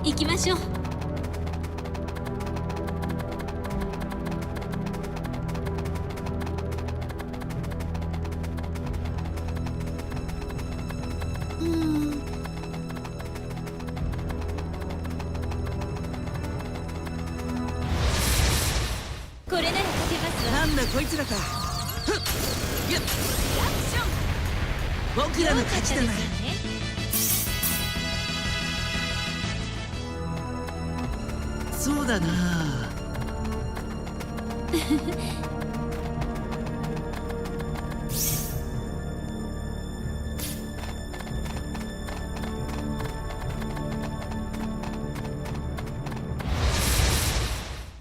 行きましょう。これなら勝てますわ。なんだこいつらか。ふっやっ僕らの勝ちだな。そうだな。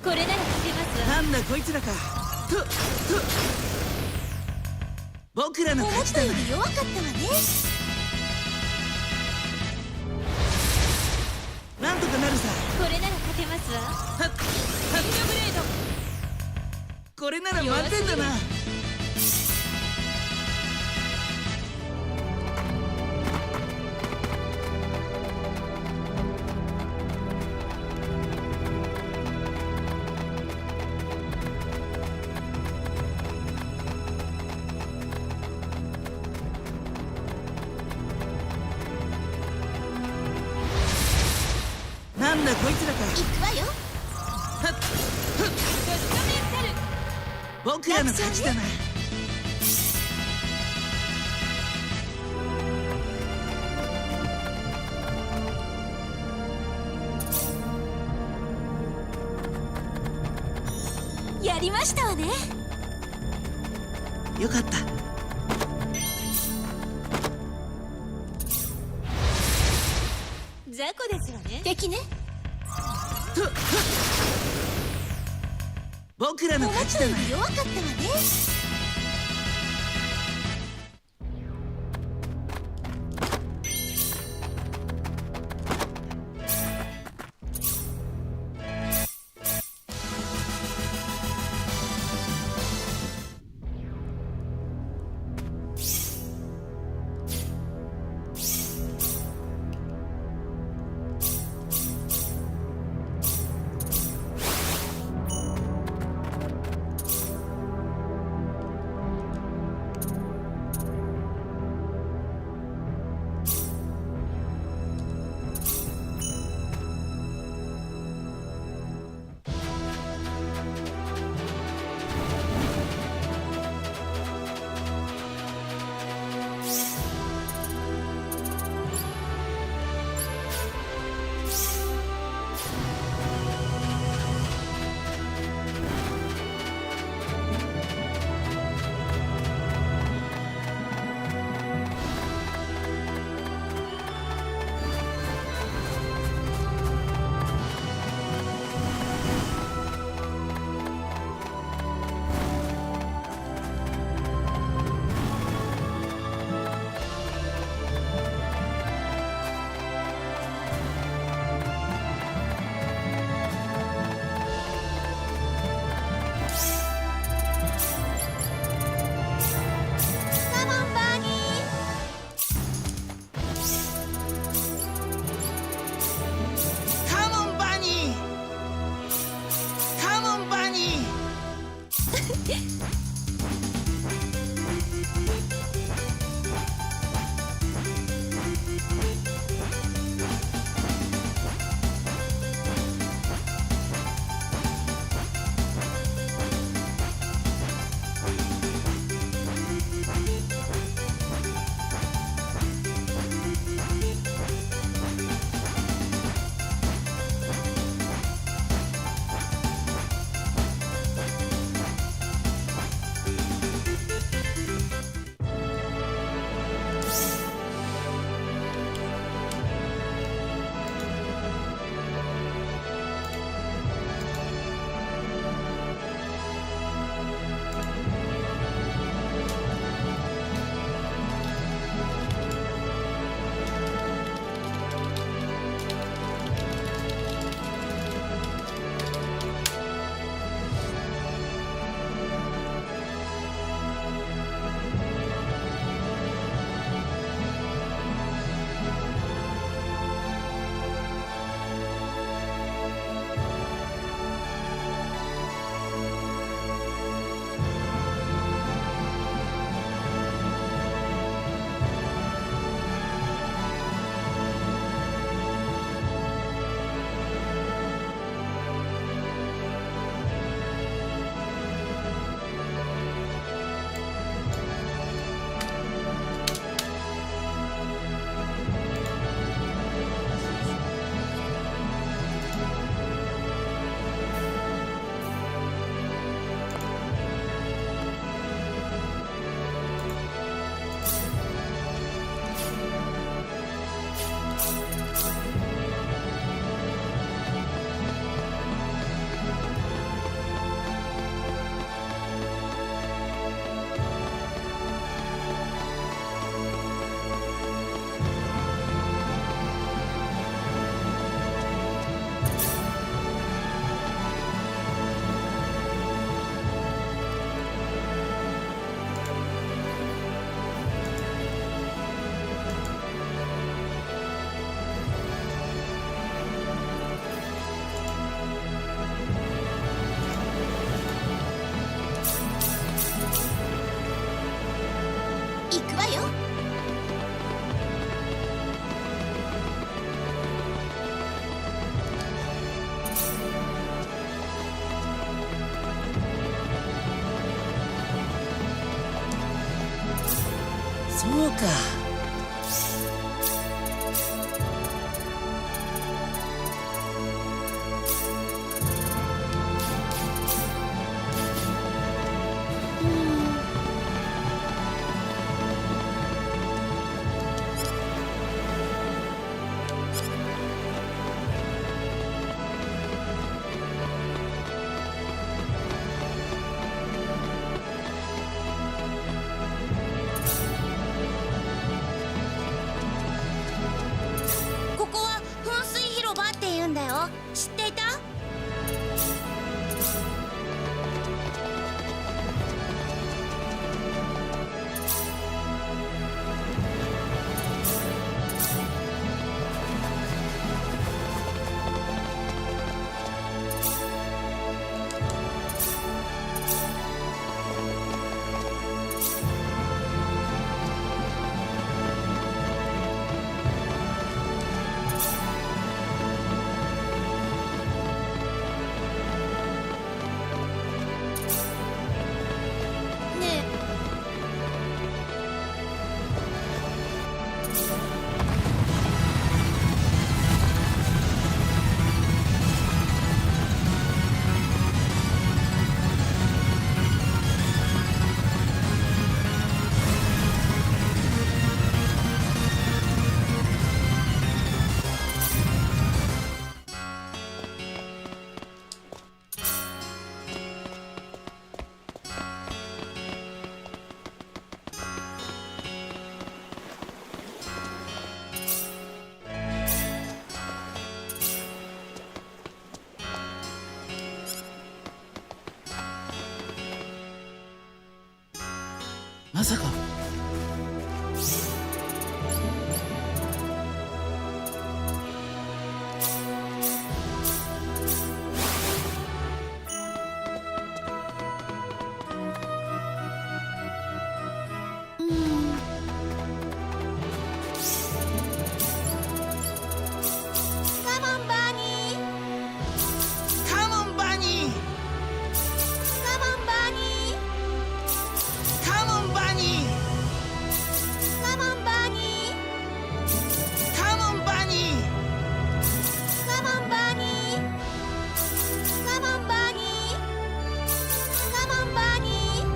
これなら勝てますわ。なんだこいつらか。僕らの勝ちだな。思ったより弱かったわね。なんとかなるさ。これなら勝てますわ。はっエンドブレード。これなら満点だな。なんだこいつらか。行くわよ。はっ僕らの勝ちだな。やりましたわね。よかった。雑魚ですわね。敵ね。僕らの勝ちだな。弱かったわね。行くわよ。そうか。ここは噴水広場って言うんだよ。知っていた？ねえ。まさか。カモンバーニー。カモンバニー。カモンバーニー。カモンバニー。カモンバーニー。カモンバニー。カモンバーニー。カモンバーニー。カモンバーニー。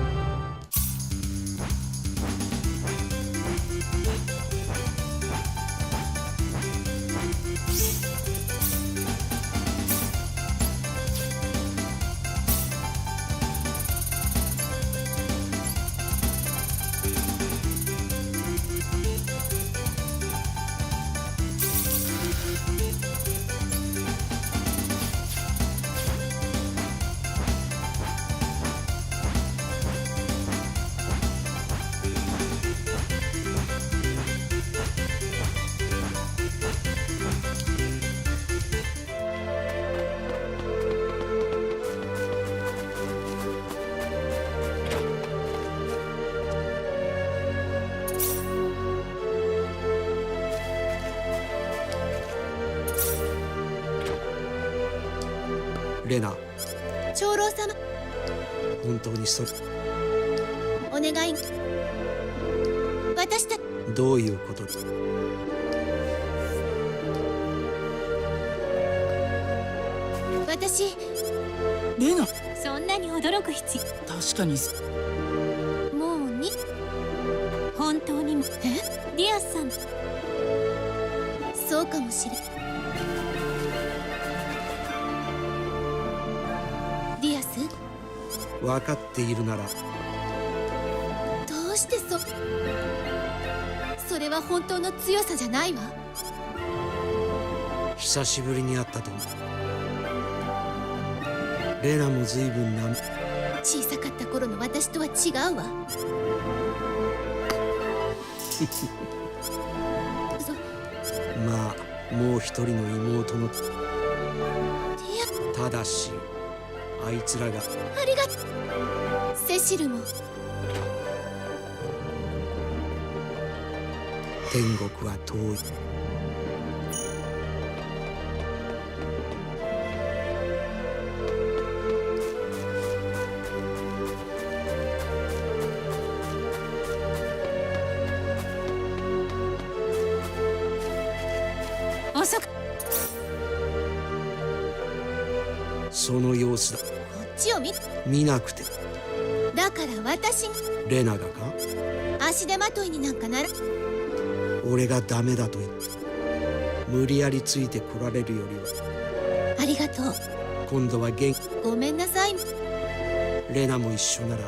レナ、長老様、本当にお願い。私たどういうことだ。私レナ、そんなに驚く必確かに。要もうに本当にもディアスさん、そうかもしれ。ディアス、分かっているなら。どうしてそれは本当の強さじゃないわ。久しぶりに会ったと思う。レナも随分な。小さかった頃の私とは違うわ。まあもう一人の妹の。ディア、ただしあいつらが。ありがとう。セシルも天国は遠い。遅く。こその様子だ。っちを見なくて。だから私レナがか？足手まといになんかなら。俺がダメだと言って、無理やりついてこられるよりは、ありがとう。今度はごめんなさい。レナも一緒なら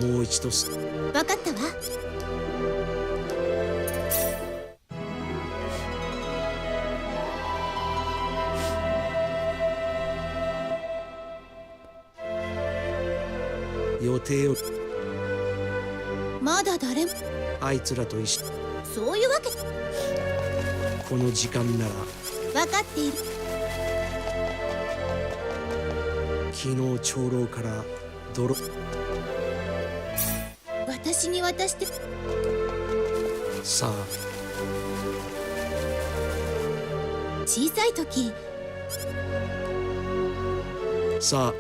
もう一度わかったわ。予定を。まだ誰も。あいつらと一緒。そういうわけ。この時間なら。わかっている。昨日長老から泥。私に渡して。さあ。小さい時。さあ。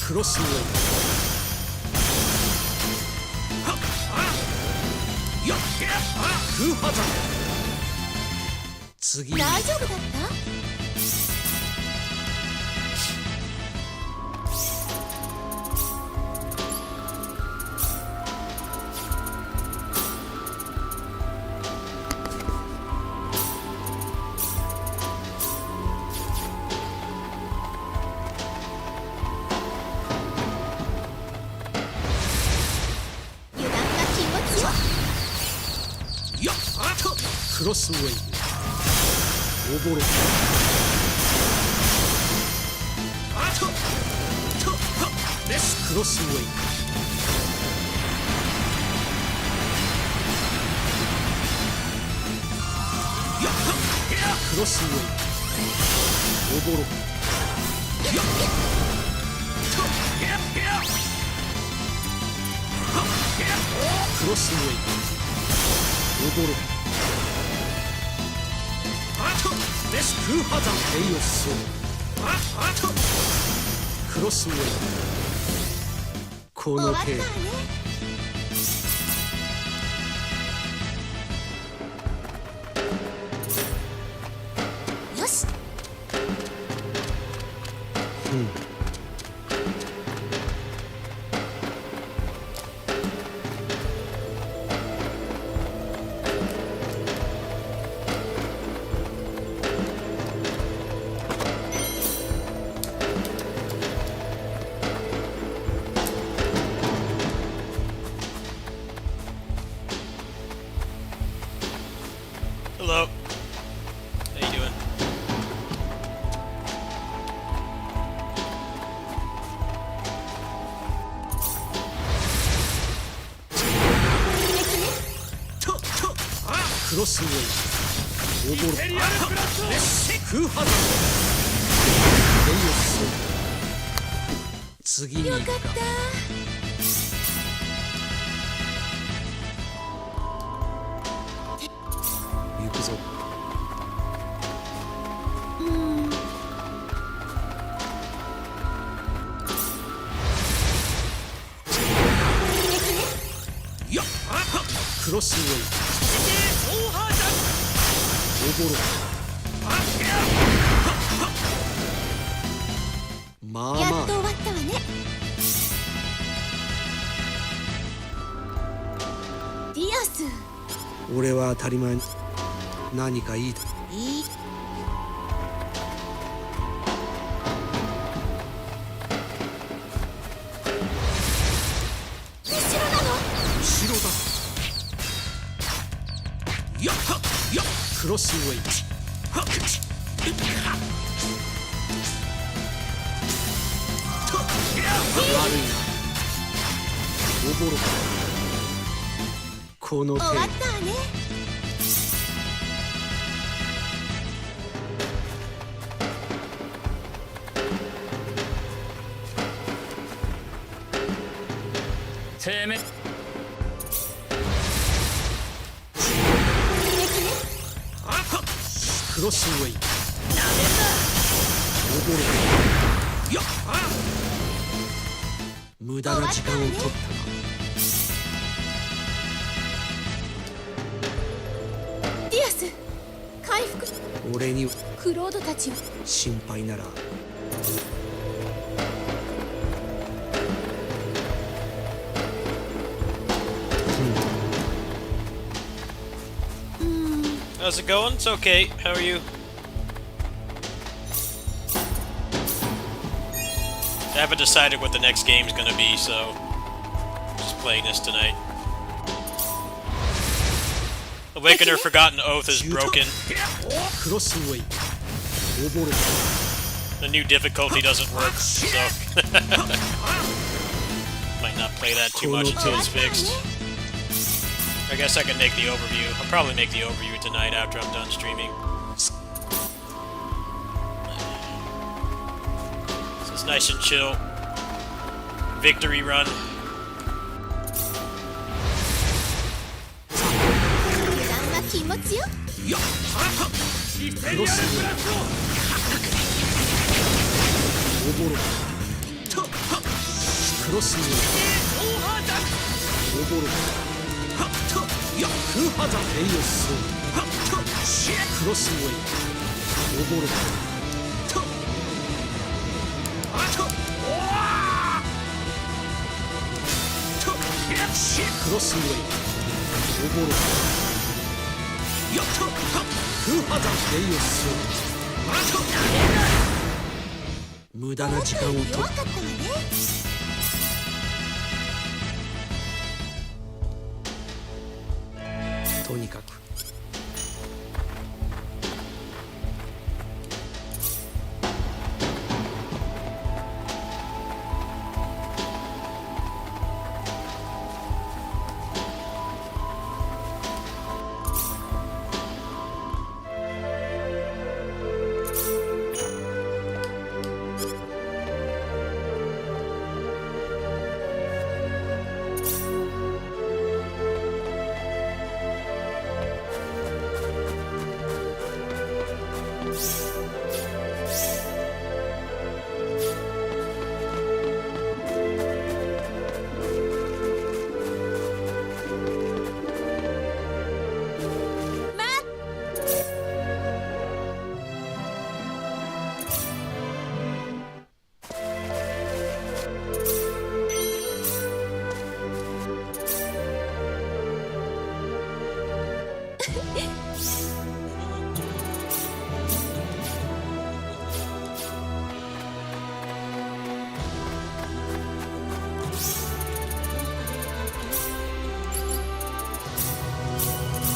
クロスウェイ。空破山。次に。大丈夫だった？クロスウェイ。おぼろ。クロスウェイ。クロスウェイ。おぼろ。クロスウェイ。おぼろ。空破山。栄養層。クロスウェイ。この程度。よし。Hello. How you doing?クロスウェイ。おぼろ。空破山。栄養層。次に行くか。行くぞ。クロスウェイ。おぼろ。まあまあ。やっと終わったわね。ディアス。俺は当たり前。何かいい。いい。クロスウェイ悪いなおぼろかこの程度終わったわね。てめえクロスウェイおぼろか無駄な時間を取ったなディアス、回復。俺にクロードたちを。心配ならHow's it going? It's okay. How are you? I haven't decided what the next game's gonna be, so just playing this tonight. Awakener Forgotten Oath is broken. クロスウェイおぼろか The new difficulty doesn't work, so might not play that too much until it's fixed. I guess I can make the overview. I'll probably make the overview tonight after I'm done streaming. So it's nice and chill. Victory run. 油断は禁物よ。クロスウェイおぼろかクロスウェイおぼろか空破山栄養層クロスウェイおぼろかクロスウェイおぼろか空破山栄養層無駄な時間を取っ弱かったわね。とにかく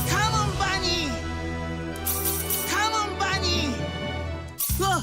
カモンバニーカモンバニーわっ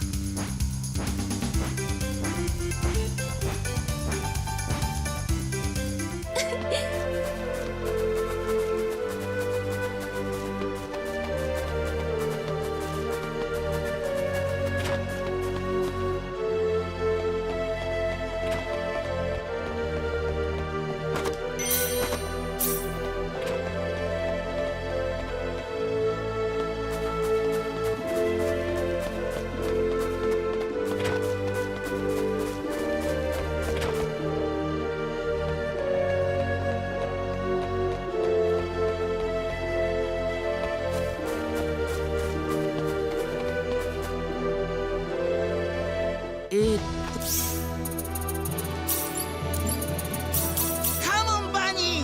カモンバニ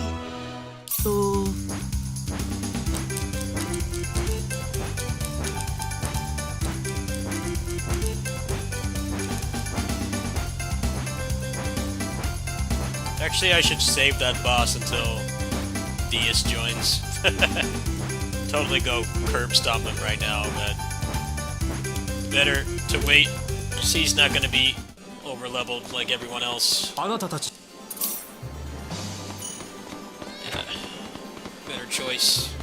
ーと Actually, I should save that boss until Diaz joins. totally go curb stomp him right now, but better to wait. He's not going to be over leveled like everyone else. あなたたち Yeah. Better choice.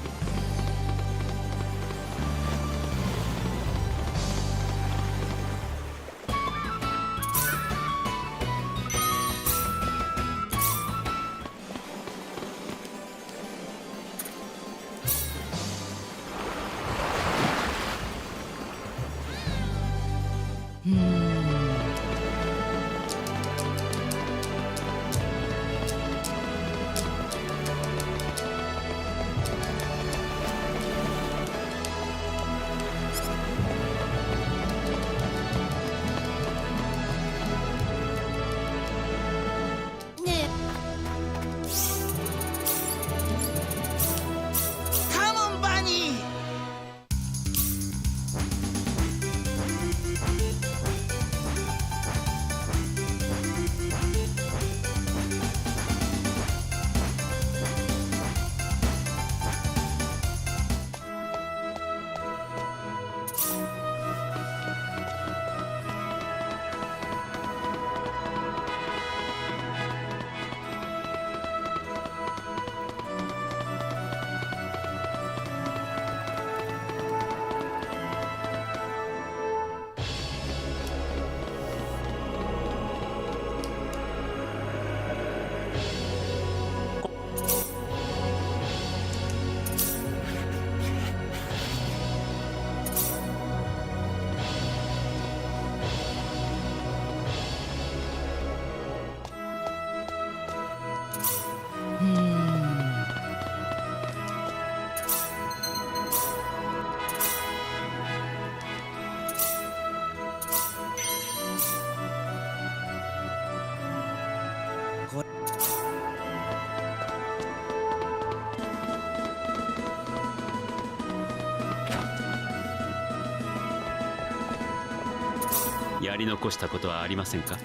Yari やり残したことはありませんか。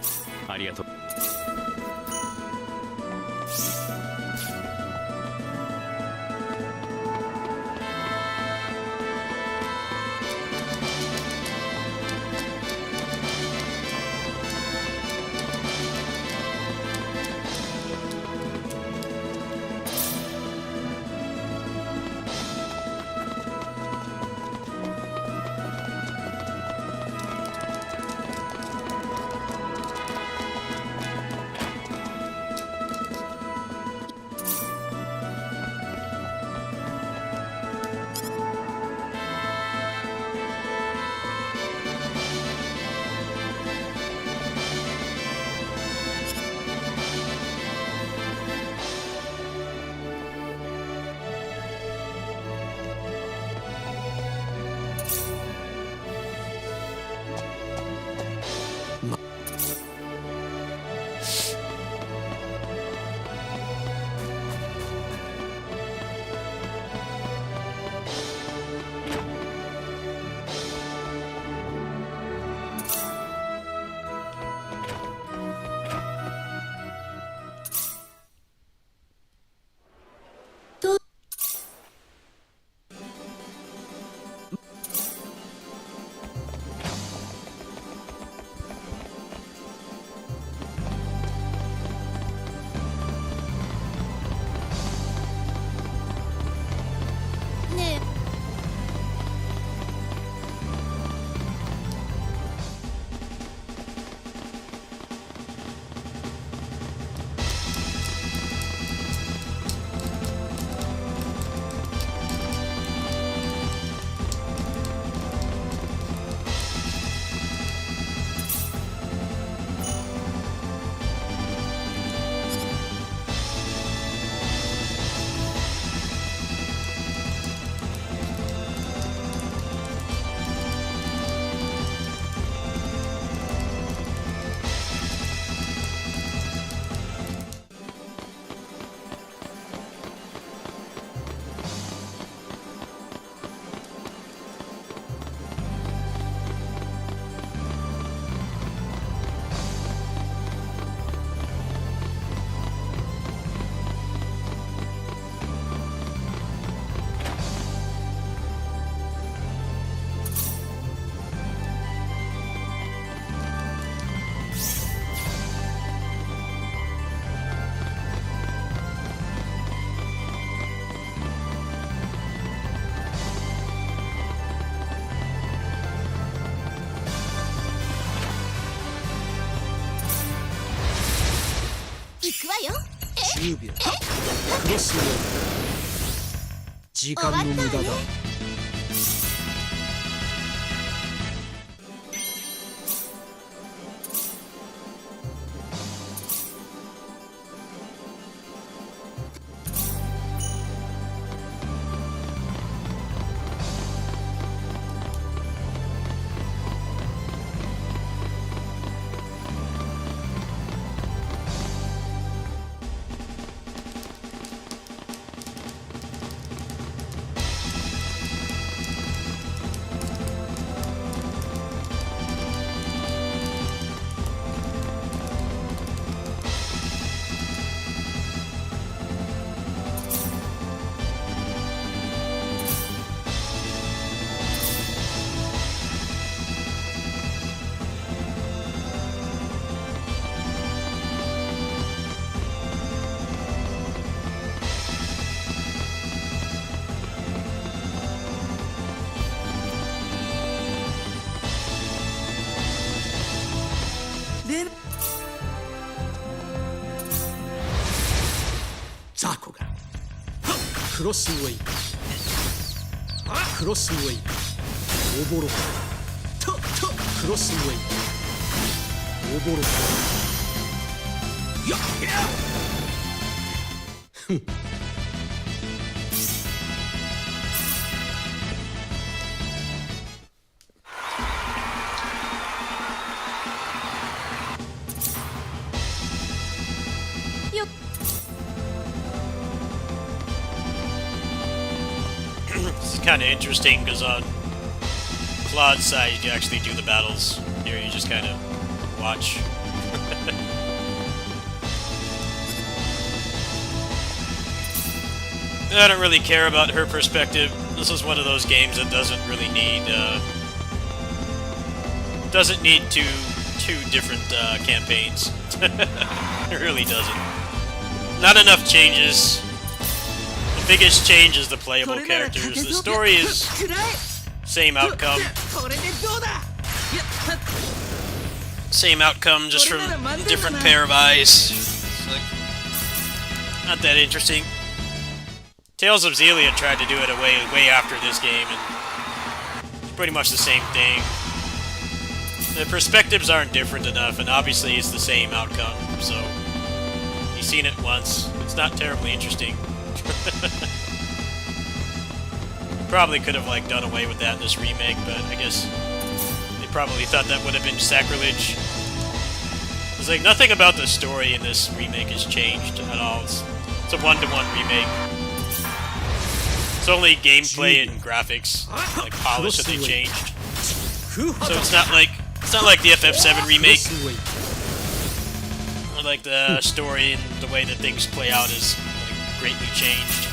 ありがとう。行くわよ。10秒クロスウェイ時間の無駄だ。終わったわね。ザコがクロスウェイクロスウェイおぼろクロスウェイおぼろやっふんよっ。It's kind of interesting because on Claude's side, you actually do the battles. Here, you just kind of watch. I don't really care about her perspective. This is one of those games that doesn't really need two different campaigns. It really doesn't. Not enough changes. The biggest change is the playable characters. The story is same outcome. Same outcome, just from a different pair of eyes. It's like, not that interesting. Tales of Xillia tried to do it way after this game, and it's pretty much the same thing. The perspectives aren't different enough, and obviously it's the same outcome, so you've seen it once. It's not terribly interesting. Probably could have like done away with that in this remake, but I guess they probably thought that would have been sacrilege. It's like nothing about the story in this remake has changed at all. It's a one-to-one remake. It's only gameplay and graphics, like polish, that they changed. So it's not like the FF7 remake, or like the story and the way that things play out is like greatly changed.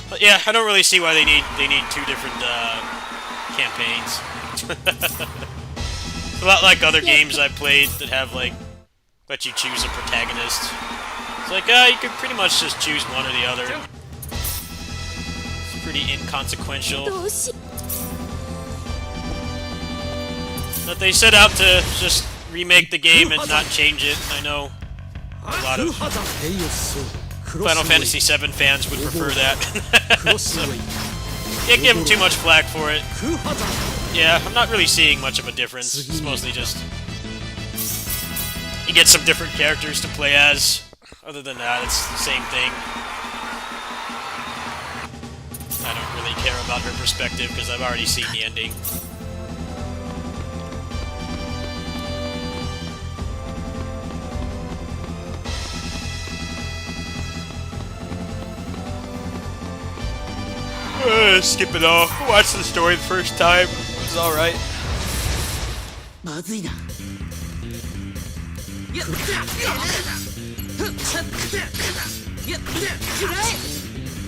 But yeah, I don't really see why they need two different campaigns. It's a lot like other games I've played that have like let you choose a protagonist. It's like you could pretty much just choose one or the other. It's pretty inconsequential. But they set out to just remake the game and not change it. I know a lot of Final Fantasy VII fans would prefer that. So, can't give them too much flack for it. Yeah, I'm not really seeing much of a difference. It's mostly just you get some different characters to play as. Other than that, it's the same thing. I don't really care about her perspective because I've already seen the ending. Skip it all. Watch the story the first time. It was alright.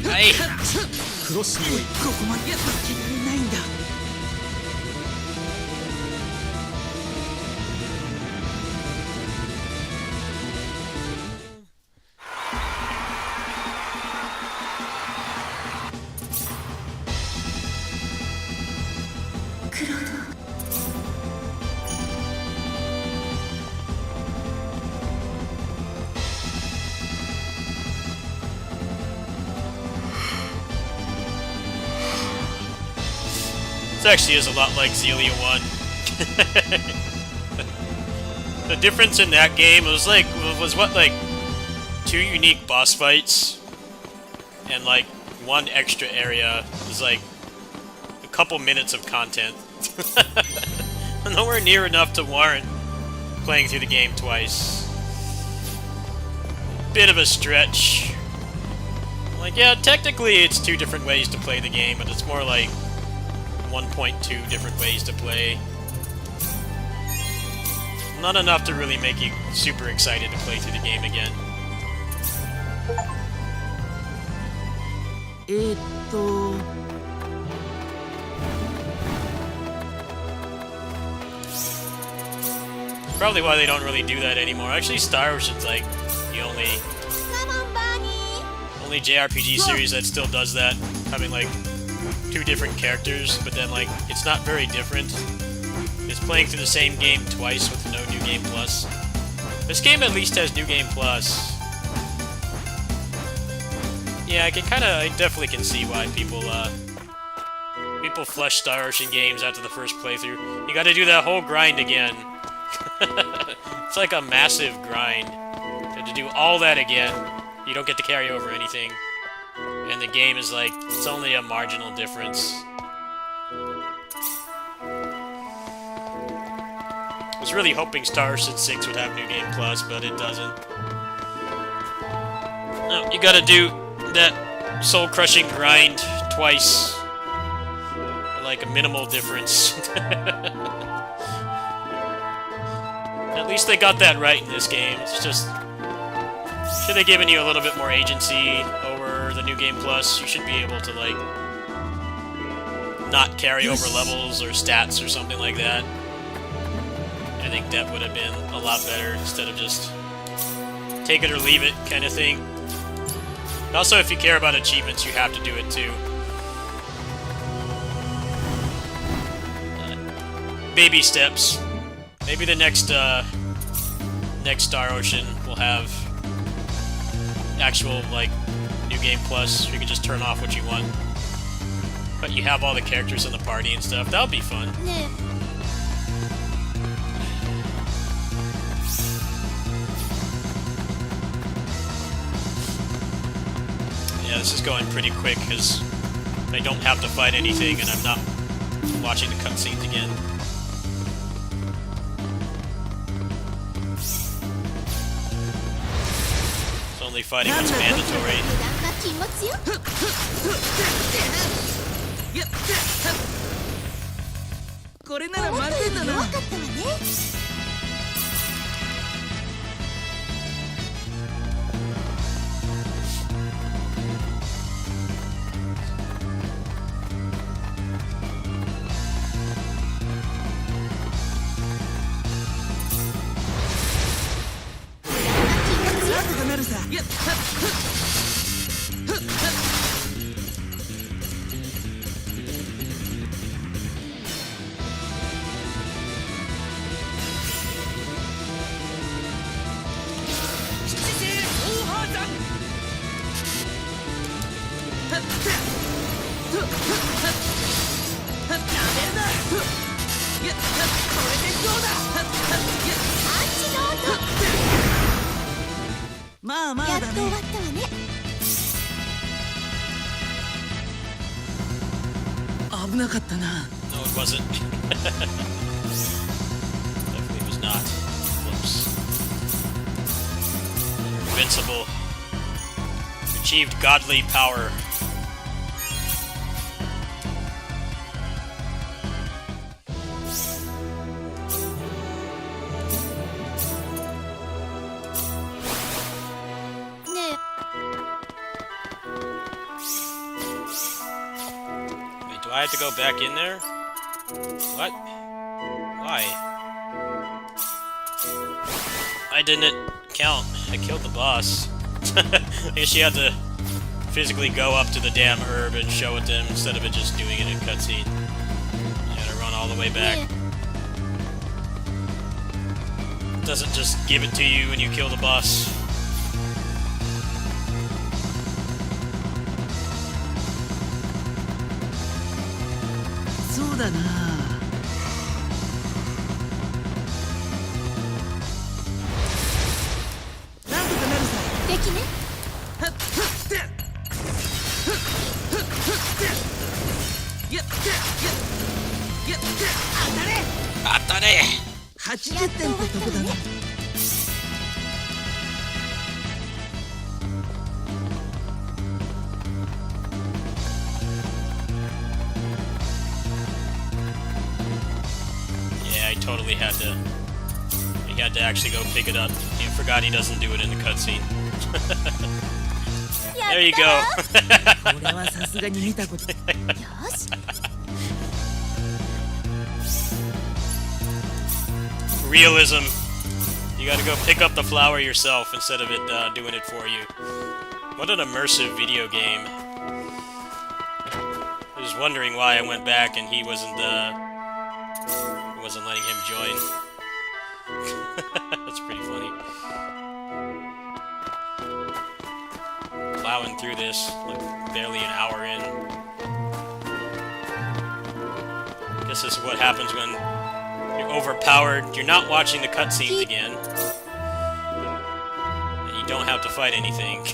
Hey! クロスウェイここまで負けられないんだ。This actually is a lot like Xillia 1. The difference in that game was what 2 unique boss fights and like 1 extra area. It was like a couple minutes of content. Nowhere near enough to warrant playing through the game twice. Bit of a stretch. Like, yeah, technically it's 2 different ways to play the game, but it's more like 1.2 different ways to play. Not enough to really make you super excited to play through the game again. Probably why they don't really do that anymore. Actually, Star Ocean's like the only JRPG series that still does that, having like 2 different characters, but then like it's not very different. It's playing through the same game twice with no New Game Plus. This game at least has New Game Plus. Yeah, I definitely can see why people flush Star Ocean games after the first playthrough. You gotta do that whole grind again. It's like a massive grind. You have to do all that again. You don't get to carry over anything. And the game is like, it's only a marginal difference. I was really hoping Star Ocean 6 would have New Game Plus, but it doesn't. No, you gotta do that soul-crushing grind twice. Like a minimal difference. At least they got that right in this game. It's just... should have given you a little bit more agency over the New Game Plus. You should be able to, like, not carry over levels or stats or something like that. I think that would have been a lot better instead of just take it or leave it kind of thing. And also, if you care about achievements, you have to do it too. Baby steps. Maybe the next Star Ocean will have actual, like, New Game Plus. You can just turn off what you want. But you have all the characters in the party and stuff. That'll be fun. Yeah, this is going pretty quick because I don't have to fight anything and I'm not watching the cutscenes again. It's only fighting what's mandatory. これなら満点だな。 まあまあだね。やっと終わったわね。危なかったな。No, it wasn't. Definitely was not. Whoops. Invincible. Achieved godly power. Do I have to go back in there? What? Why? I didn't count. I killed the boss. I guess you had to physically go up to the damn herb and show it to him instead of it just doing it in cutscene. You gotta run all the way back. It doesn't just give it to you when you kill the boss. そうだな。なんとかなるさ。敵ね。はっふってふっふっふってやってやって当たれ。当たれ。80点ってとこだな。Yeah, I totally had to. He had to actually go pick it up. He forgot he doesn't do it in the cutscene. There you go. これはさすがに見たこと。よし。 Realism. You gotta go pick up the flower yourself instead of it doing it for you. What an immersive video game. I was wondering why I went back and he wasn't letting him join. That's pretty funny. Plowing through this, like barely an hour in. Guess this is what happens when you're overpowered. You're not watching the cutscenes again. And you don't have to fight anything.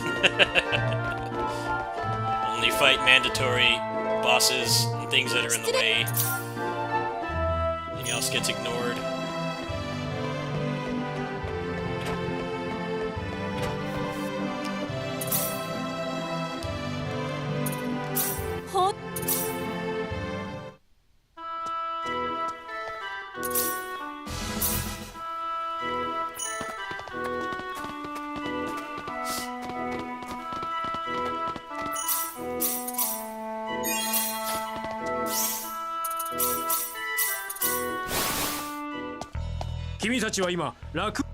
Only fight mandatory bosses and things that are in the way. Everything else gets ignored. Hot. 君たちは今楽。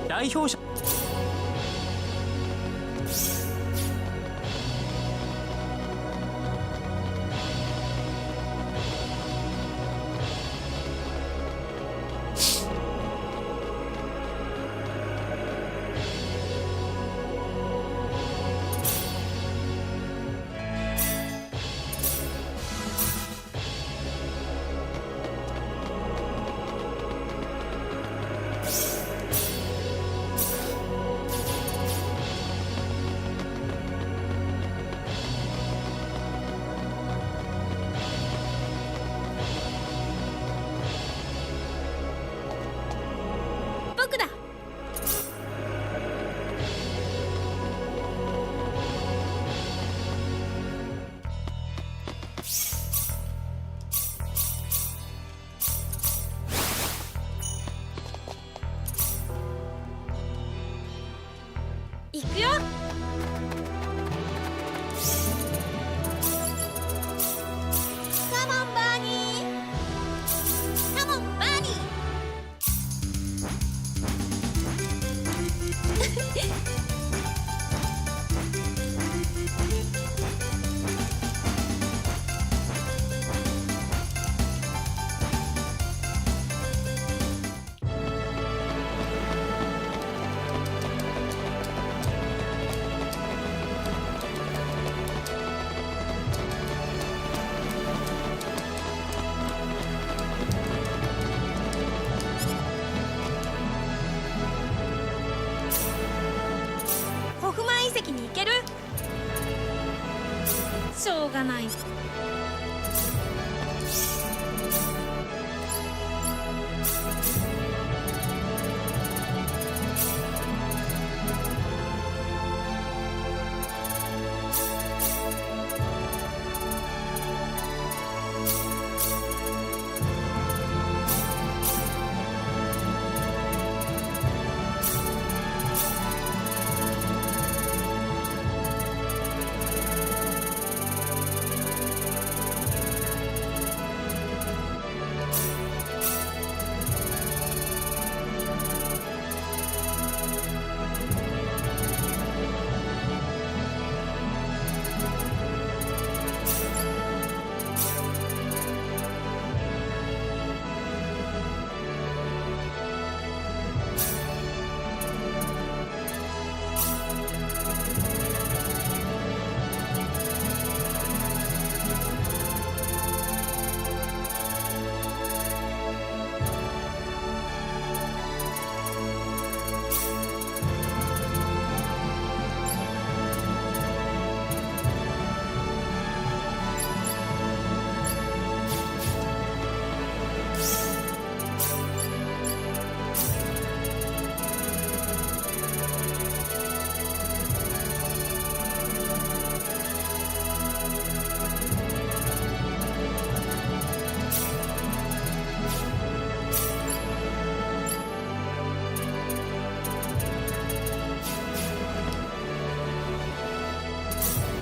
代表者。遺跡に行ける？しょうがない。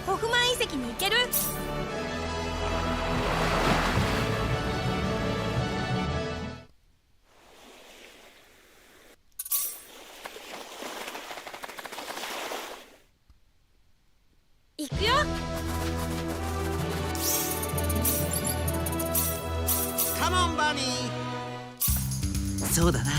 ホフマン遺跡に行ける？行くよ。カモンバニー。そうだな。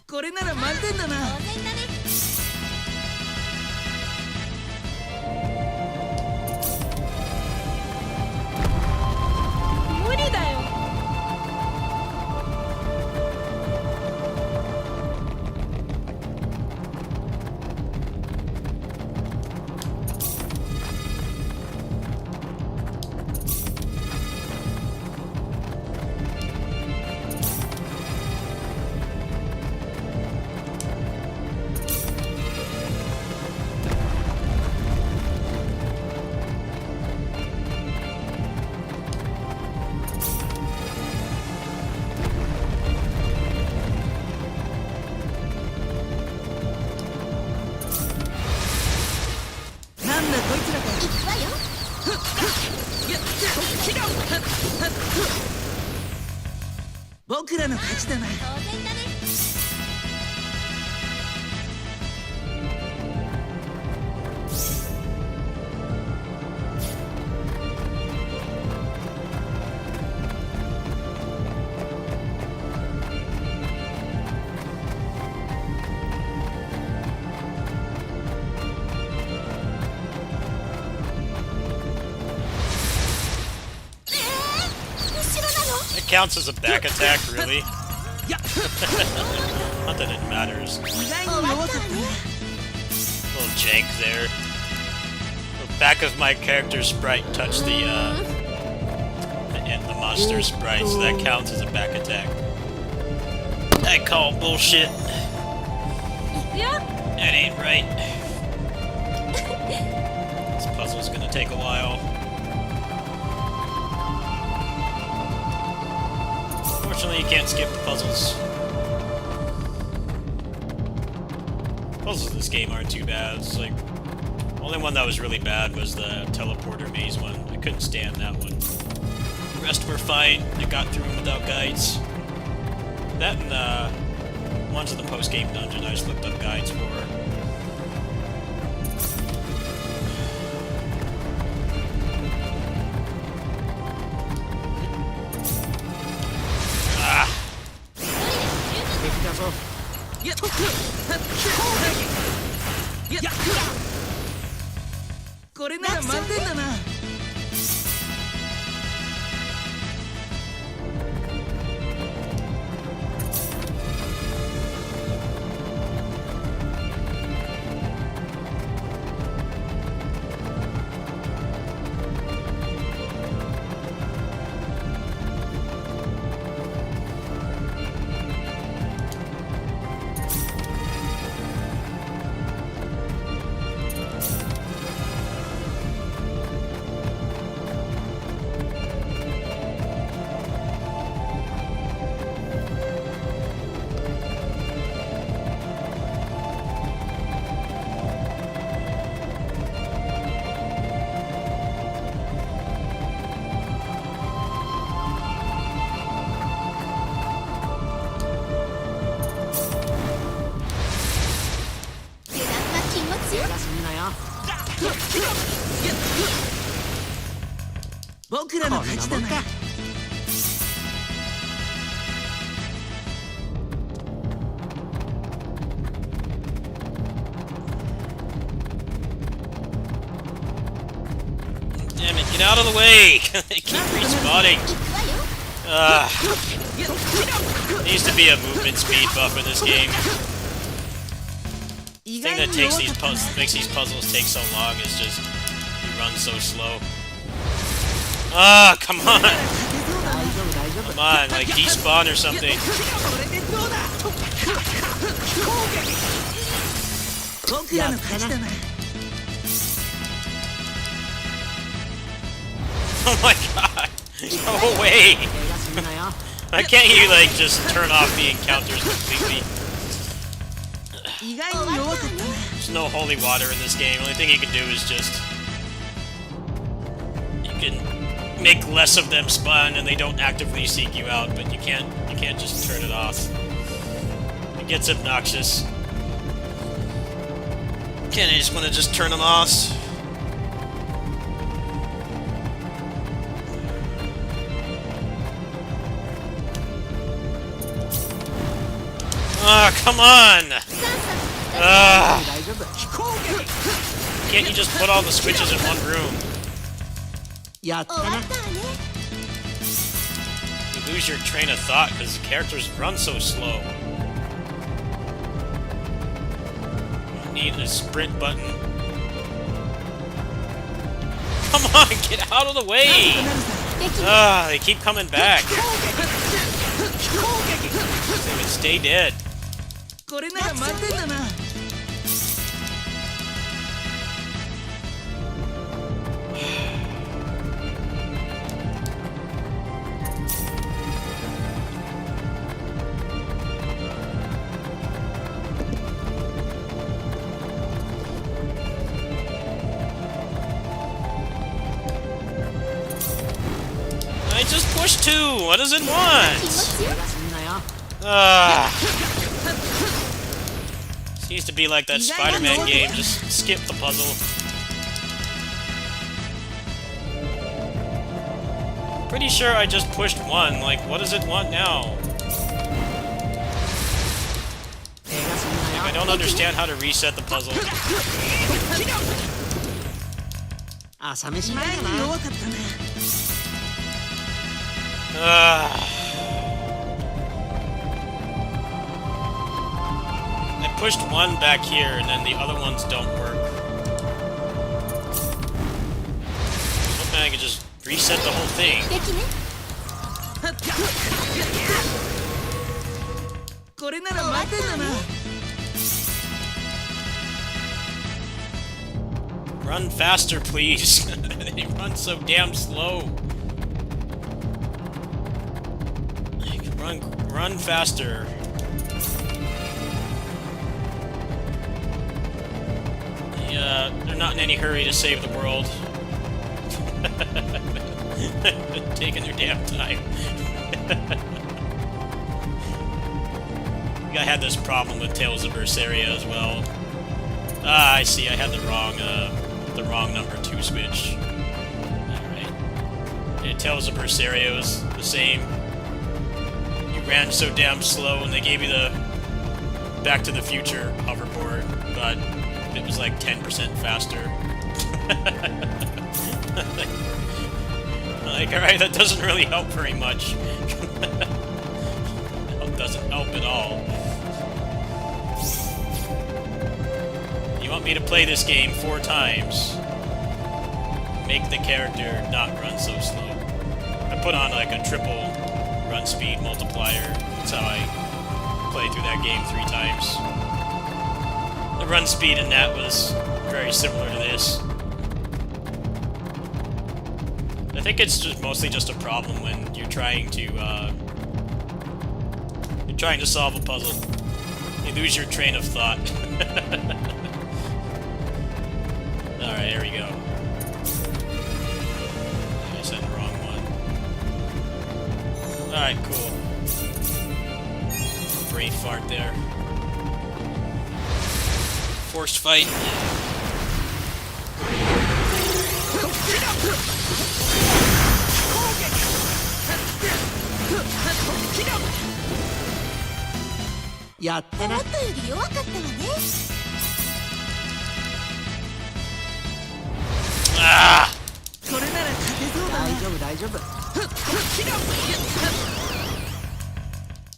これなら満点だな。当然だね。無理だよ。僕らの勝ちだな。当然だね。counts as a back attack, really? Not that it matters. 意外に弱かったね Little jank there. The back of my character's sprite touched the monster sprite, so that counts as a back attack. I call bullshit. いくよ That ain't right. This puzzle's gonna take a while. Fortunately, you can't skip the puzzles. Puzzles in this game aren't too bad. It's like, the only one that was really bad was the teleporter maze one. I couldn't stand that one. The rest were fine. I got through them without guides. That and ones in the post-game dungeon I just looked up guides for. Ah! 敵だぞ。やっやっこれなら満点だな 油断は禁物よ休みなよ。僕らの勝ちだな Damn it, get out of the way! They keep respawning. 行くわよ Needs to be a movement speed buff in this game. 意 The thing 外 that に takes 弱 these かったな makes these puzzles take so long is just you run so slow. Ah, come on! 勝てそうだな 大丈夫大丈夫。 Come on, like despawn or something. これでどうだ僕らの勝ちだな Oh my god! No way! 休みなよ。 Why can't you like just turn off the encounters completely? 意外に弱かったな There's no holy water in this game. Only thing you can do is just you can make less of them spawn and they don't actively seek you out, but you can't just turn it off. It gets obnoxious. Can't I just want to just turn them off? Ah, come on! Ah, 大丈夫。 can't you just put all the switches in one room? やったな終わっ。たわね You lose your train of thought because the characters run so slow. You need a sprint button. Come on, get out of the way! 敵 Ah, they keep coming back. They would stay dead. これなら満点だな I just pushed 2. What does it 禁 want? 物よ 休みなよ。 Ah. This used to be like that Spider-Man game. Just skip the puzzle. Pretty sure I just pushed 1. Like, what does it want now? 休みな I よ。 don't understand how to reset the puzzle. 朝飯意前だな。外に弱かったな Ah. pushed one back here, and then the other ones don't work. Hoping I could just reset the whole thing. 敵ね。これなら待てんだな。 Run faster, please. They run so damn slow. Like, run faster. Yeah, they're not in any hurry to save the world. Taking their damn time. I had this problem with Tales of Berseria as well. Ah, I see. I had the wrong number 2 switch. Alright. Yeah, Tales of Berseria was the same. You ran so damn slow, and they gave you the Back to the Future hoverboard, but it was like 10% faster. Like, alright, that doesn't really help very much. It doesn't help at all. You want me to play this game 4 times? Make the character not run so slow. I put on like a triple run speed multiplier. That's how I play through that game 3 times. The run speed in that was very similar to this. I think it's just mostly just a problem when you're trying to solve a puzzle. You lose your train of thought. Alright, here we go. I said the wrong one. Alright, cool. Brain fart there. Forced fight.やってな。思ったより弱かったわね。 Ah! これなら勝てそうだな。大丈夫大丈夫。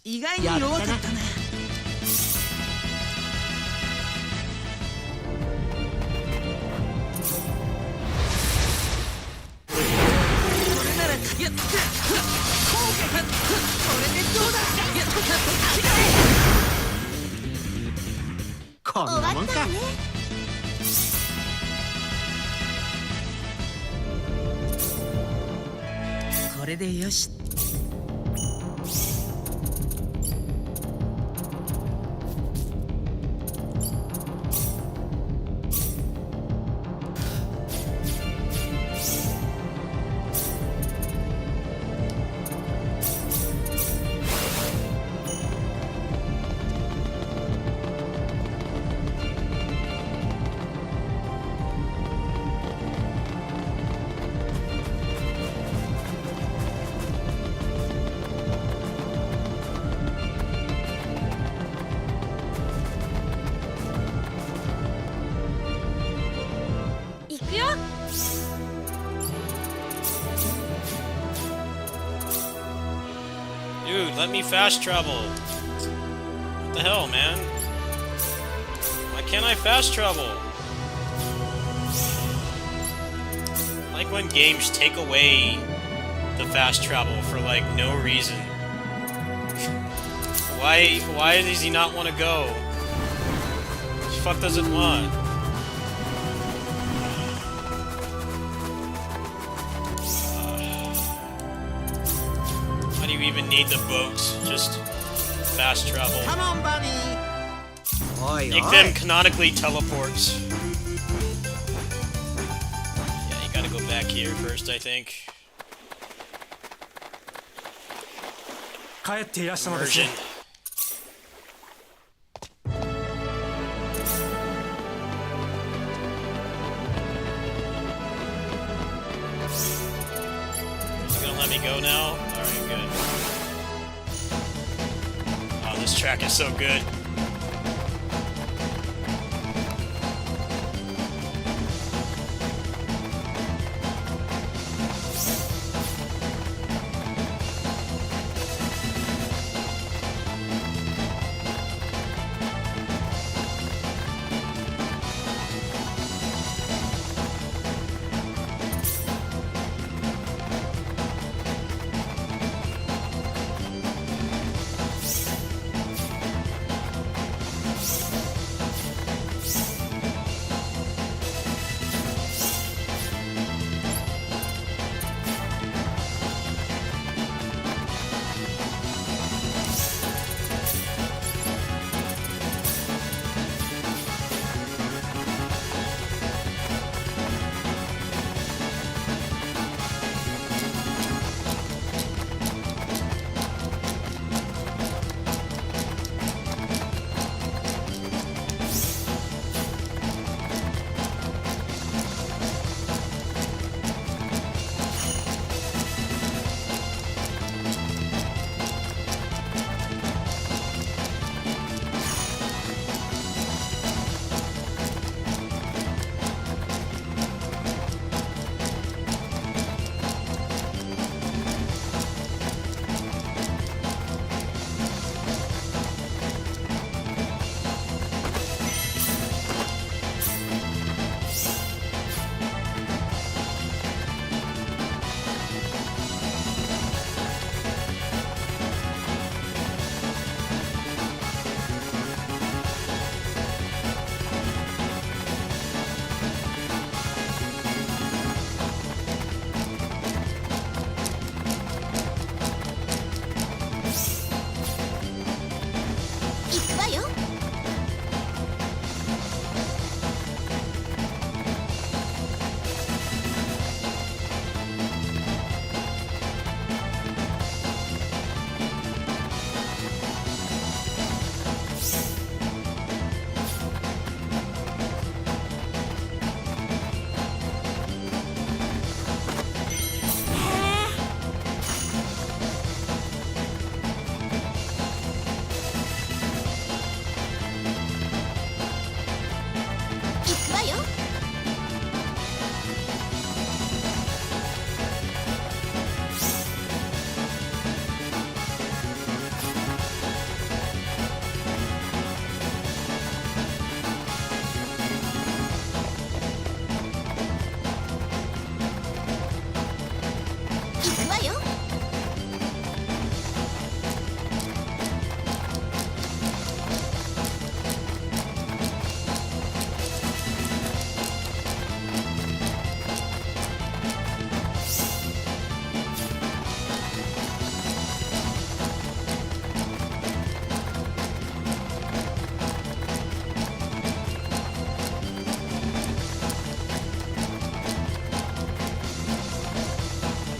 意外に弱かったな。これなら勝て。これでどうだ。こん終わなもんか。ったわね。 これでよし。 行くよ。 Dude, let me fast travel. What the hell, man? Why can't I fast travel? Like when games take away the fast travel for like no reason. Why does he not want to go? What the fuck does it want? Why do you even need the boats? Just fast travel. Come on, bunny. Oi, Make them canonically teleports. Yeah, you gotta go back here first, I think. 帰っていらっしゃいませ。 Version. Is it gonna let me go now? Alright, good. Oh, this track is so good.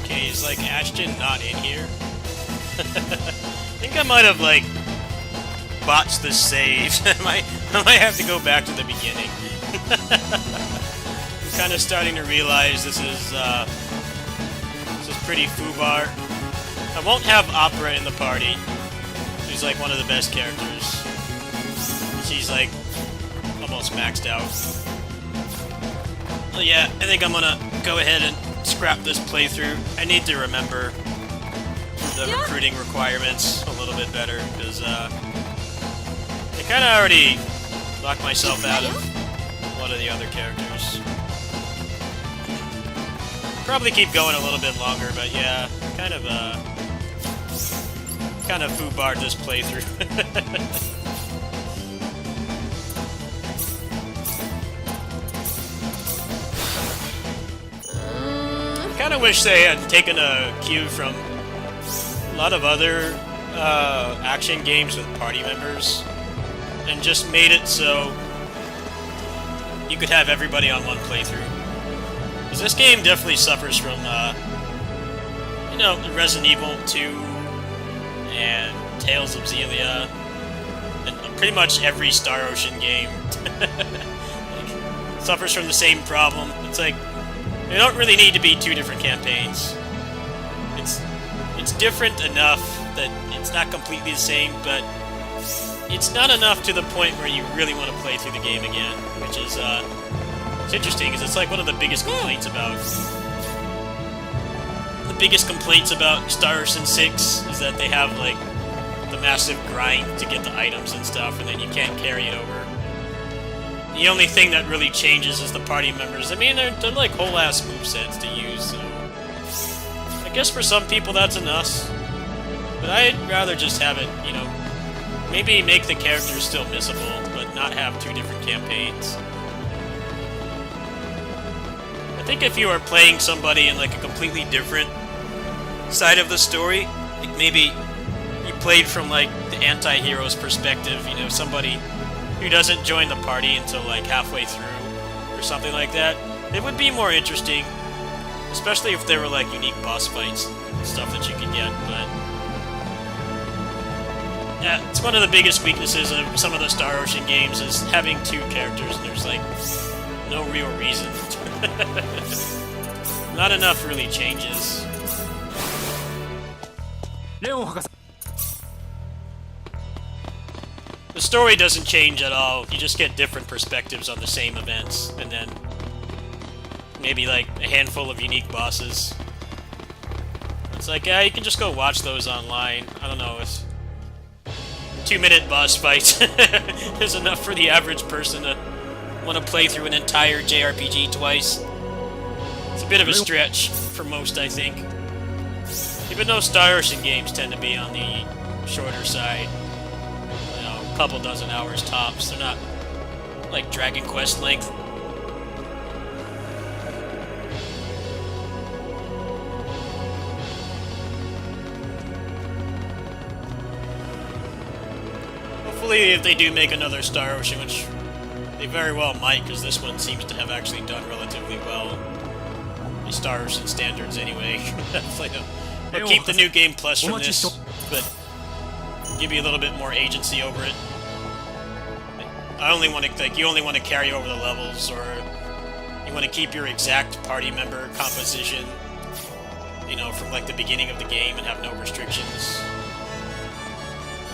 Okay, is like Ashton not in here? I think I might have like botched the save. I might have to go back to the beginning. I'm kind of starting to realize this is pretty foobar. I won't have Opera in the party. She's like one of the best characters. She's like almost maxed out. So yeah, I think I'm gonna go ahead and scrap this playthrough. I need to remember the recruiting requirements a little bit better, because I kind of already locked myself out of one of the other characters. Probably keep going a little bit longer, but yeah, kind of foobarred this playthrough. Kind of wish they had taken a cue from a lot of other action games with party members and just made it so you could have everybody on one playthrough. Because this game definitely suffers from, you know, Resident Evil 2 and Tales of Xillia and pretty much every Star Ocean game. Like, suffers from the same problem. It's like, they don't really need to be two different campaigns. It's different enough that it's not completely the same, but it's not enough to the point where you really want to play through the game again, which is, it's interesting, because it's like one of the biggest complaints about... The biggest complaints about Star Ocean 6 is that they have, like, the massive grind to get the items and stuff, and then you can't carry it over. The only thing that really changes is the party members. I mean, they're like whole-ass movesets to use, so... I guess for some people that's enough. But I'd rather just have it, you know... Maybe make the characters still missable, but not have two different campaigns. I think if you are playing somebody in like a completely different side of the story, like maybe you played from like the anti-hero's perspective, you know, somebody who doesn't join the party until like halfway through, or something like that, it would be more interesting, especially if there were like unique boss fights and stuff that you could get, but yeah, it's one of the biggest weaknesses of some of the Star Ocean games is having two characters and there's like no real reason. Not enough really changes. The story doesn't change at all, you just get different perspectives on the same events, and then maybe like a handful of unique bosses. It's like, yeah, you can just go watch those online. I don't know, it's 2-minute boss fights is enough for the average person to want to play through an entire JRPG twice. It's a bit of a stretch for most, I think. Even though Star Ocean games tend to be on the shorter side. You know, a couple dozen hours tops. They're not like Dragon Quest length. Hopefully, if they do make another Star Ocean, which they very well might, because this one seems to have actually done relatively well. The Star Ocean standards, anyway. They'll keep the New Game Plus from this, but give you a little bit more agency over it. I only want to, like, you only want to carry over the levels, or you want to keep your exact party member composition, you know, from like the beginning of the game and have no restrictions.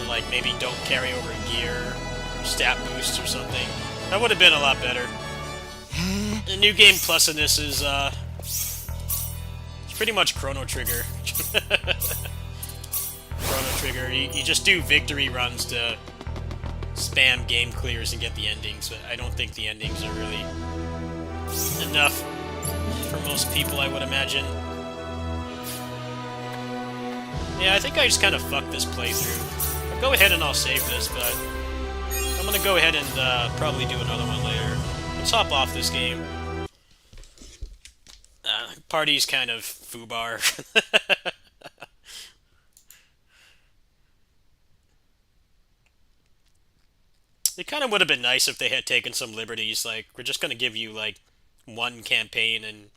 Or like maybe don't carry over gear, or stat boosts or something. That would have been a lot better. The New Game Plus in this is it's pretty much Chrono Trigger. Chrono Trigger. You just do victory runs to spam game clears and get the endings, but I don't think the endings are really enough for most people, I would imagine. Yeah, I think I just kind of fucked this playthrough. I'll go ahead and I'll save this, but I'm gonna go ahead and probably do another one later. Let's hop off this game. Party's kind of foobar. It kind of would have been nice if they had taken some liberties, like, we're just gonna give you, like, one campaign and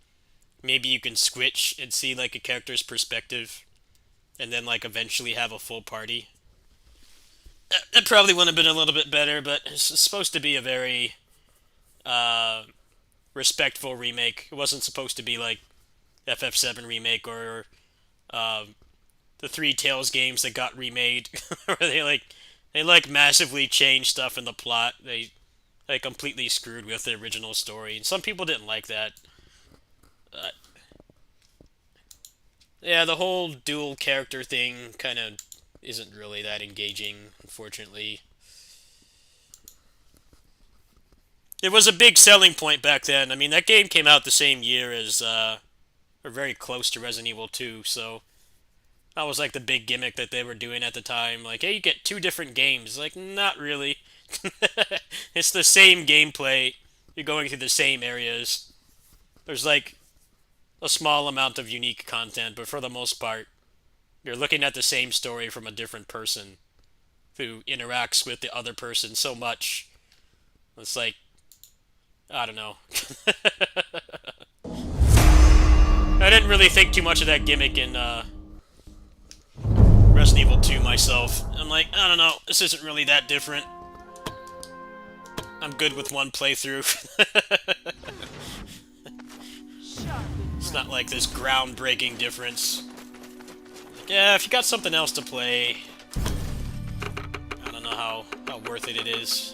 maybe you can switch and see like a character's perspective, and then like eventually have a full party. It probably would have been a little bit better, but it's supposed to be a very respectful remake. It wasn't supposed to be like FF7 remake or the Three Tales games that got remade, where they massively changed stuff in the plot. They completely screwed with the original story, and some people didn't like that. Yeah, the whole dual character thing kind of isn't really that engaging, unfortunately. It was a big selling point back then. I mean, that game came out the same year as, or very close to Resident Evil 2, so that was like the big gimmick that they were doing at the time. Like, hey, you get 2 different games. Like, not really. It's the same gameplay. You're going through the same areas. There's like a small amount of unique content, but for the most part, you're looking at the same story from a different person who interacts with the other person so much. It's like, I don't know. I didn't really think too much of that gimmick in Resident Evil 2 myself. I'm like, I don't know, this isn't really that different. I'm good with one playthrough. It's not like this groundbreaking difference. Yeah, if you got something else to play, I don't know how worth it is.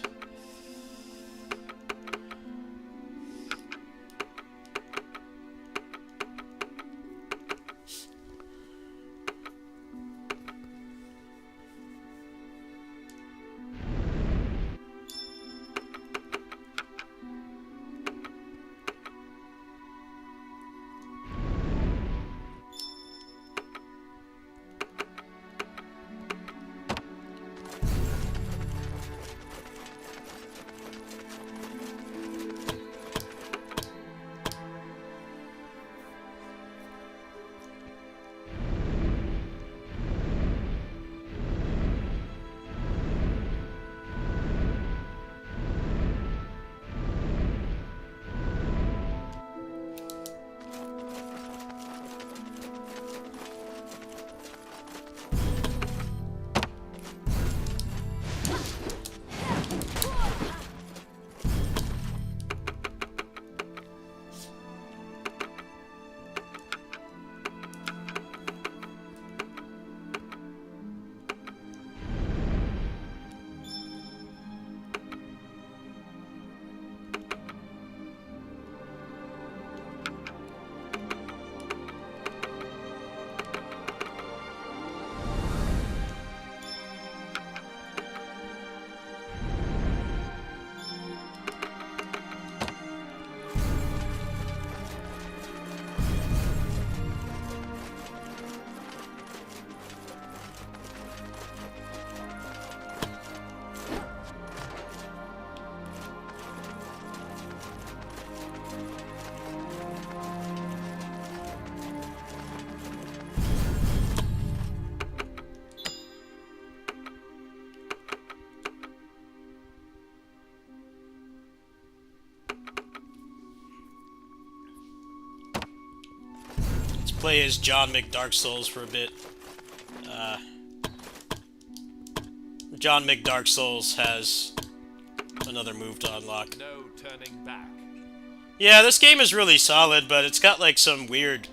Play as John McDark Souls for a bit. John McDark Souls has another move to unlock. No turning back. Yeah, this game is really solid, but it's got like some weird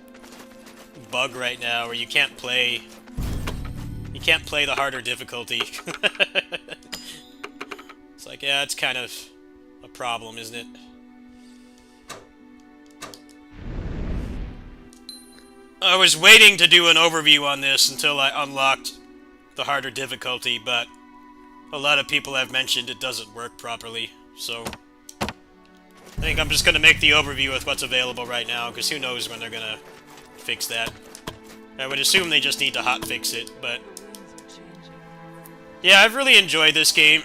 bug right now where you can't play the harder difficulty. It's like, yeah, it's kind of a problem, isn't it? I was waiting to do an overview on this until I unlocked the harder difficulty, but a lot of people have mentioned it doesn't work properly, so I think I'm just going to make the overview with what's available right now, because who knows when they're going to fix that. I would assume they just need to hotfix it, but yeah, I've really enjoyed this game.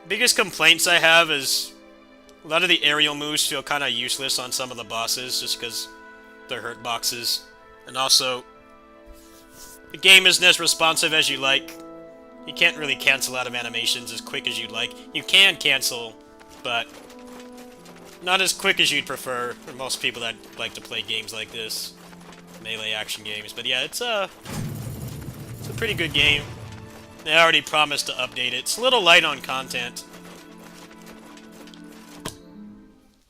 Biggest complaints I have is a lot of the aerial moves feel kind of useless on some of the bosses, just because they're hurt boxes. And also, the game isn't as responsive as you like. You can't really cancel out of animations as quick as you'd like. You can cancel, but Not as quick as you'd prefer for most people that like to play games like this. Melee action games. But yeah, it's a pretty good game. They already promised to update it. It's a little light on content.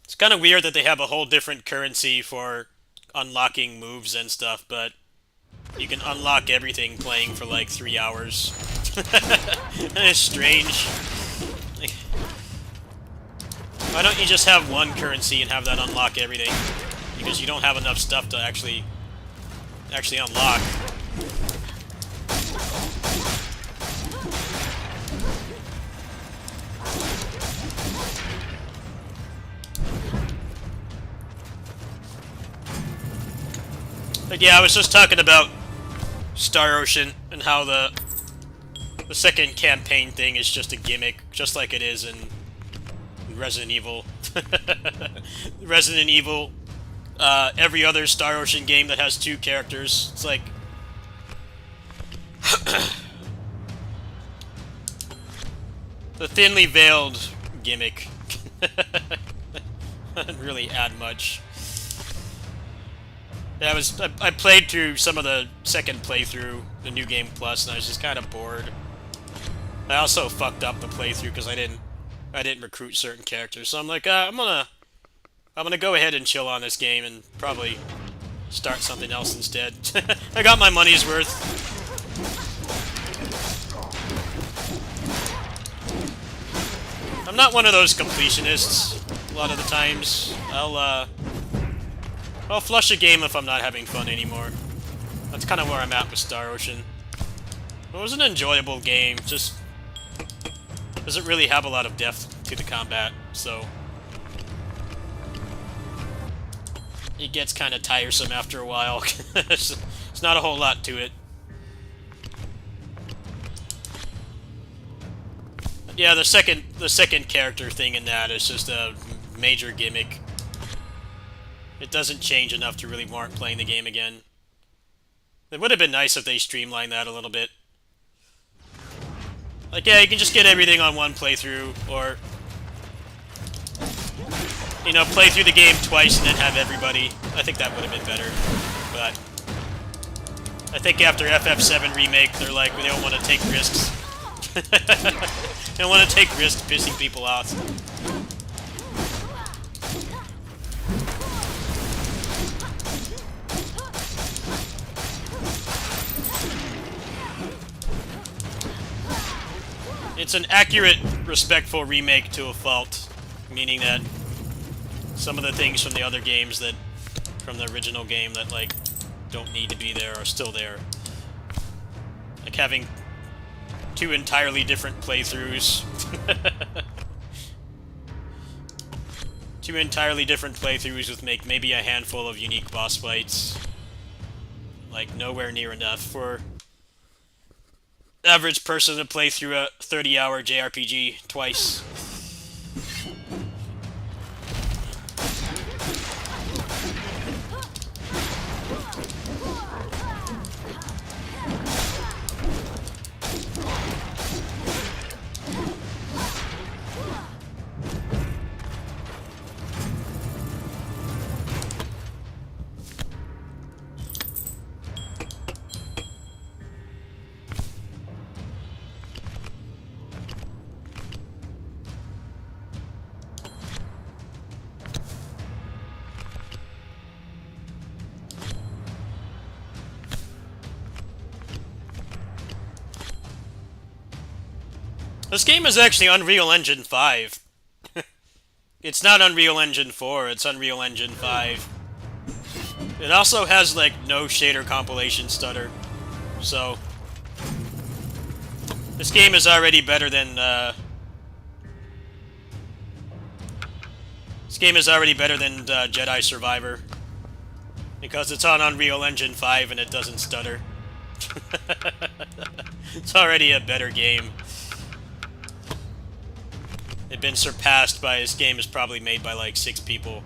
It's kind of weird that they have a whole different currency for unlocking moves and stuff, but you can unlock everything playing for like 3 hours. It's strange. Why don't you just have one currency and have that unlock everything? Because you don't have enough stuff to actually unlock. But yeah, I was just talking about Star Ocean and how the second campaign thing is just a gimmick, just like it is in Resident Evil. Resident Evil, every other Star Ocean game that has 2 characters, it's like... the thinly veiled gimmick. Doesn't really add much. Yeah, I played through some of the second playthrough, the New Game Plus, and I was just kind of bored. I also fucked up the playthrough because I didn't recruit certain characters. So I'm like, I'm gonna go ahead and chill on this game and probably start something else instead. I got my money's worth. I'm not one of those completionists. A lot of the times, I'll flush a game if I'm not having fun anymore. That's kind of where I'm at with Star Ocean. It was an enjoyable game, just doesn't really have a lot of depth to the combat, so it gets kind of tiresome after a while. It's not a whole lot to it. But yeah, the second character thing in that is just a major gimmick. It doesn't change enough to really warrant playing the game again. It would have been nice if they streamlined that a little bit. Like, yeah, you can just get everything on one playthrough, or... you know, play through the game twice and then have everybody. I think that would have been better. But... I think after FF7 Remake, they're like, they don't want to take risks. They don't want to take risks pissing people off. It's an accurate, respectful remake to a fault, meaning that some of the things from the other games that, from the original game that, like, don't need to be there are still there. Like having 2 entirely different playthroughs. 2 entirely different playthroughs with maybe a handful of unique boss fights. Like, nowhere near enough for average person to play through a 30-hour JRPG twice. This game is actually Unreal Engine 5. It's not Unreal Engine 4, it's Unreal Engine 5. It also has, like, no shader compilation stutter. So, this game is already better than, Jedi Survivor. Because it's on Unreal Engine 5 and it doesn't stutter. It's already a better game. It's been surpassed by, this game is probably made by like 6 people.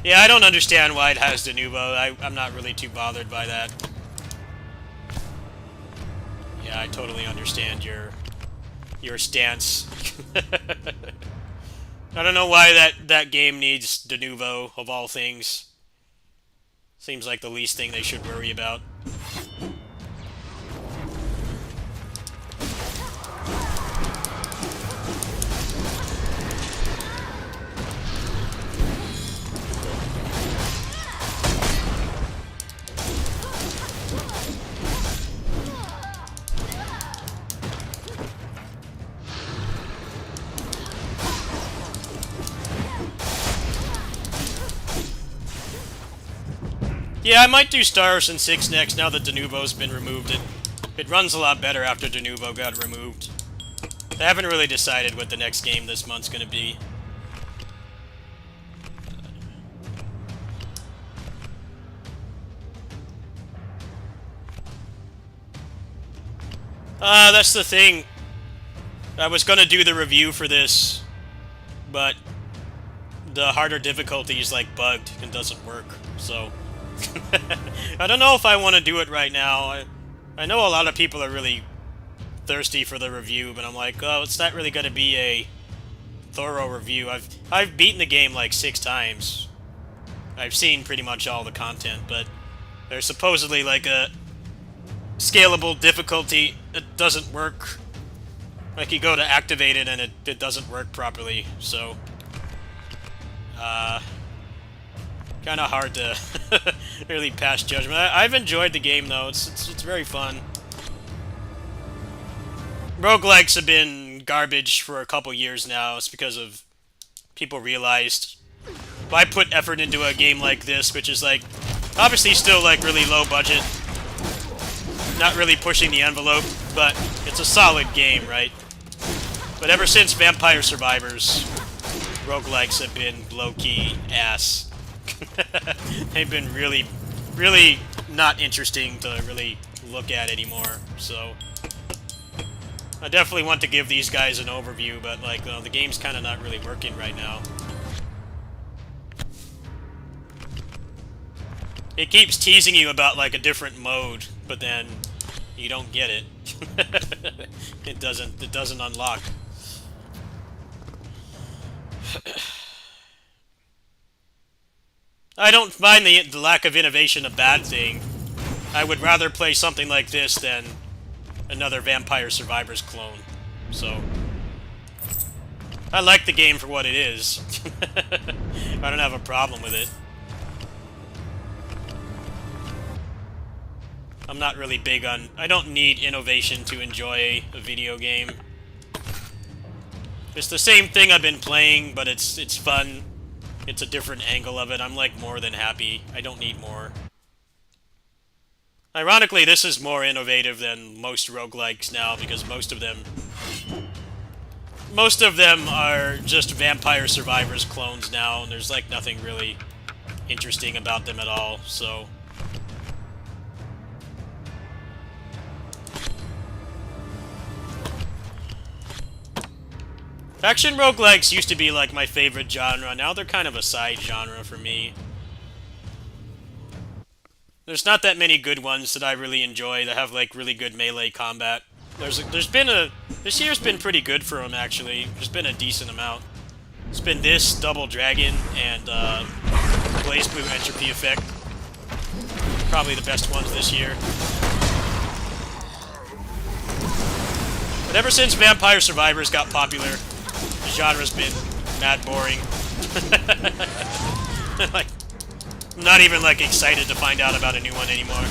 Yeah, I don't understand why it has Denuvo. I'm not really too bothered by that. Yeah, I totally understand your your stance. I don't know why that game needs de novo, of all things. Seems like the least thing they should worry about. Yeah, I might do Star Ocean 6 next now that Denuvo's been removed. It runs a lot better after Denuvo got removed. I haven't really decided what the next game this month's gonna be. That's the thing. I was gonna do the review for this, but the harder difficulty is like bugged and doesn't work, so... I don't know if I want to do it right now. I know a lot of people are really thirsty for the review, but I'm like, oh, it's not really going to be a thorough review. I've beaten the game like 6 times. I've seen pretty much all the content, but there's supposedly like a scalable difficulty that doesn't work. Like you go to activate it and it doesn't work properly, so... kind of hard to really pass judgment. I've enjoyed the game, though. It's very fun. Roguelikes have been garbage for a couple years now. It's because of people realized, why put effort into a game like this, which is like obviously still like really low budget, not really pushing the envelope, but it's a solid game, right? But ever since Vampire Survivors, roguelikes have been low-key ass. They've been really, really not interesting to really look at anymore, so... I definitely want to give these guys an overview, but, like, the game's kind of not really working right now. It keeps teasing you about, like, a different mode, but then you don't get it. It doesn't unlock. I don't find the lack of innovation a bad thing. I would rather play something like this than another Vampire Survivors clone. So, I like the game for what it is. I don't have a problem with it. I'm not really big on... I don't need innovation to enjoy a video game. It's the same thing I've been playing, but it's fun. It's a different angle of it. I'm, like, more than happy. I don't need more. Ironically, this is more innovative than most roguelikes now, because most of them are just Vampire Survivors clones now, and there's, like, nothing really interesting about them at all, so... Action roguelikes used to be, like, my favorite genre. Now they're kind of a side genre for me. There's not that many good ones that I really enjoy that have, like, really good melee combat. This year's been pretty good for them, actually. There's been a decent amount. It's been this, Double Dragon, and, BlazBlue Entropy Effect. Probably the best ones this year. But ever since Vampire Survivors got popular, the genre's been mad boring. Like, I'm not even, like, excited to find out about a new one anymore.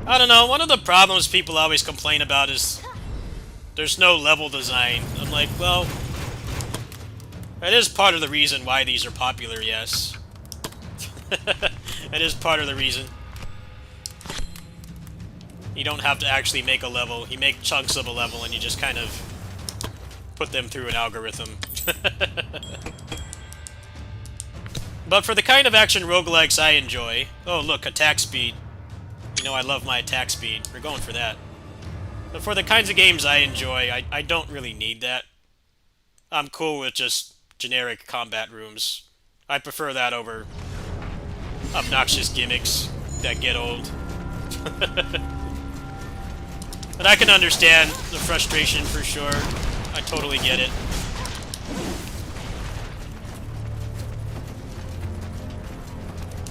I don't know, one of the problems people always complain about is there's no level design. I'm like, well, that is part of the reason why these are popular, yes. That is part of the reason. You don't have to actually make a level. You make chunks of a level and you just kind of put them through an algorithm. But for the kind of action roguelikes I enjoy... Oh, look, attack speed. You know I love my attack speed. We're going for that. But for the kinds of games I enjoy, I don't really need that. I'm cool with just generic combat rooms. I prefer that over obnoxious gimmicks. that get old. But I can understand the frustration for sure. I totally get it.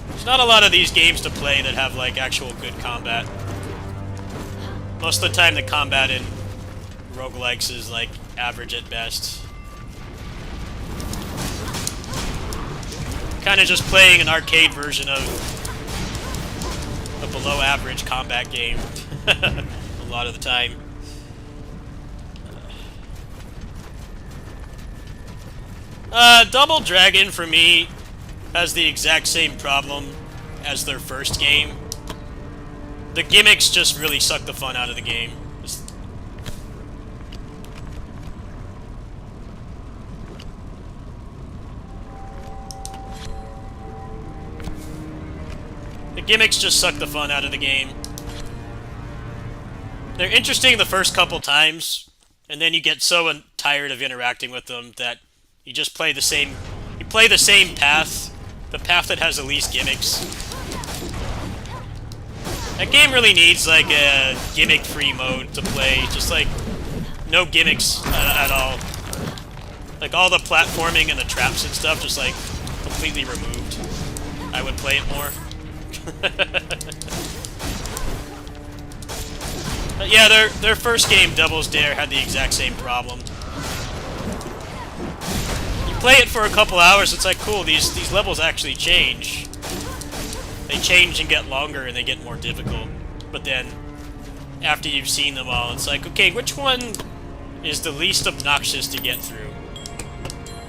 There's not a lot of these games to play that have like actual good combat. Most of the time the combat in roguelikes is like average at best. Kind of just playing an arcade version of a below average combat game a lot of the time. Double Dragon for me has the exact same problem as their first game. The gimmicks just really suck the fun out of the game. The gimmicks just suck the fun out of the game. They're interesting the first couple times, and then you get so tired of interacting with them that you just play the same... You play the same path, the path that has the least gimmicks. That game really needs like a gimmick-free mode to play, just like no gimmicks at all. Like all the platforming and the traps and stuff just like completely removed. I would play it more. But yeah, their first game, Devil's Dare, had the exact same problem. You play it for a couple hours, it's like, cool, these levels actually change. They change and get longer and they get more difficult. But then, after you've seen them all, it's like, okay, which one is the least obnoxious to get through?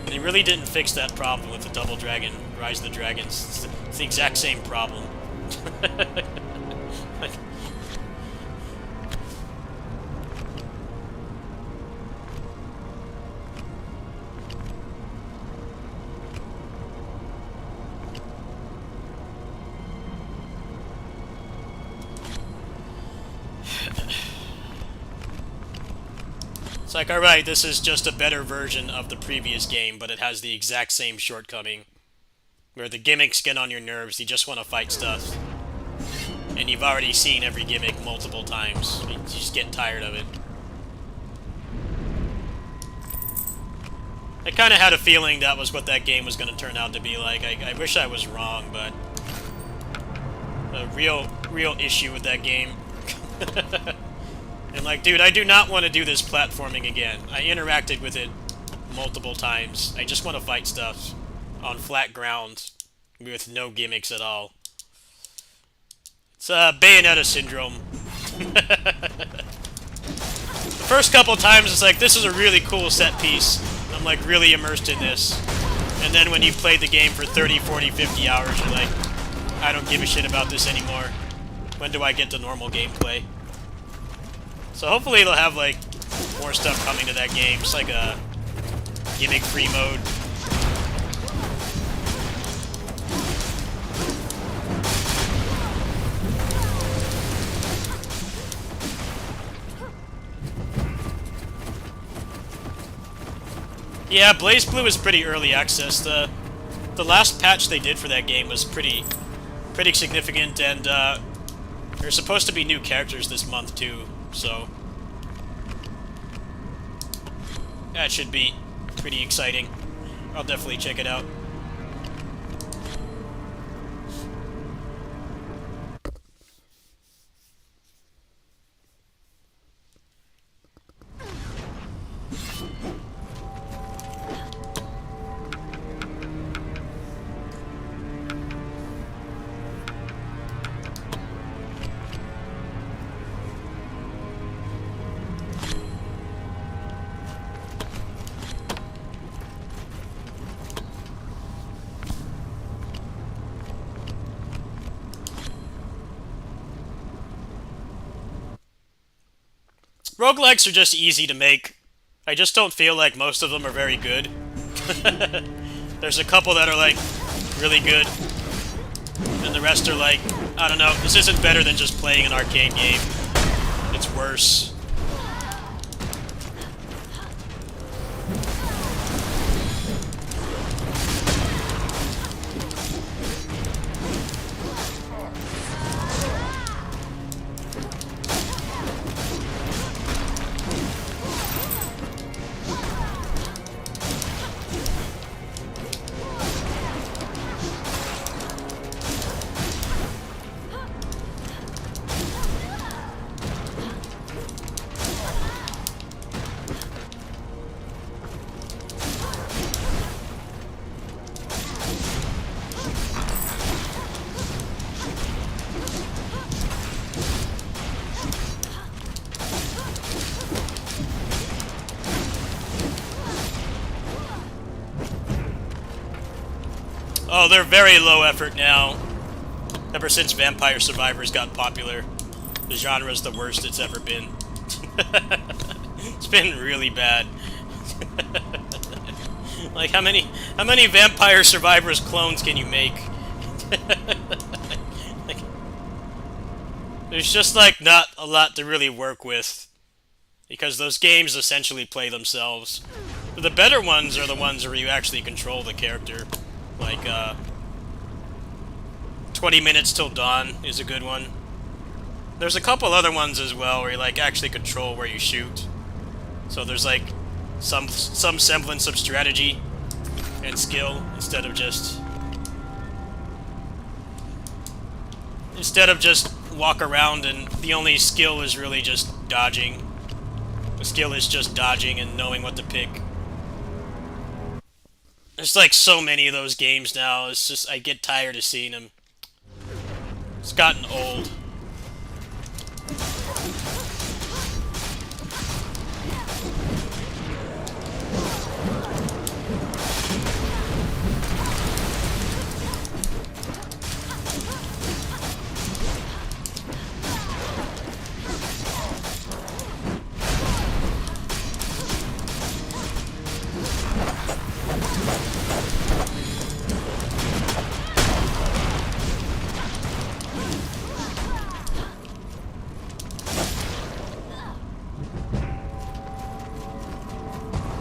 They really didn't fix that problem with the Double Dragon, Rise of the Dragons. It's the exact same problem. It's like, alright, this is just a better version of the previous game, but it has the exact same shortcoming. Where the gimmicks get on your nerves, you just want to fight stuff. And you've already seen every gimmick multiple times. You just get tired of it. I kind of had a feeling that was what that game was going to turn out to be like. I wish I was wrong, but... A real issue with that game. And like, dude, I do not want to do this platforming again. I interacted with it multiple times. I just want to fight stuff on flat ground with no gimmicks at all. It's Bayonetta syndrome. The first couple times it's like, this is a really cool set piece. I'm like really immersed in this. And then when you played the game for 30, 40, 50 hours, you're like, I don't give a shit about this anymore. When do I get to normal gameplay? So hopefully they'll have like more stuff coming to that game. Just like a gimmick-free mode. Yeah, BlazBlue is pretty early access. The last patch they did for that game was pretty significant, and there's supposed to be new characters this month too, so that should be pretty exciting. I'll definitely check it out. Roguelikes are just easy to make. I just don't feel like most of them are very good. There's a couple that are like really good, and the rest are like, I don't know, this isn't better than just playing an arcade game. It's worse. Oh, they're very low effort now. Ever since Vampire Survivors got popular, the genre's the worst it's ever been. It's been really bad. Like, how many Vampire Survivors clones can you make? Like, there's just, like, not a lot to really work with. Because those games essentially play themselves. But the better ones are the ones where you actually control the character. Like, 20 Minutes Till Dawn is a good one. There's a couple other ones as well where you, like, actually control where you shoot. So there's, like, some semblance of strategy and skill instead of just walk around and the only skill is really just dodging. The skill is just dodging and knowing what to pick. There's like so many of those games now, it's just, I get tired of seeing them. It's gotten old.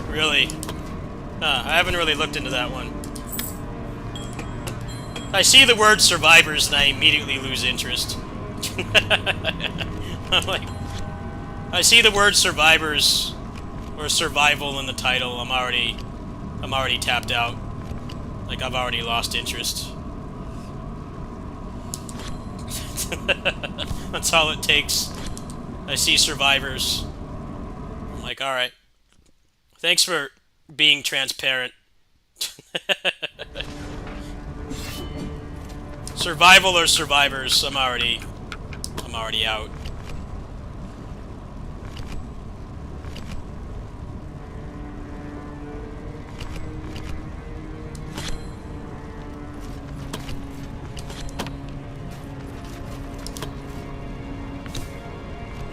Really? I haven't really looked into that one. I see the word survivors and I immediately lose interest. I'm like, I see the word survivors or survival in the title, I'm already tapped out. Like, I've already lost interest. That's all it takes. I see survivors. I'm like, alright. Thanks for being transparent. Survival or survivors, I'm already out.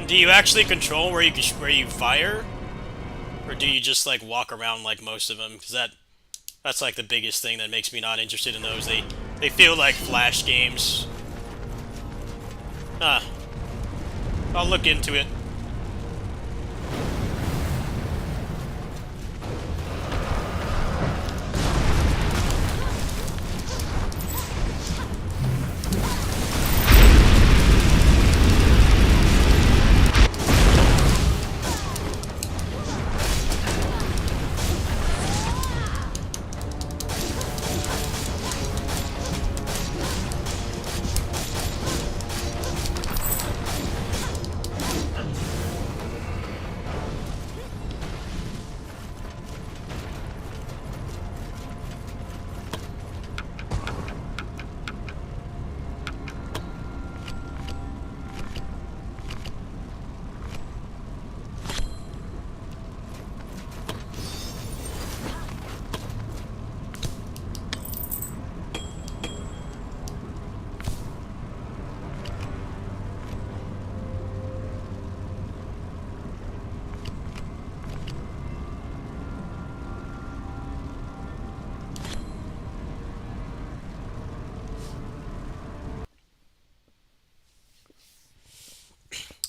Do you actually control where you fire? Or do you just, like, walk around like most of them? Because that's, like, the biggest thing that makes me not interested in those. They feel like Flash games. I'll look into it.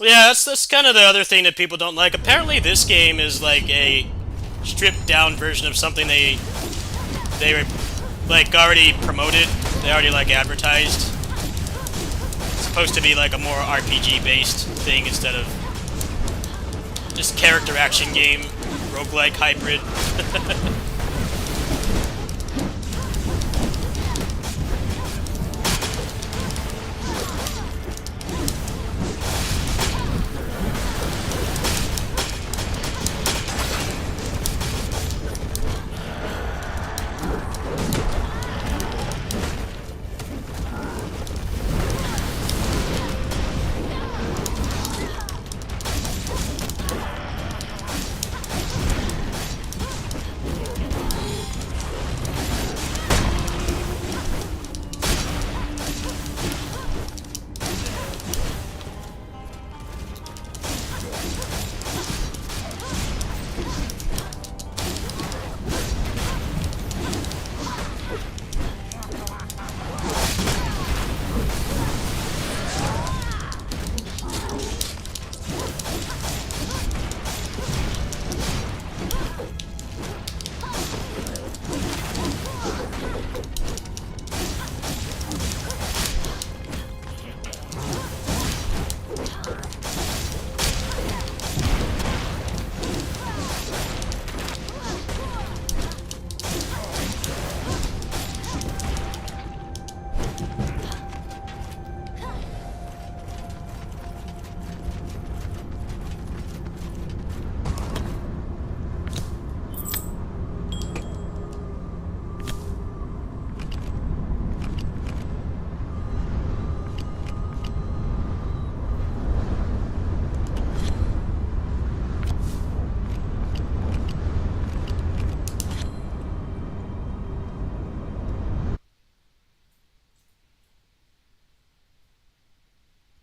Yeah, that's kind of the other thing that people don't like. Apparently this game is like a stripped down version of something they like already promoted. They already like advertised. It's supposed to be like a more RPG based thing instead of just character action game, roguelike hybrid.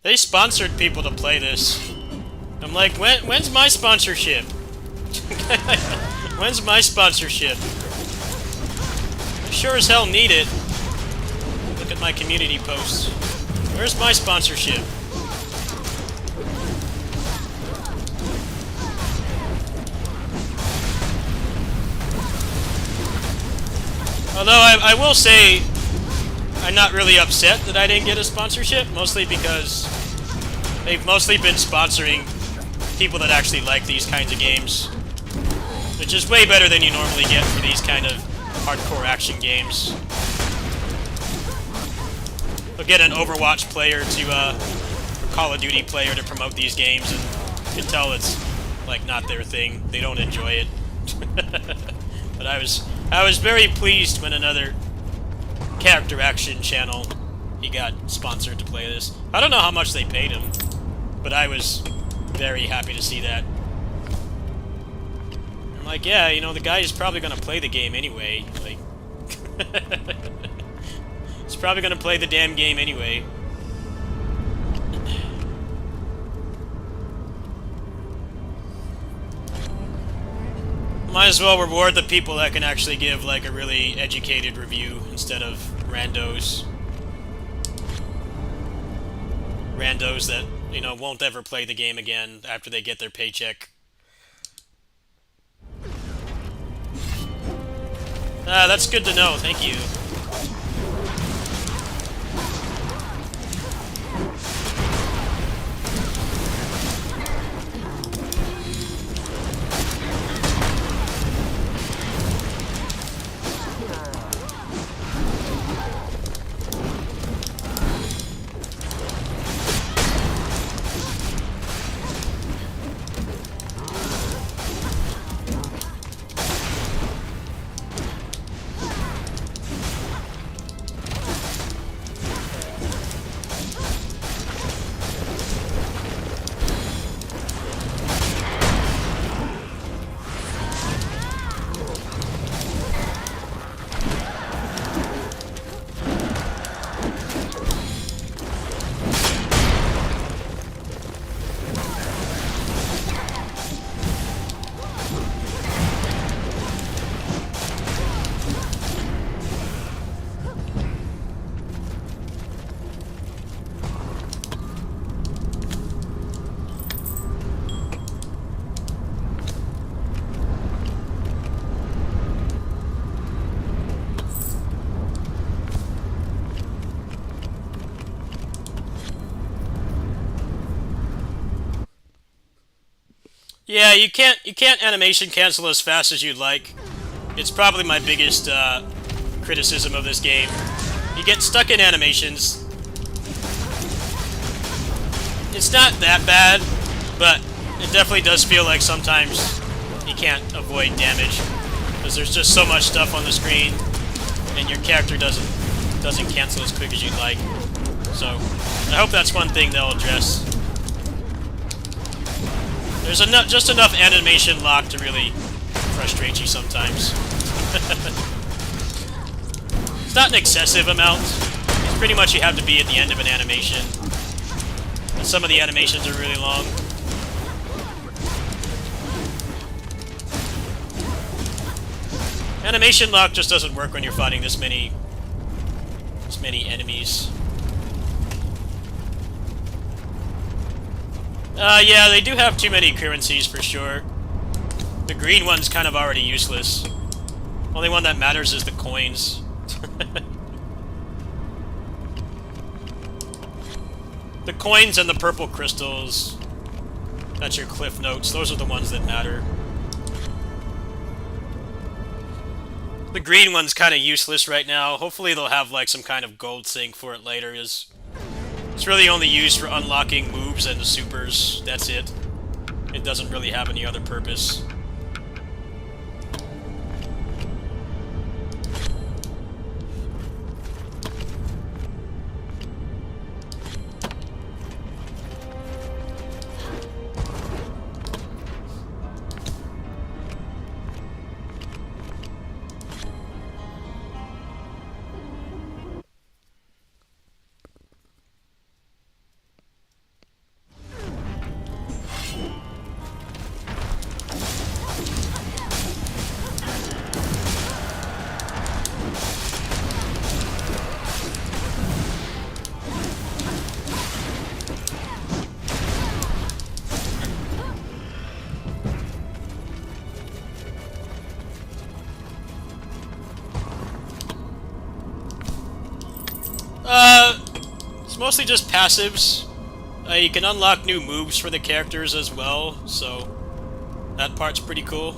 They sponsored people to play this. I'm like, when's my sponsorship? When's my sponsorship? I sure as hell need it. Look at my community posts. Where's my sponsorship? Although I will say, I'm not really upset that I didn't get a sponsorship, mostly because they've mostly been sponsoring people that actually like these kinds of games, which is way better than you normally get for these kind of hardcore action games. They'll get an Overwatch player to, or Call of Duty player to promote these games, and you can tell it's, like, not their thing. They don't enjoy it. But I was very pleased when another character action channel, he got sponsored to play this. I don't know how much they paid him, but I was very happy to see that. I'm like, yeah, you know, the guy is probably gonna play the game anyway. Like, he's probably gonna play the damn game anyway. Might as well reward the people that can actually give, like, a really educated review instead of randos. Randos that, you know, won't ever play the game again after they get their paycheck. Ah, that's good to know, thank you. Yeah, you can't animation cancel as fast as you'd like. It's probably my biggest criticism of this game. You get stuck in animations. It's not that bad, but it definitely does feel like sometimes you can't avoid damage because there's just so much stuff on the screen, and your character doesn't cancel as quick as you'd like. So I hope that's one thing they'll address. There's just enough animation lock to really frustrate you sometimes. It's not an excessive amount. It's pretty much you have to be at the end of an animation. And some of the animations are really long. Animation lock just doesn't work when you're fighting this many enemies. Yeah, they do have too many currencies for sure. The green one's kind of already useless. Only one that matters is the coins. The coins and the purple crystals. That's your cliff notes. Those are the ones that matter. The green one's kind of useless right now. Hopefully they'll have like some kind of gold sink for it later. It's really only used for unlocking moves and supers. That's it. It doesn't really have any other purpose. It's mostly just passives. You can unlock new moves for the characters as well, so that part's pretty cool.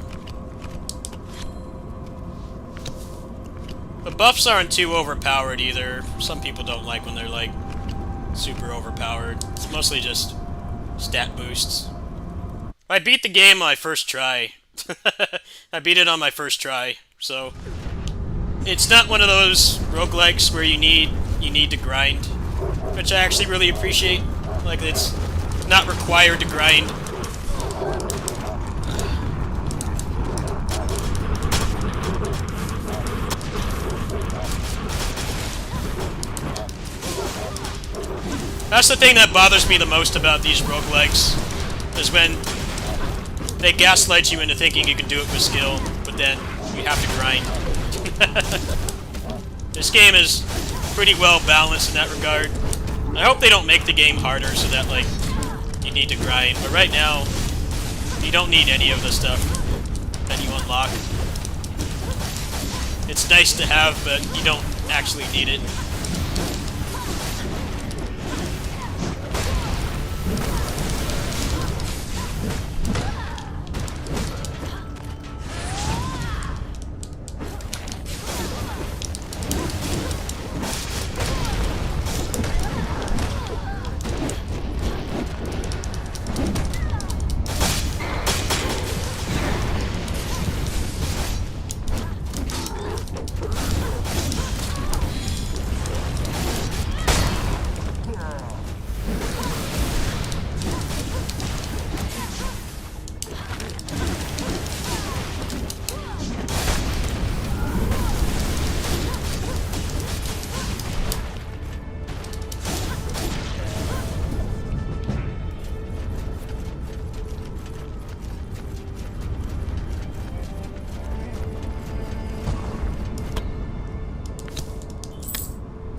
The buffs aren't too overpowered either. Some people don't like when they're like super overpowered. It's mostly just stat boosts. I beat the game on my first try. I beat it on my first try, so it's not one of those roguelikes where you need to grind, which I actually really appreciate. Like, it's not required to grind. That's the thing that bothers me the most about these roguelikes, is when they gaslight you into thinking you can do it with skill, but then you have to grind. This game is pretty well balanced in that regard. I hope they don't make the game harder so that, like, you need to grind, but right now, you don't need any of the stuff that you unlock. It's nice to have, but you don't actually need it.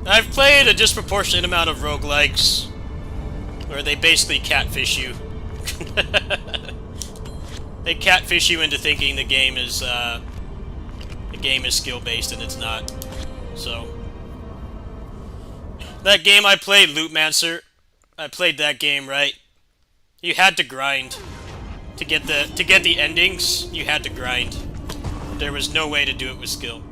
I've played a disproportionate amount of roguelikes where they basically catfish you. They catfish you into thinking the game is skill-based, and it's not. So that game I played, Lootmancer, I played that game, right? You had to grind to get the endings. You had to grind. There was no way to do it with skill.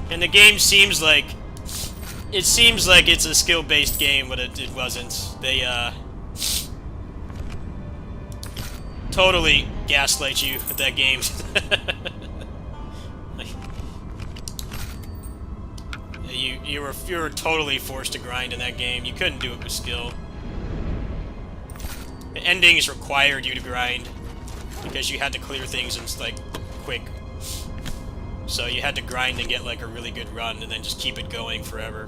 And the game seems like it's a skill-based game, but it wasn't. They totally gaslight you with that game. You were totally forced to grind in that game. You couldn't do it with skill. The endings required you to grind because you had to clear things in like quick. So you had to grind and get like a really good run and then just keep it going forever.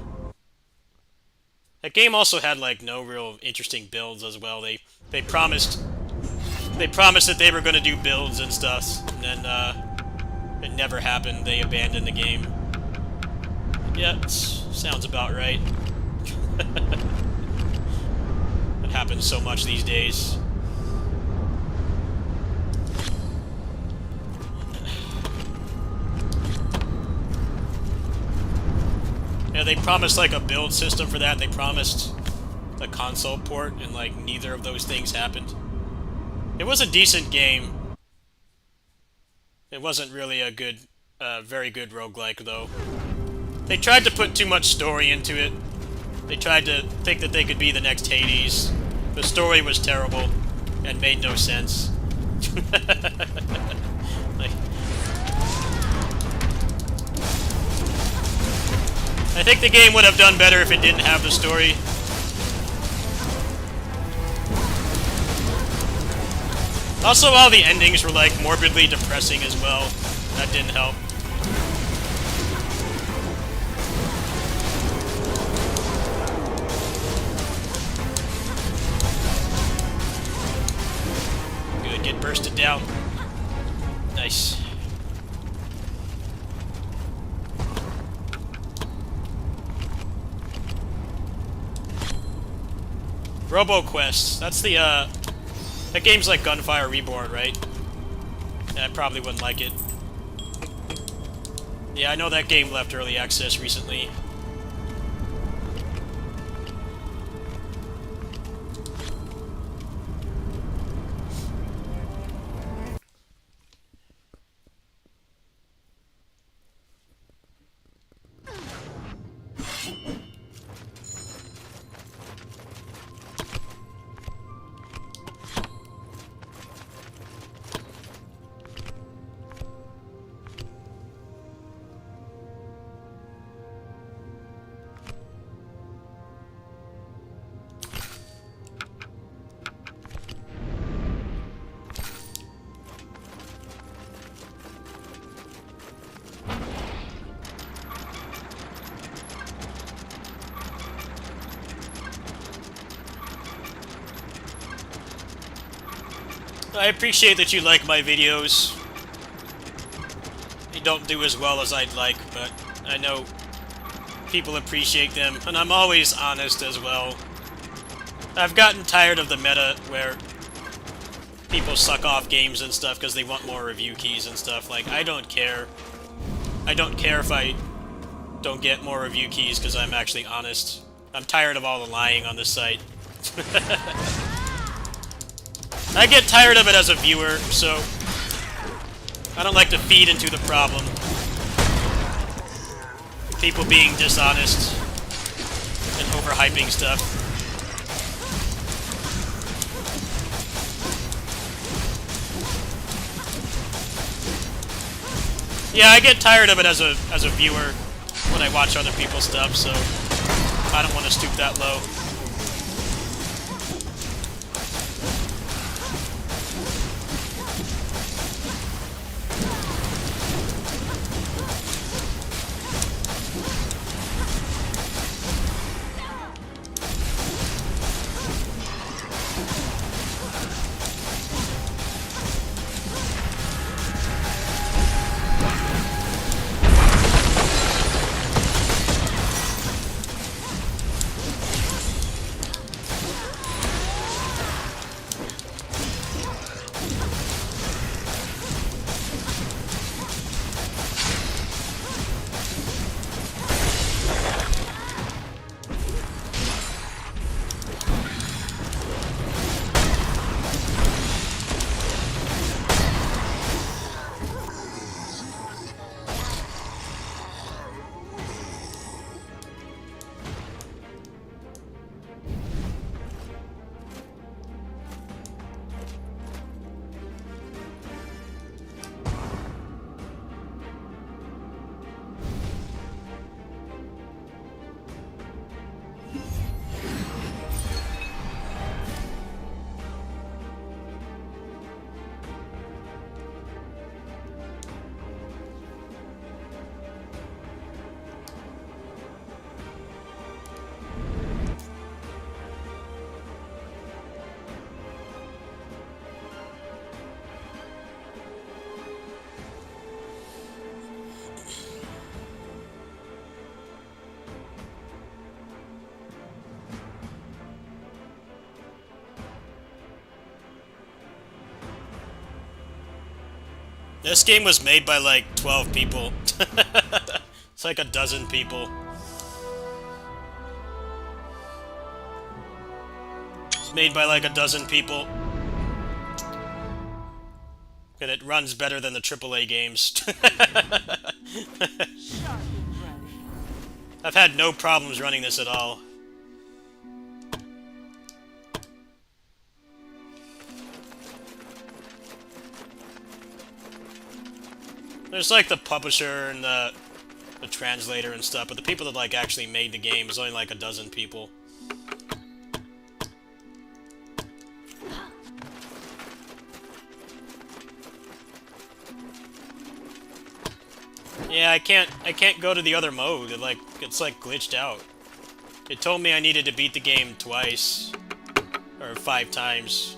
That game also had like no real interesting builds as well. They promised that they were going to do builds and stuff, and then it never happened. They abandoned the game. Yeah, sounds about right. It happens so much these days. Yeah, they promised like a build system for that. They promised a console port, and like neither of those things happened. It was a decent game. It wasn't really a good, very good roguelike though. They tried to put too much story into it. They tried to think that they could be the next Hades. The story was terrible and made no sense. Like, I think the game would have done better if it didn't have the story. Also, all the endings were like morbidly depressing as well. That didn't help. Good, get bursted down. Nice. RoboQuest. That's the, that game's like Gunfire Reborn, right? Yeah, I probably wouldn't like it. Yeah, I know that game left early access recently. I appreciate that you like my videos. They don't do as well as I'd like, but I know people appreciate them, and I'm always honest as well. I've gotten tired of the meta where people suck off games and stuff because they want more review keys and stuff. Like, I don't care. I don't care if I don't get more review keys because I'm actually honest. I'm tired of all the lying on this site. I get tired of it as a viewer, so I don't like to feed into the problem. People being dishonest and overhyping stuff. Yeah, I get tired of it as a viewer when I watch other people's stuff, so I don't want to stoop that low. This game was made by like 12 people. It's like a dozen people. It's made by like a dozen people. And it runs better than the AAA games. I've had no problems running this at all. There's like the publisher and the translator and stuff, but the people that like actually made the game is only like a dozen people. Yeah, I can't go to the other mode. It's like glitched out. It told me I needed to beat the game twice or 5 times.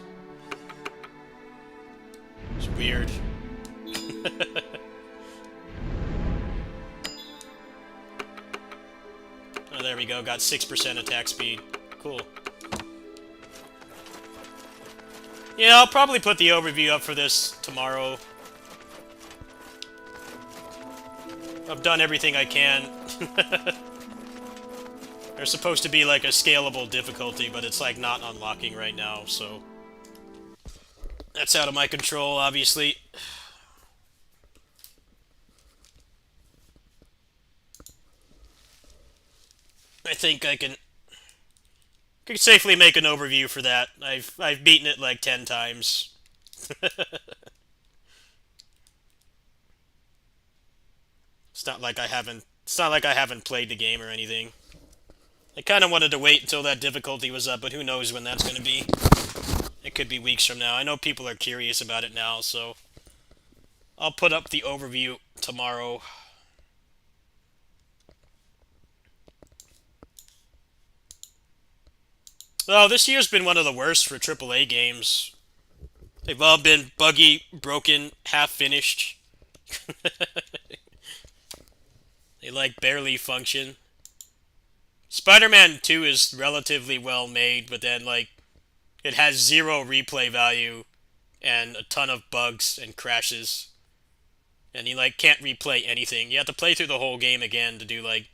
It's weird. Oh, there we go. Got 6% attack speed. Cool. Yeah, I'll probably put the overview up for this tomorrow. I've done everything I can. There's supposed to be like a scalable difficulty, but it's like not unlocking right now, so that's out of my control, obviously. I think I can safely make an overview for that. I've beaten it like 10 times. It's not like I haven't played the game or anything. I kind of wanted to wait until that difficulty was up, but who knows when that's going to be. It could be weeks from now. I know people are curious about it now, so I'll put up the overview tomorrow. Well, this year's been one of the worst for AAA games. They've all been buggy, broken, half-finished. They like barely function. Spider-Man 2 is relatively well made, but then like it has zero replay value and a ton of bugs and crashes. And you like can't replay anything. You have to play through the whole game again to do like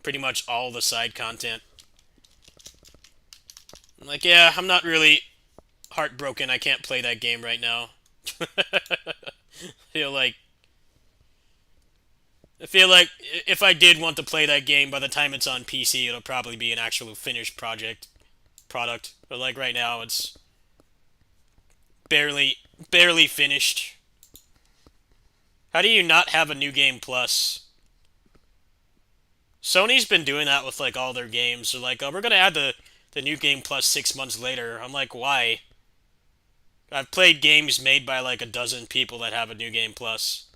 pretty much all the side content. I'm like, yeah, I'm not really heartbroken I can't play that game right now. I feel like if I did want to play that game, by the time it's on PC, it'll probably be an actual finished product. But like right now, it's barely finished. How do you not have a New Game Plus? Sony's been doing that with like all their games. They're like, oh, we're gonna add the New Game Plus 6 months later. I'm like, why? I've played games made by like a dozen people that have a New Game Plus.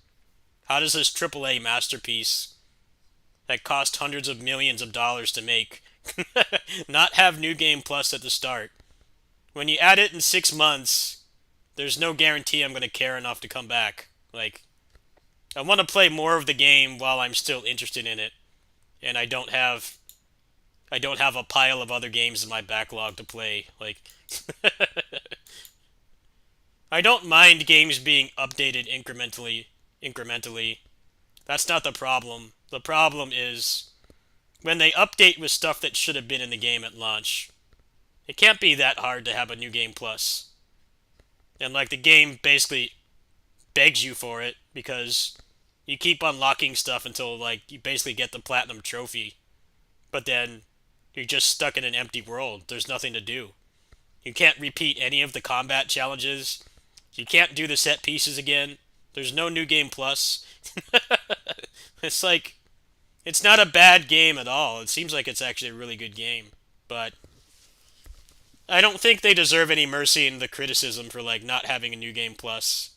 How does this AAA masterpiece that cost hundreds of millions of dollars to make not have New Game Plus at the start? When you add it in 6 months, there's no guarantee I'm going to care enough to come back. Like, I want to play more of the game while I'm still interested in it, and I don't have a pile of other games in my backlog to play. Like, I don't mind games being updated incrementally. That's not the problem. The problem is when they update with stuff that should have been in the game at launch. It can't be that hard to have a New Game Plus. And like the game basically begs you for it because you keep unlocking stuff until like you basically get the platinum trophy. But then you're just stuck in an empty world. There's nothing to do. You can't repeat any of the combat challenges. You can't do the set pieces again. There's no New Game Plus. It's like, it's not a bad game at all. It seems like it's actually a really good game. But I don't think they deserve any mercy in the criticism for like not having a New Game Plus.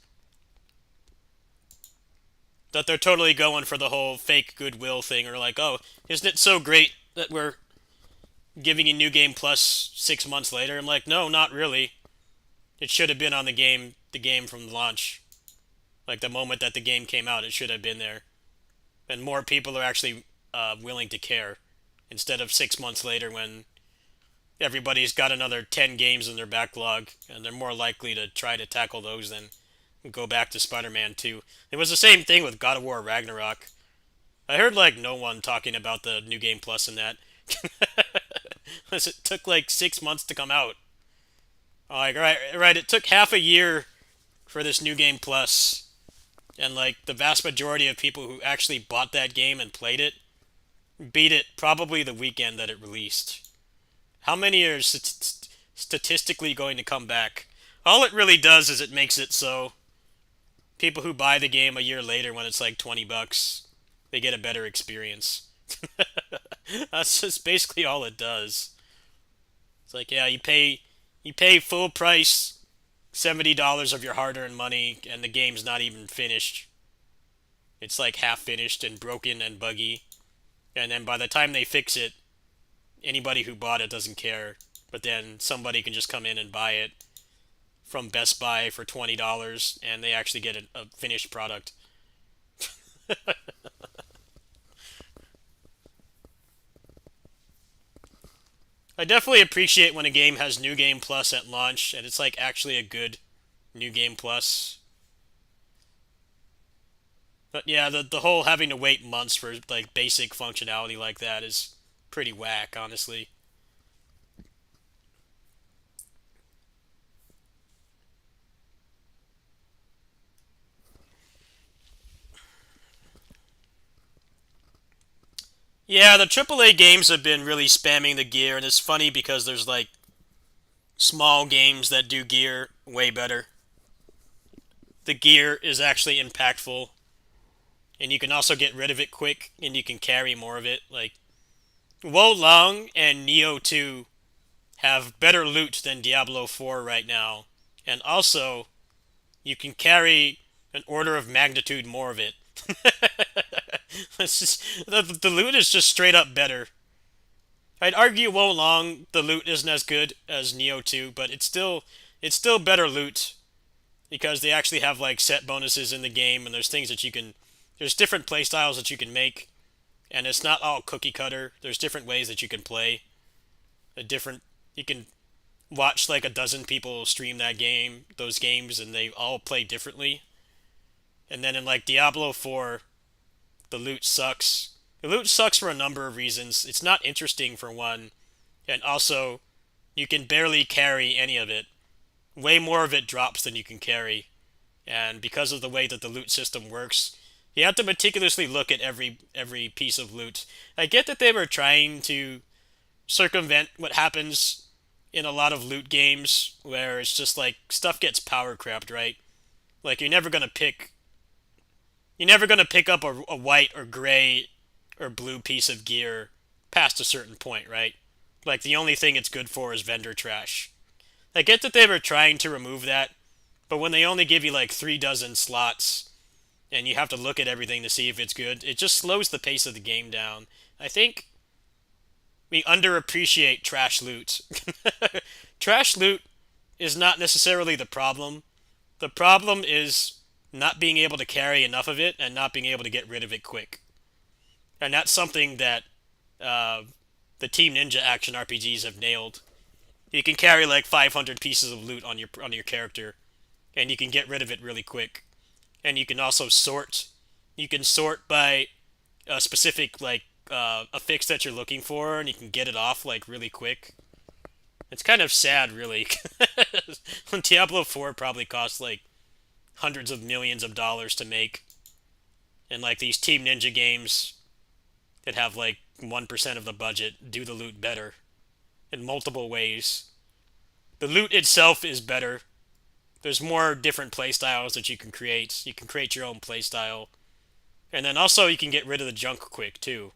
That they're totally going for the whole fake goodwill thing, or like, oh, isn't it so great that we're giving you New Game Plus 6 months later? I'm like, no, not really. It should have been on the game from launch. Like the moment that the game came out, it should have been there. And more people are actually willing to care instead of 6 months later when everybody's got another 10 games in their backlog and they're more likely to try to tackle those than go back to Spider-Man 2. It was the same thing with God of War Ragnarok. I heard like no one talking about the New Game Plus in that. It took like 6 months to come out. Like, right, it took half a year for this New Game Plus. And like the vast majority of people who actually bought that game and played it beat it probably the weekend that it released. How many are statistically going to come back? All it really does is it makes it so people who buy the game a year later when it's like $20, they get a better experience. That's just basically all it does. It's like, yeah, you pay full price $70 of your hard-earned money, and the game's not even finished. It's like half-finished and broken and buggy. And then by the time they fix it, anybody who bought it doesn't care. But then somebody can just come in and buy it from Best Buy for $20, and they actually get a finished product. I definitely appreciate when a game has New Game Plus at launch, and it's like actually a good New Game Plus. But yeah, the whole having to wait months for like basic functionality like that is pretty whack, honestly. Yeah, the AAA games have been really spamming the gear, and it's funny because there's like small games that do gear way better. The gear is actually impactful, and you can also get rid of it quick, and you can carry more of it. Like, Wo Long and Nioh 2 have better loot than Diablo 4 right now, and also, you can carry an order of magnitude more of it. It's just, the loot is just straight up better. I'd argue Wo Long, the loot isn't as good as Nioh 2, but it's still better loot. because they actually have like set bonuses in the game, and there's things that you can, there's different play styles that you can make, and it's not all cookie cutter. There's different ways that you can play. You can watch like a dozen people stream those games, and they all play differently. And then in like Diablo 4, the loot sucks. The loot sucks for a number of reasons. It's not interesting for one, and also you can barely carry any of it. Way more of it drops than you can carry. And because of the way that the loot system works, you have to meticulously look at every piece of loot. I get that they were trying to circumvent what happens in a lot of loot games, where it's just like stuff gets power crept, right? Like you're never gonna pick up a white or gray or blue piece of gear past a certain point, right? Like the only thing it's good for is vendor trash. I get that they were trying to remove that, but when they only give you like 36 slots and you have to look at everything to see if it's good, it just slows the pace of the game down. I think we underappreciate trash loot. Trash loot is not necessarily the problem. The problem is not being able to carry enough of it and not being able to get rid of it quick. And that's something that the Team Ninja action RPGs have nailed. You can carry like 500 pieces of loot on your character, and you can get rid of it really quick. And you can also sort. You can sort by a specific like a fix that you're looking for, and you can get it off like really quick. It's kind of sad, really. When Diablo 4 probably cost like hundreds of millions of dollars to make, and like these Team Ninja games that have like 1% of the budget do the loot better in multiple ways. The loot itself is better. There's more different playstyles that you can create. You can create your own playstyle. And then also you can get rid of the junk quick too.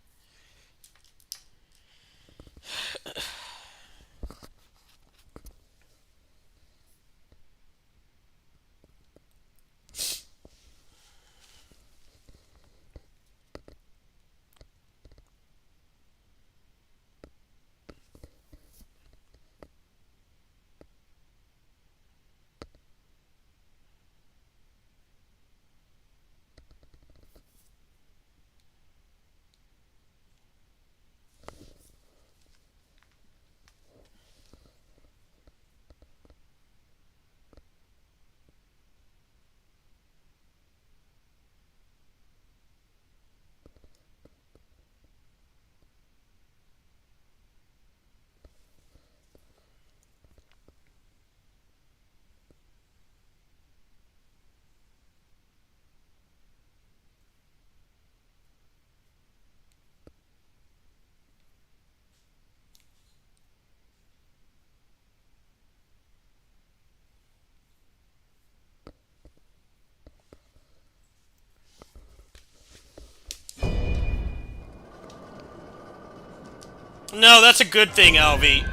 No, that's a good thing, Alvi.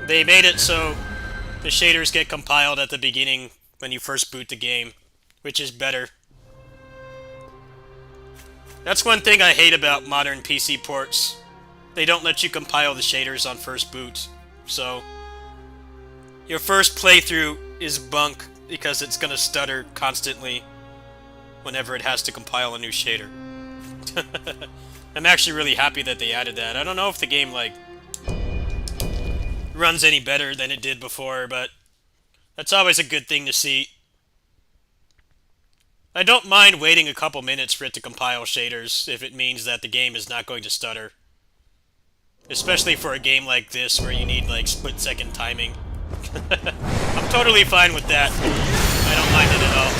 They made it so the shaders get compiled at the beginning when you first boot the game, which is better. That's one thing I hate about modern PC ports. They don't let you compile the shaders on first boot, so your first playthrough is bunk because it's gonna stutter constantly whenever it has to compile a new shader. I'm actually really happy that they added that. I don't know if the game, like, runs any better than it did before, but that's always a good thing to see. I don't mind waiting a couple minutes for it to compile shaders if it means that the game is not going to stutter. Especially for a game like this where you need, like, split-second timing. I'm totally fine with that. I don't mind it at all.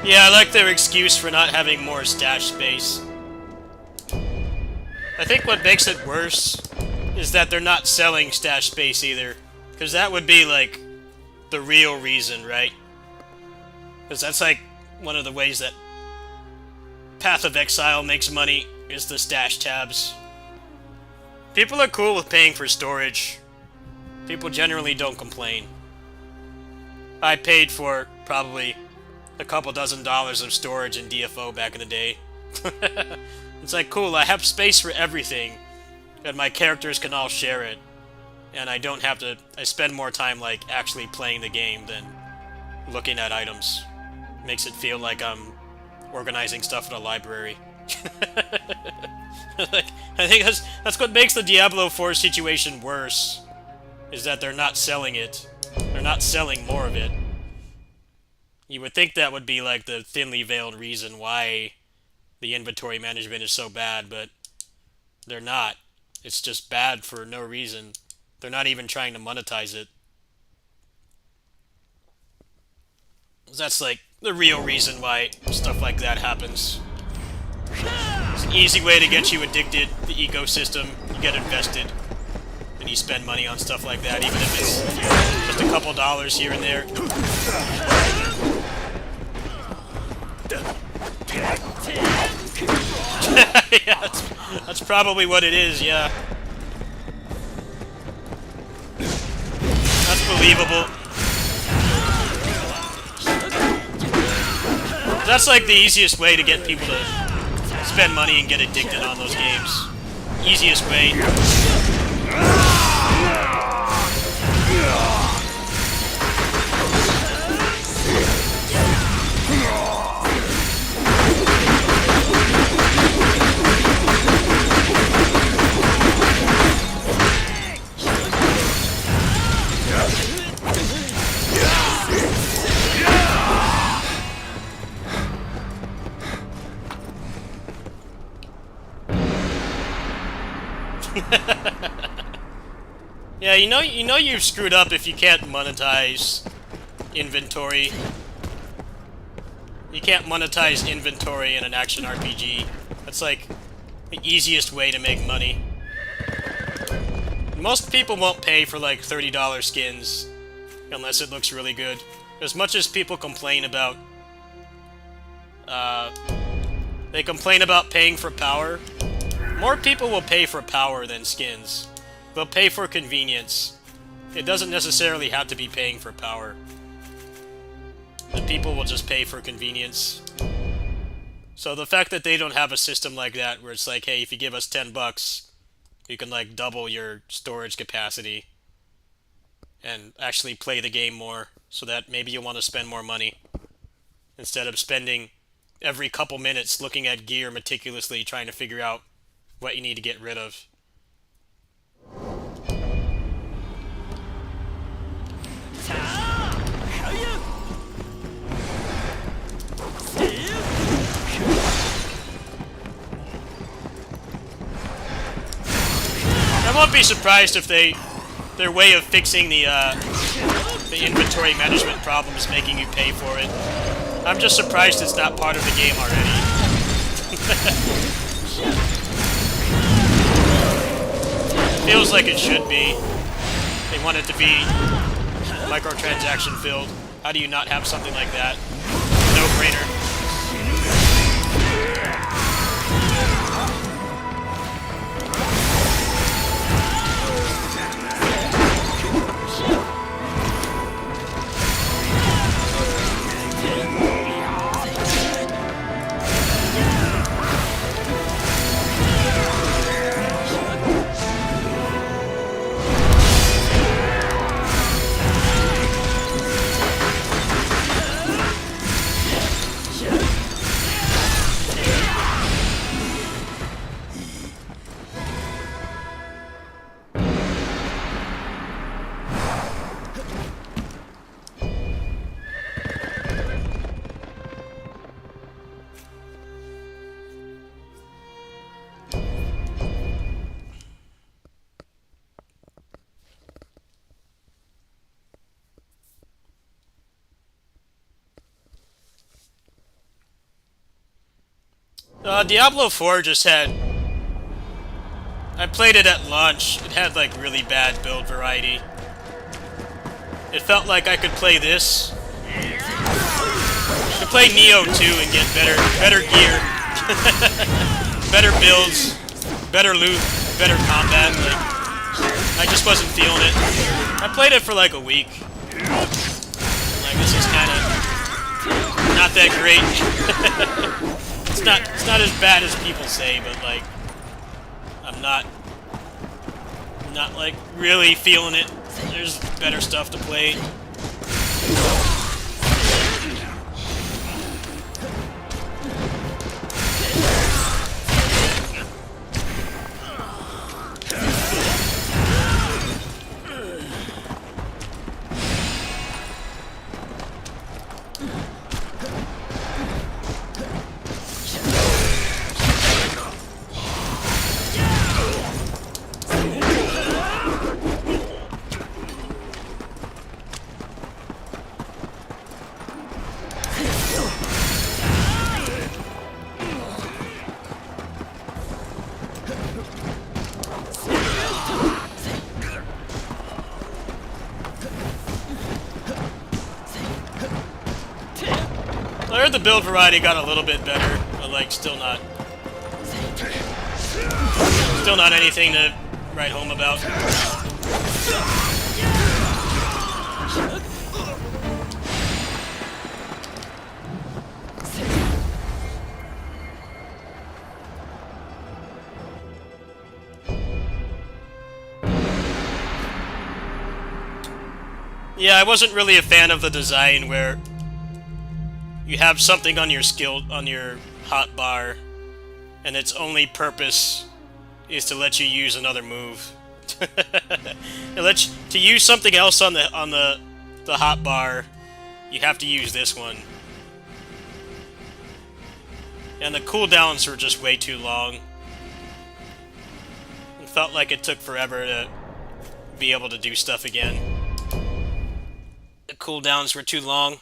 Yeah, I like their excuse for not having more stash space. I think what makes it worse is that they're not selling stash space either. Because that would be, like, the real reason, right? Because that's, like, one of the ways that Path of Exile makes money, is the stash tabs. People are cool with paying for storage. People generally don't complain. I paid for probably a couple $dozen of storage in DFO back in the day. It's like, cool, I have space for everything, and my characters can all share it. And I don't have to... I spend more time, like, actually playing the game than looking at items. Makes it feel like I'm organizing stuff in a library. Like, I think that's what makes the Diablo 4 situation worse, is that they're not selling it. They're not selling more of it. You would think that would be like the thinly veiled reason why the inventory management is so bad, but they're not. It's just bad for no reason. They're not even trying to monetize it. That's like the real reason why stuff like that happens. It's an easy way to get you addicted, the ecosystem. You get invested, and you spend money on stuff like that, even if it's just a couple dollars here and there. Yeah, that's probably what it is, yeah. That's believable. That's like the easiest way to get people to spend money and get addicted on those games. Easiest way. Yeah, you know you've screwed up if you can't monetize inventory. You can't monetize inventory in an action RPG. That's like the easiest way to make money. Most people won't pay for like $30 skins unless it looks really good. As much as people complain about they complain about paying for power, more people will pay for power than skins. They'll pay for convenience. It doesn't necessarily have to be paying for power. The people will just pay for convenience. So the fact that they don't have a system like that, where it's like, hey, if you give us $10, you can like double your storage capacity and actually play the game more, so that maybe you want to spend more money instead of spending every couple minutes looking at gear meticulously trying to figure out what you need to get rid of. I won't be surprised if their way of fixing the inventory management problem is making you pay for it. I'm just surprised it's not part of the game already. Feels like it should be. They want it to be microtransaction filled. How do you not have something like that? No brainer. Diablo 4 just had... I played it at launch. It had, like, really bad build variety. It felt like I could play this. I could play Neo 2 and get better gear. Better builds. Better loot. Better combat. Like, I just wasn't feeling it. I played it for, like, a week. Like, this is kind of not that great. It's not as bad as people say, but like I'm not like really feeling it. There's better stuff to play. I heard the build variety got a little bit better, but like still not anything to write home about. Yeah, I wasn't really a fan of the design where you have something on your hotbar, and its only purpose is to let you use another move. To use something else on the hotbar, you have to use this one. And the cooldowns were just way too long. It felt like it took forever to be able to do stuff again. The cooldowns were too long.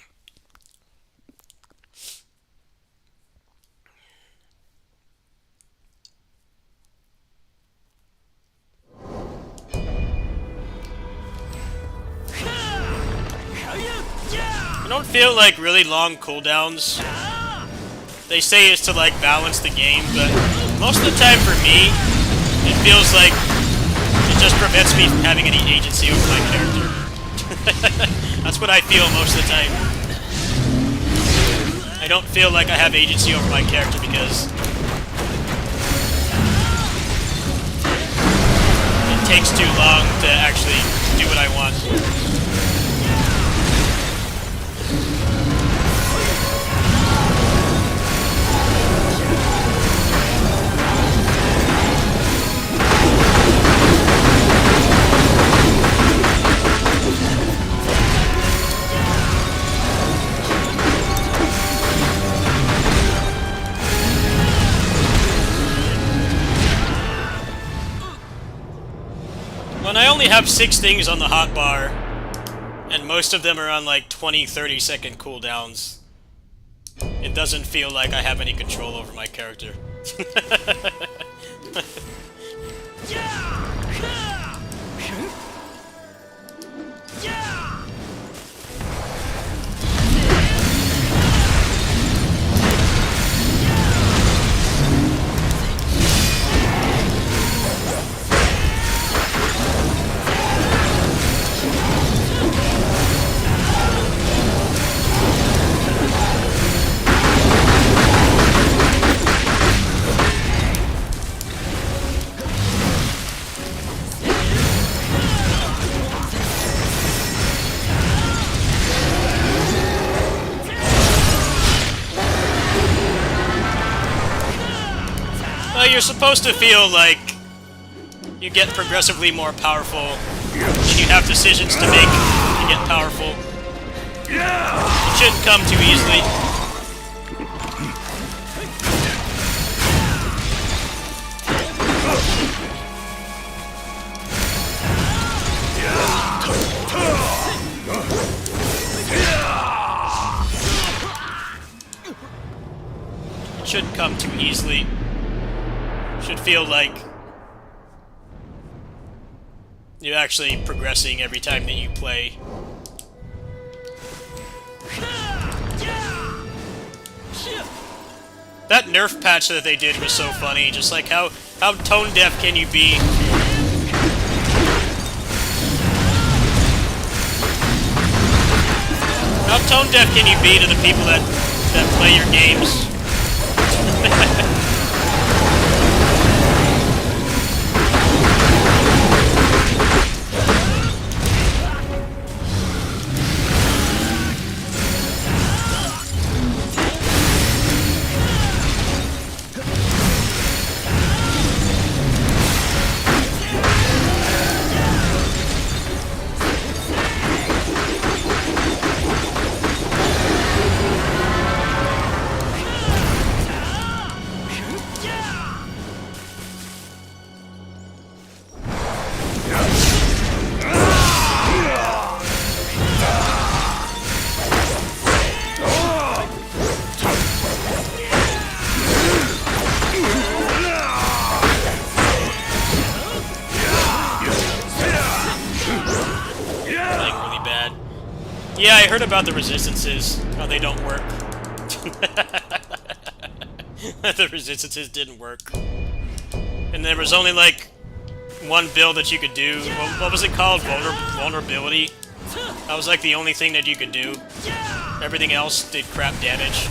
I don't feel like really long cooldowns. They say it's to like balance the game, but most of the time for me, it feels like it just prevents me from having any agency over my character. That's what I feel most of the time. I don't feel like I have agency over my character because it takes too long to actually do what I want. When I only have 6 things on the hotbar, and most of them are on like 20-30 second cooldowns, it doesn't feel like I have any control over my character. Well, you're supposed to feel like you get progressively more powerful, and you have decisions to make to get powerful. It shouldn't come too easily. It shouldn't come too easily. Should feel like you're actually progressing every time that you play. That nerf patch that they did was so funny. Just like how tone deaf can you be? How tone deaf can you be to the people that play your games? Yeah, I heard about the resistances, how they don't work. The resistances didn't work. And there was only like one build that you could do. What was it called? Vulnerability? That was like the only thing that you could do. Everything else did crap damage.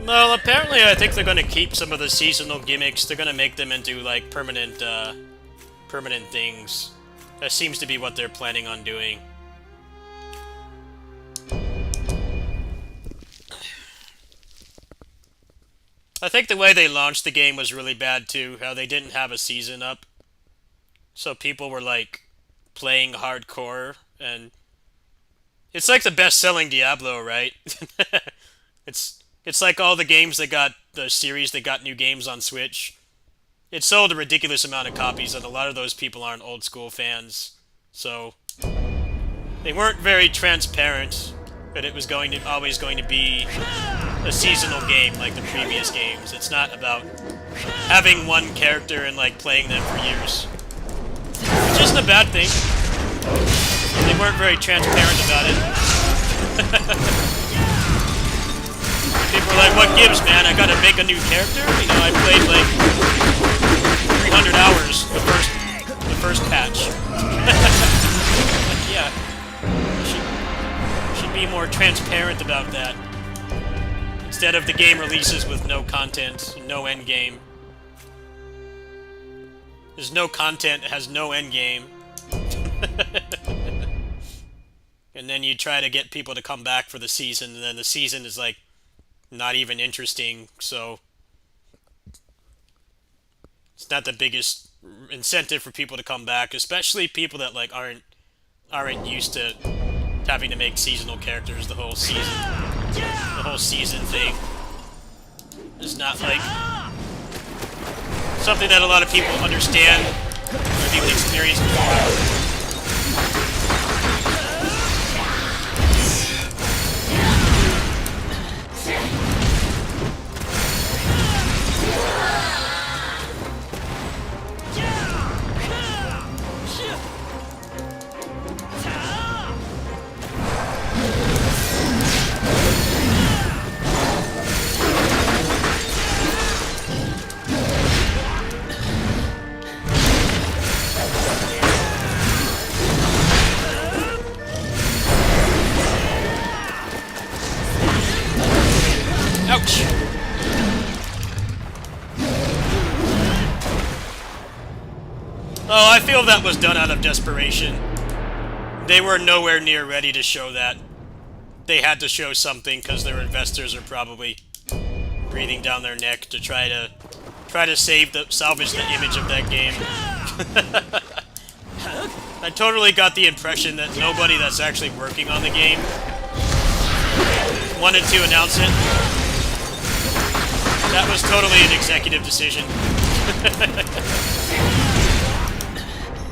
Well, apparently I think they're going to keep some of the seasonal gimmicks. They're going to make them into, like, permanent things. That seems to be what they're planning on doing. I think the way they launched the game was really bad, too. How they didn't have a season up. So people were, like, playing hardcore, and... It's like the best-selling Diablo, right? It's like all the games that got the series that got new games on Switch. It sold a ridiculous amount of copies, and a lot of those people aren't old school fans. So they weren't very transparent that it was always going to be a seasonal game like the previous games. It's not about having one character and like playing them for years. Which isn't a bad thing. They weren't very transparent about it. People are like, what gives, man? I gotta make a new character? You know, I played like 300 hours the first patch. Like, yeah. Should be more transparent about that. Instead of the game releases with no content, no end game. There's no content, it has no end game. And then you try to get people to come back for the season, and then the season is like not even interesting, so it's not the biggest incentive for people to come back, especially people that like aren't used to having to make seasonal characters the whole season thing. It's not like something that a lot of people understand or even experience before. Ouch! Oh, I feel that was done out of desperation. They were nowhere near ready to show that. They had to show something because their investors are probably breathing down their neck to try to salvage the image of that game. I totally got the impression that nobody that's actually working on the game wanted to announce it. That was totally an executive decision.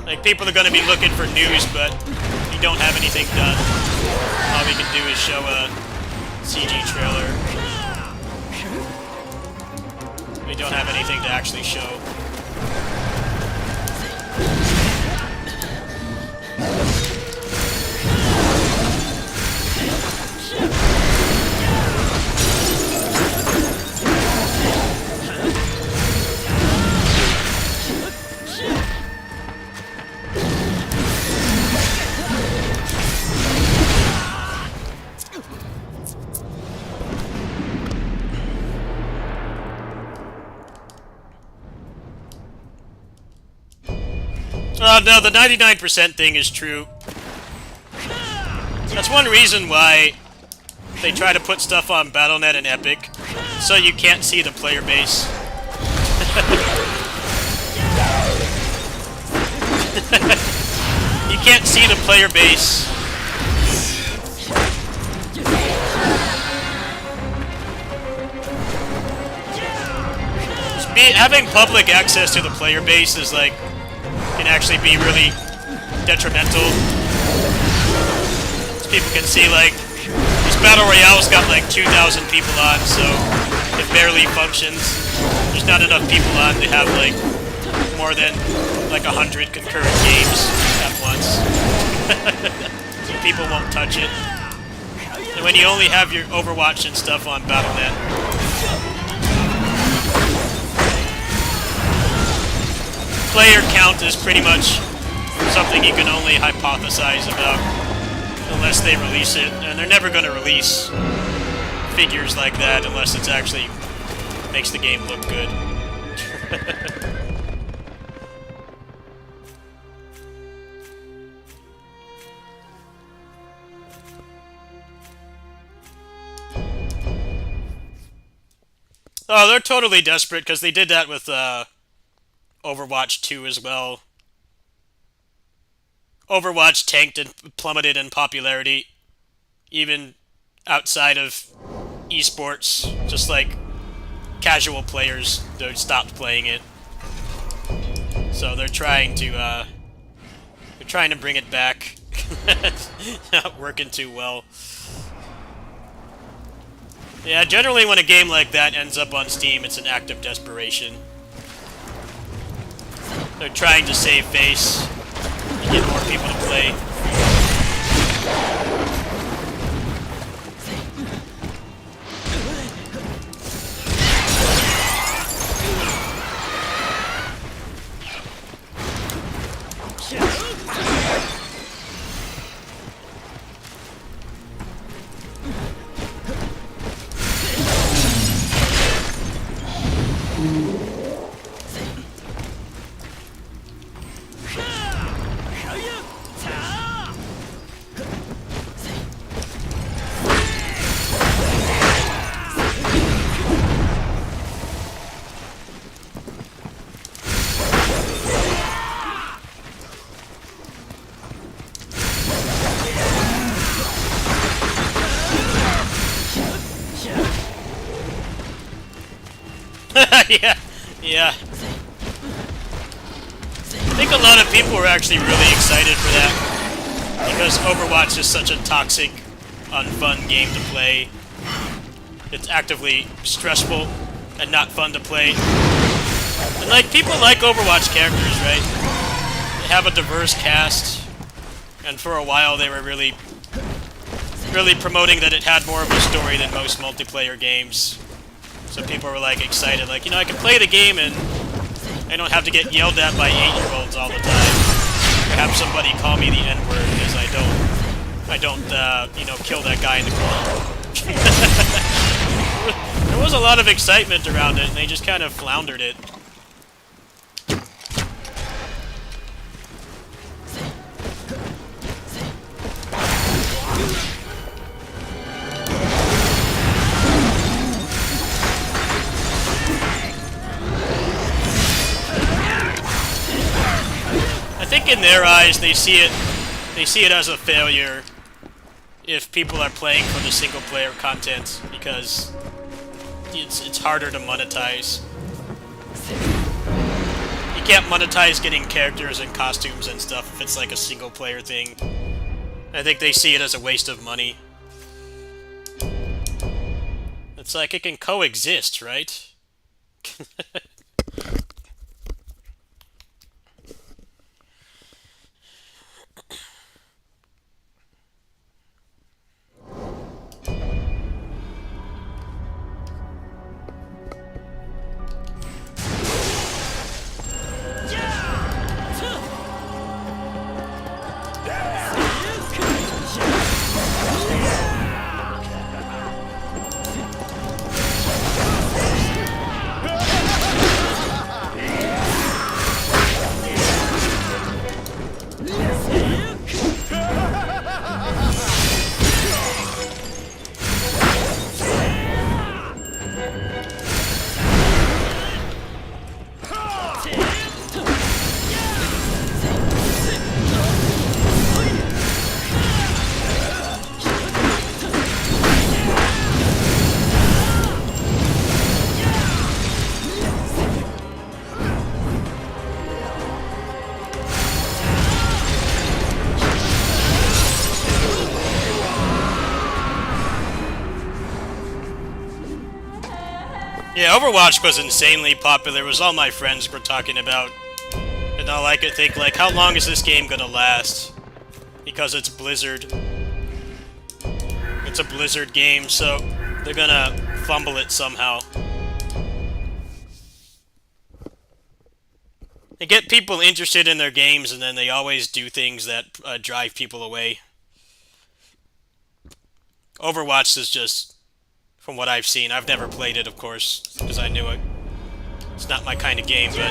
Like, people are going to be looking for news, but we don't have anything done. All we can do is show a CG trailer. We don't have anything to actually show. No, the 99% thing is true. That's one reason why they try to put stuff on Battle.net and Epic, so you can't see the player base. You can't see the player base. Having public access to the player base is like, can actually be really detrimental. As people can see, like, this Battle Royale's got like 2,000 people on, so it barely functions. There's not enough people on to have like more than like 100 concurrent games at once. So people won't touch it. And when you only have your Overwatch and stuff on Battle.net, player count is pretty much something you can only hypothesize about unless they release it, and they're never going to release figures like that unless it actually makes the game look good. Oh, they're totally desperate because they did that with Overwatch 2 as well. Overwatch tanked and plummeted in popularity, even outside of esports. Just like casual players, they stopped playing it. So they're trying to bring it back. It's not working too well. Yeah, generally when a game like that ends up on Steam, it's an act of desperation. They're trying to save face and get more people to play. Yeah, yeah. I think a lot of people were actually really excited for that because Overwatch is such a toxic, unfun game to play. It's actively stressful and not fun to play. And like, people like Overwatch characters, right? They have a diverse cast, and for a while they were really promoting that it had more of a story than most multiplayer games. So people were like excited, like, you know, I can play the game and I don't have to get yelled at by 8-year-olds all the time. Or have somebody call me the N-word because I don't, you know, kill that guy in the corner. There was a lot of excitement around it, and they just kind of floundered it. I think in their eyes, they see it as a failure if people are playing for the single-player content, because it's harder to monetize. You can't monetize getting characters and costumes and stuff if it's like a single-player thing. I think they see it as a waste of money. It's like, it can coexist, right? Yeah, Overwatch was insanely popular. It was all my friends were talking about. And all I could think, like, how long is this game gonna last? Because it's Blizzard. It's a Blizzard game, so they're gonna fumble it somehow. They get people interested in their games, and then they always do things that drive people away. Overwatch is just, from what I've seen, I've never played it, of course, because I knew it's not my kind of game, but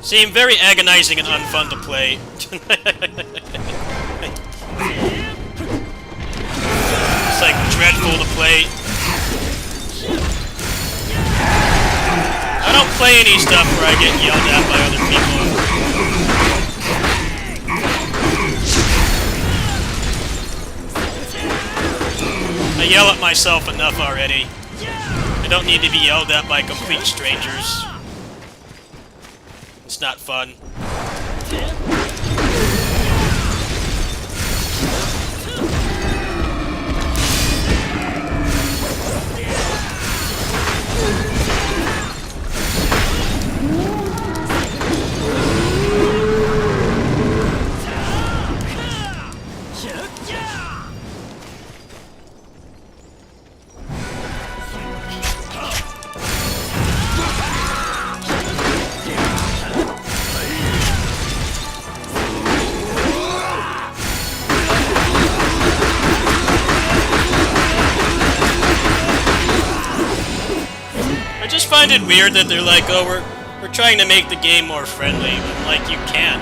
seemed very agonizing and unfun to play. It's like dreadful to play. I don't play any stuff where I get yelled at by other people. I yell at myself enough already. I don't need to be yelled at by complete strangers. It's not fun. I just find it weird that they're like, oh, we're trying to make the game more friendly, but like, you can't.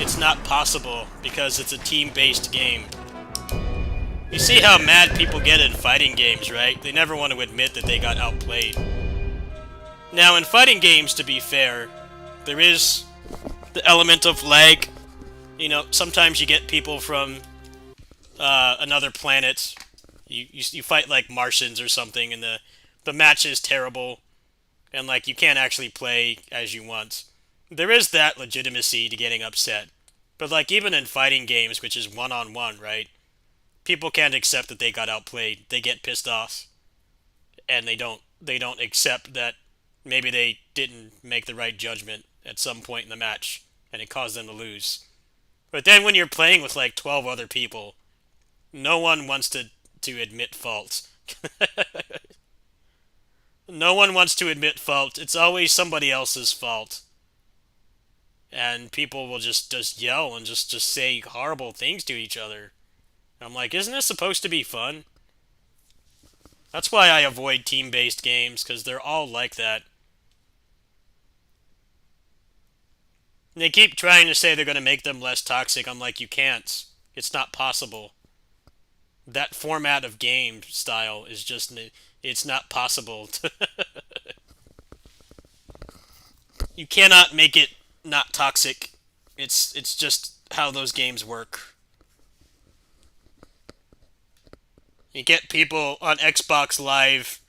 It's not possible, because it's a team-based game. You see how mad people get in fighting games, right? They never want to admit that they got outplayed. Now, in fighting games, to be fair, there is the element of lag. You know, sometimes you get people from another planet. You fight like Martians or something, and the the match is terrible, and like you can't actually play as you want. There is that legitimacy to getting upset. But like even in fighting games, which is one-on-one, right? People can't accept that they got outplayed. They get pissed off. And they don't accept that maybe they didn't make the right judgment at some point in the match and it caused them to lose. But then when you're playing with like 12 other people, no one wants to admit fault. No one wants to admit fault. It's always somebody else's fault. And people will just yell and just say horrible things to each other. I'm like, isn't this supposed to be fun? That's why I avoid team-based games, because they're all like that. And they keep trying to say they're going to make them less toxic. I'm like, you can't. It's not possible. That format of game style is just... It's not possible. You cannot make it not toxic. It's just how those games work. You get people on Xbox Live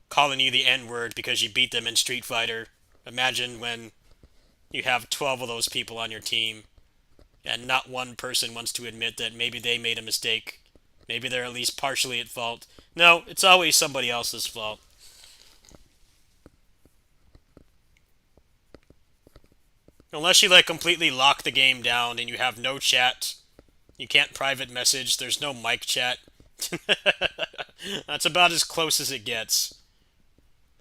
calling you the N-word because you beat them in Street Fighter. Imagine when you have 12 of those people on your team and not one person wants to admit that maybe they made a mistake. Maybe they're at least partially at fault. No, it's always somebody else's fault. Unless you like completely lock the game down and you have no chat, you can't private message, there's no mic chat. That's about as close as it gets.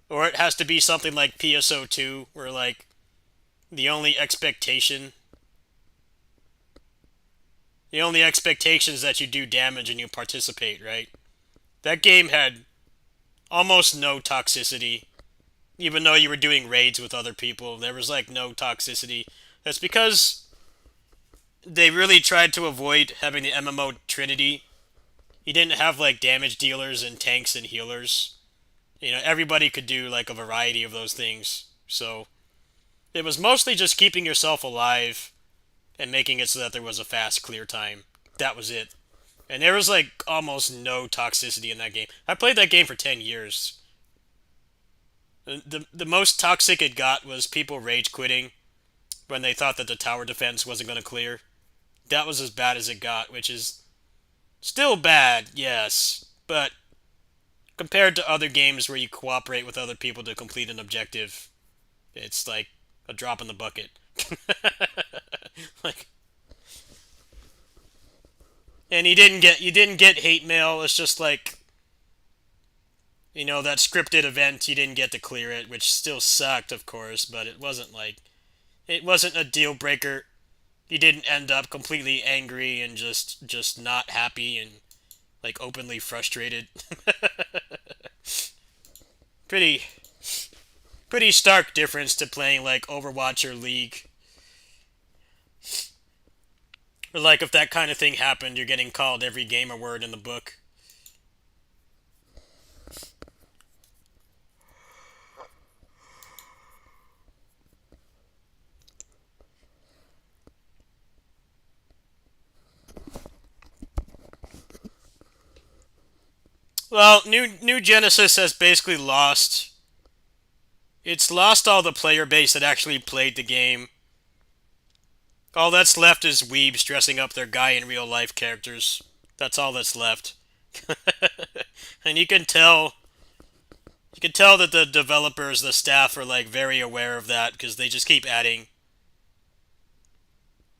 Or it has to be something like PSO2, where like the only expectation is that you do damage and you participate, right? That game had almost no toxicity. Even though you were doing raids with other people, there was like no toxicity. That's because they really tried to avoid having the MMO Trinity. You didn't have like damage dealers and tanks and healers. You know, everybody could do like a variety of those things. So it was mostly just keeping yourself alive and making it so that there was a fast clear time. That was it. And there was like almost no toxicity in that game. I played that game for 10 years. The most toxic it got was people rage quitting when they thought that the tower defense wasn't going to clear. That was as bad as it got, which is still bad, yes, but compared to other games where you cooperate with other people to complete an objective, it's like a drop in the bucket. Like, and you didn't get hate mail. It's just like, you know, that scripted event, you didn't get to clear it, which still sucked, of course, but it wasn't a deal breaker. You didn't end up completely angry and just not happy and like openly frustrated. Pretty stark difference to playing like Overwatch or League. Or like if that kind of thing happened, you're getting called every gamer word in the book. Well, New Genesis has basically lost. It's lost all the player base that actually played the game. All that's left is weebs dressing up their guy in real life characters. That's all that's left. And you can tell that the developers, the staff are like very aware of that because they just keep adding.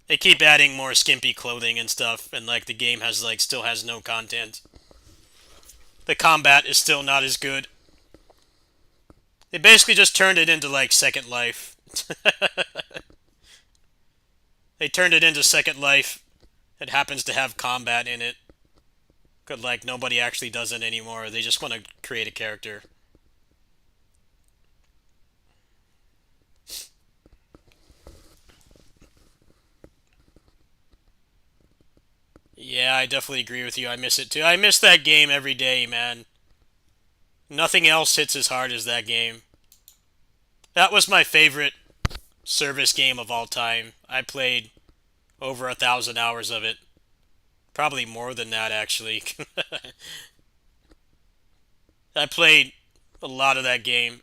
They keep adding more skimpy clothing and stuff, and like the game has like still has no content. The combat is still not as good. They basically just turned it into like Second Life. They turned it into Second Life. It happens to have combat in it. But like nobody actually does it anymore. They just want to create a character. Yeah, I definitely agree with you. I miss it too. I miss that game every day, man. Nothing else hits as hard as that game. That was my favorite service game of all time. I played over 1,000 hours of it. Probably more than that, actually. I played a lot of that game.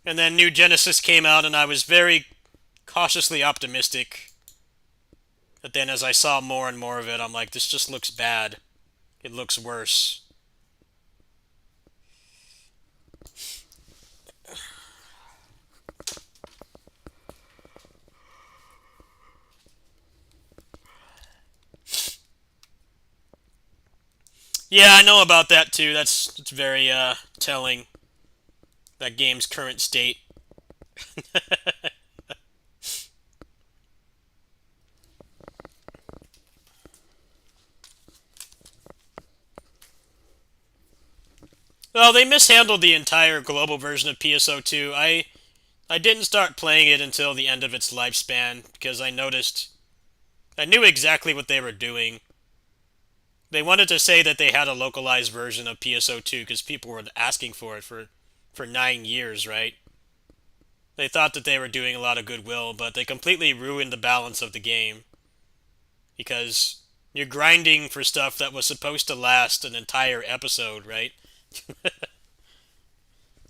And then New Genesis came out, and I was very cautiously optimistic. But then as I saw more and more of it, I'm like, this just looks bad. It looks worse. Yeah, I know about that too. It's very telling. That game's current state. Well, they mishandled the entire global version of PSO2. I didn't start playing it until the end of its lifespan because I knew exactly what they were doing. They wanted to say that they had a localized version of PSO2 because people were asking for it for 9 years, right? They thought that they were doing a lot of goodwill, but they completely ruined the balance of the game. Because you're grinding for stuff that was supposed to last an entire episode, right?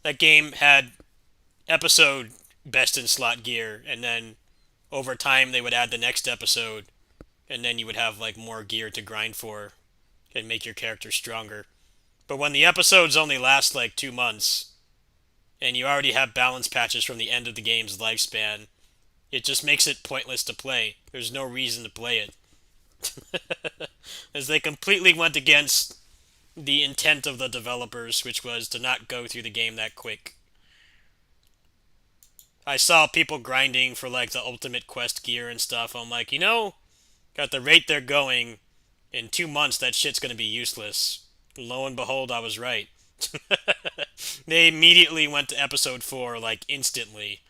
That game had episode best in slot gear, and then over time they would add the next episode, and then you would have like more gear to grind for and make your character stronger. But when the episodes only last like 2 months, and you already have balance patches from the end of the game's lifespan, it just makes it pointless to play. There's no reason to play it. As they completely went against the intent of the developers, which was to not go through the game that quick. I saw people grinding for like the ultimate quest gear and stuff. I'm like, at the rate they're going, in 2 months that shit's gonna be useless. Lo and behold, I was right. They immediately went to episode 4 like instantly.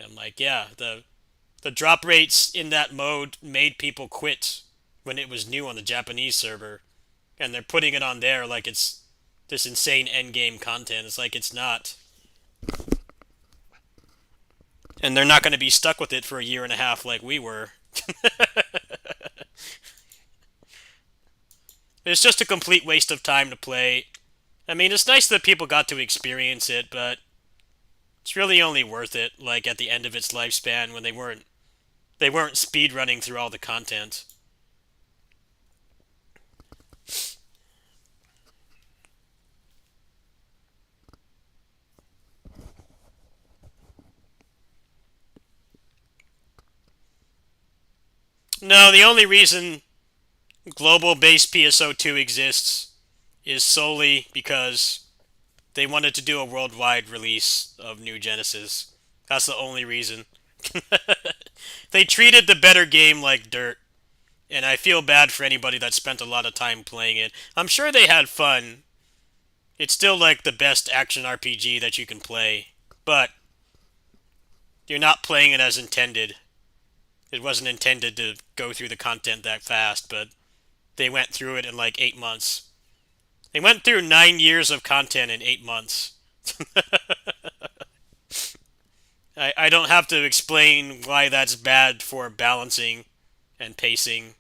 I'm like, yeah, the drop rates in that mode made people quit when it was new on the Japanese server, and they're putting it on there like it's this insane endgame content. It's like it's not. And they're not going to be stuck with it for a year and a half like we were. It's just a complete waste of time to play. I mean, it's nice that people got to experience it, but it's really only worth it, like, at the end of its lifespan when they weren't speedrunning through all the content. No, the only reason global-based PSO2 exists is solely because they wanted to do a worldwide release of New Genesis. That's the only reason. They treated the better game like dirt, and I feel bad for anybody that spent a lot of time playing it. I'm sure they had fun. It's still like the best action RPG that you can play, but you're not playing it as intended. It wasn't intended to go through the content that fast, but they went through it in like 8 months. They went through 9 years of content in 8 months. I don't have to explain why that's bad for balancing and pacing.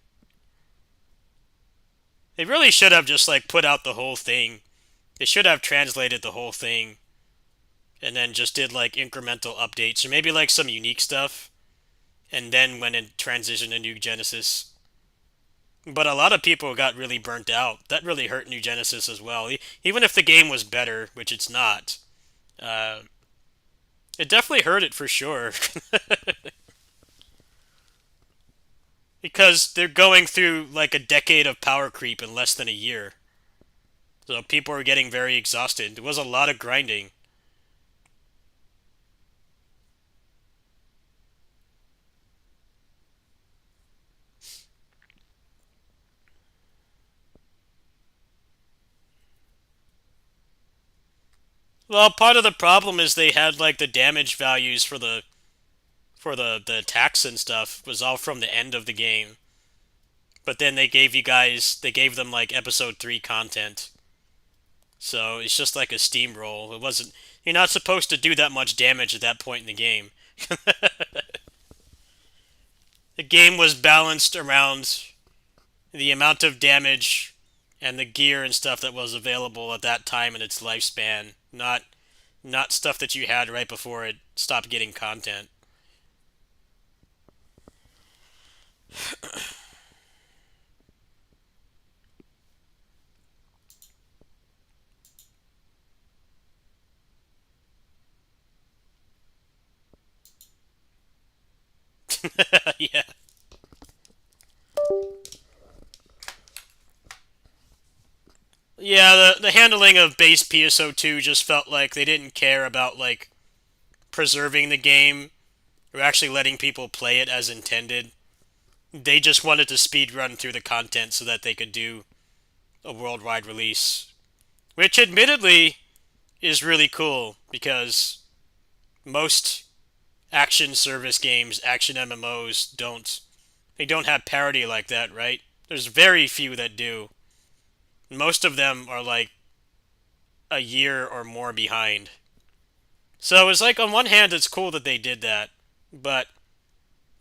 They really should have just like put out the whole thing. They should have translated the whole thing and then just did like incremental updates or maybe like some unique stuff and then went and transitioned to New Genesis. But a lot of people got really burnt out. That really hurt New Genesis as well. Even if the game was better, which it's not, it definitely hurt it for sure. Because they're going through like a decade of power creep in less than a year. So people are getting very exhausted. It was a lot of grinding. Well, part of the problem is they had like the damage values for the attacks and stuff was all from the end of the game. But then they gave them like episode 3 content. So it's just like a steamroll. You're not supposed to do that much damage at that point in the game. The game was balanced around the amount of damage and the gear and stuff that was available at that time in its lifespan, not stuff that you had right before it stopped getting content. Yeah. Yeah, the handling of base PSO2 just felt like they didn't care about, like, preserving the game or actually letting people play it as intended. They just wanted to speedrun through the content so that they could do a worldwide release. Which, admittedly, is really cool, because most action service games, action MMOs, they don't have parity like that, right? There's very few that do. Most of them are like a year or more behind. So it's like, on one hand, it's cool that they did that, but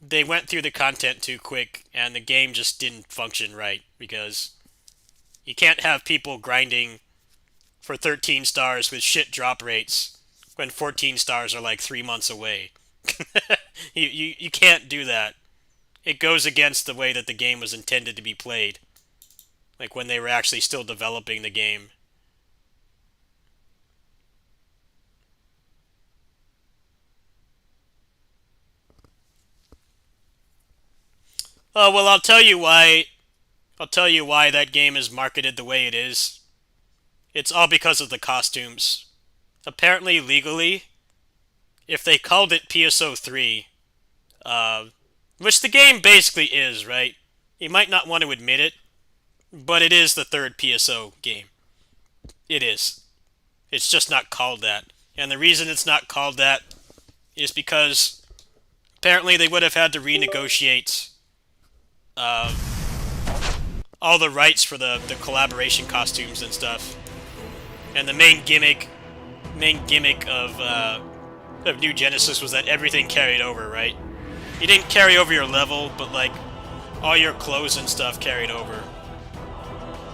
they went through the content too quick, and the game just didn't function right, because you can't have people grinding for 13 stars with shit drop rates when 14 stars are like 3 months away. You can't do that. It goes against the way that the game was intended to be played. Like when they were actually still developing the game. Oh, well, I'll tell you why that game is marketed the way it is. It's all because of the costumes. Apparently, legally, if they called it PSO3, which the game basically is, right? You might not want to admit it, but it is the third PSO game. It is. It's just not called that. And the reason it's not called that is because apparently they would have had to renegotiate all the rights for the collaboration costumes and stuff. And the main gimmick of New Genesis was that everything carried over, right? You didn't carry over your level, but like all your clothes and stuff carried over.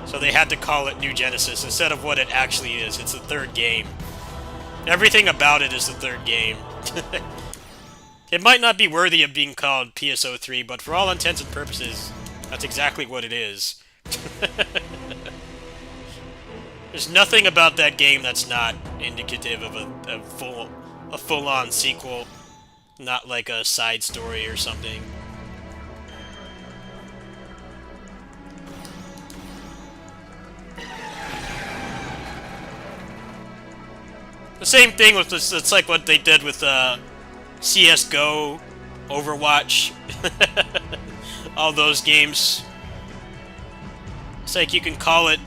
So they had to call it New Genesis instead of what it actually is. It's the third game. Everything about it is the third game. It might not be worthy of being called PSO3, but for all intents and purposes, that's exactly what it is. There's nothing about that game that's not indicative of a full-on sequel, not like a side story or something. The same thing with this, it's like what they did with CSGO, Overwatch, all those games. It's like you can call it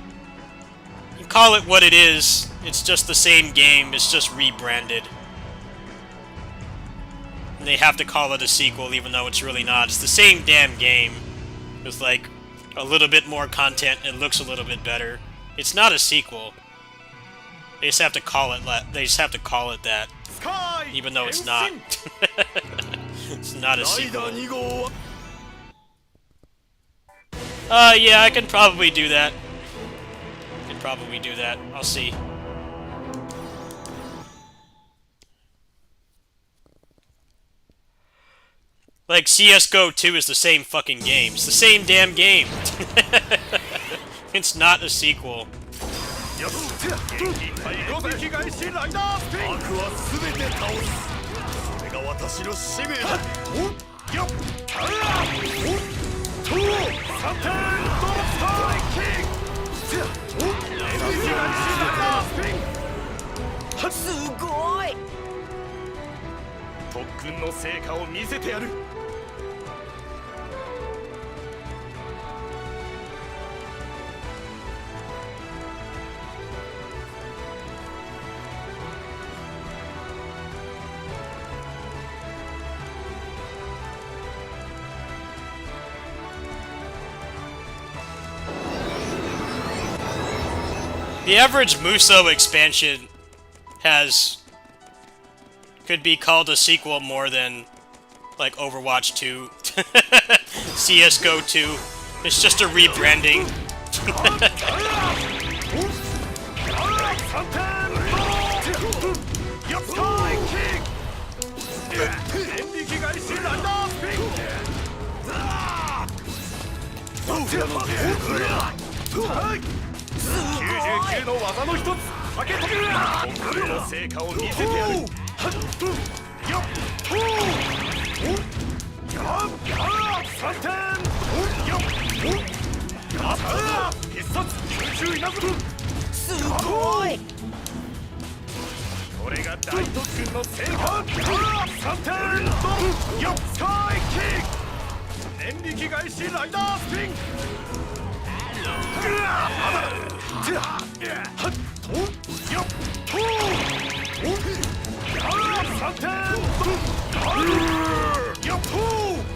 what it is. It's just the same game, it's just rebranded. And they have to call it a sequel even though it's really not. It's the same damn game with like a little bit more content. It looks a little bit better. It's not a sequel. They just have to call it that, even though it's not. It's not a sequel. Yeah, I can probably do that. I'll see. Like, CSGO 2 is the same fucking game. It's the same damn game. It's not a sequel. The average Musou expansion could be called a sequel more than, like, Overwatch 2. CSGO 2. It's just a rebranding. 99の技の一つ竹飛びコンクルの成果を見せてやるよっ3点よっ必殺空中稲妻すごいこれが大特訓の成果3点よっスカイキック念力返しライダースピン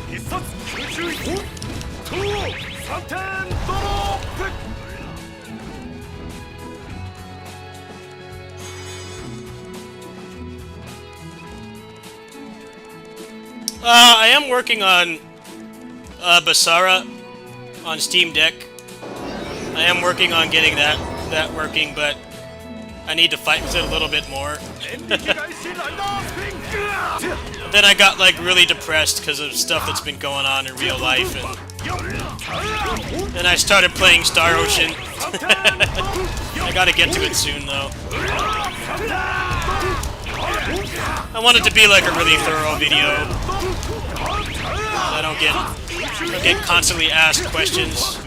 必殺空中3点ドロップI am working on Basara on Steam Deck. I am working on getting that working, but I need to fight with it a little bit more. Then I got like really depressed because of stuff that's been going on in real life, and I started playing Star Ocean. I gotta get to it soon though. I want it to be like a really thorough video. I don't get constantly asked questions.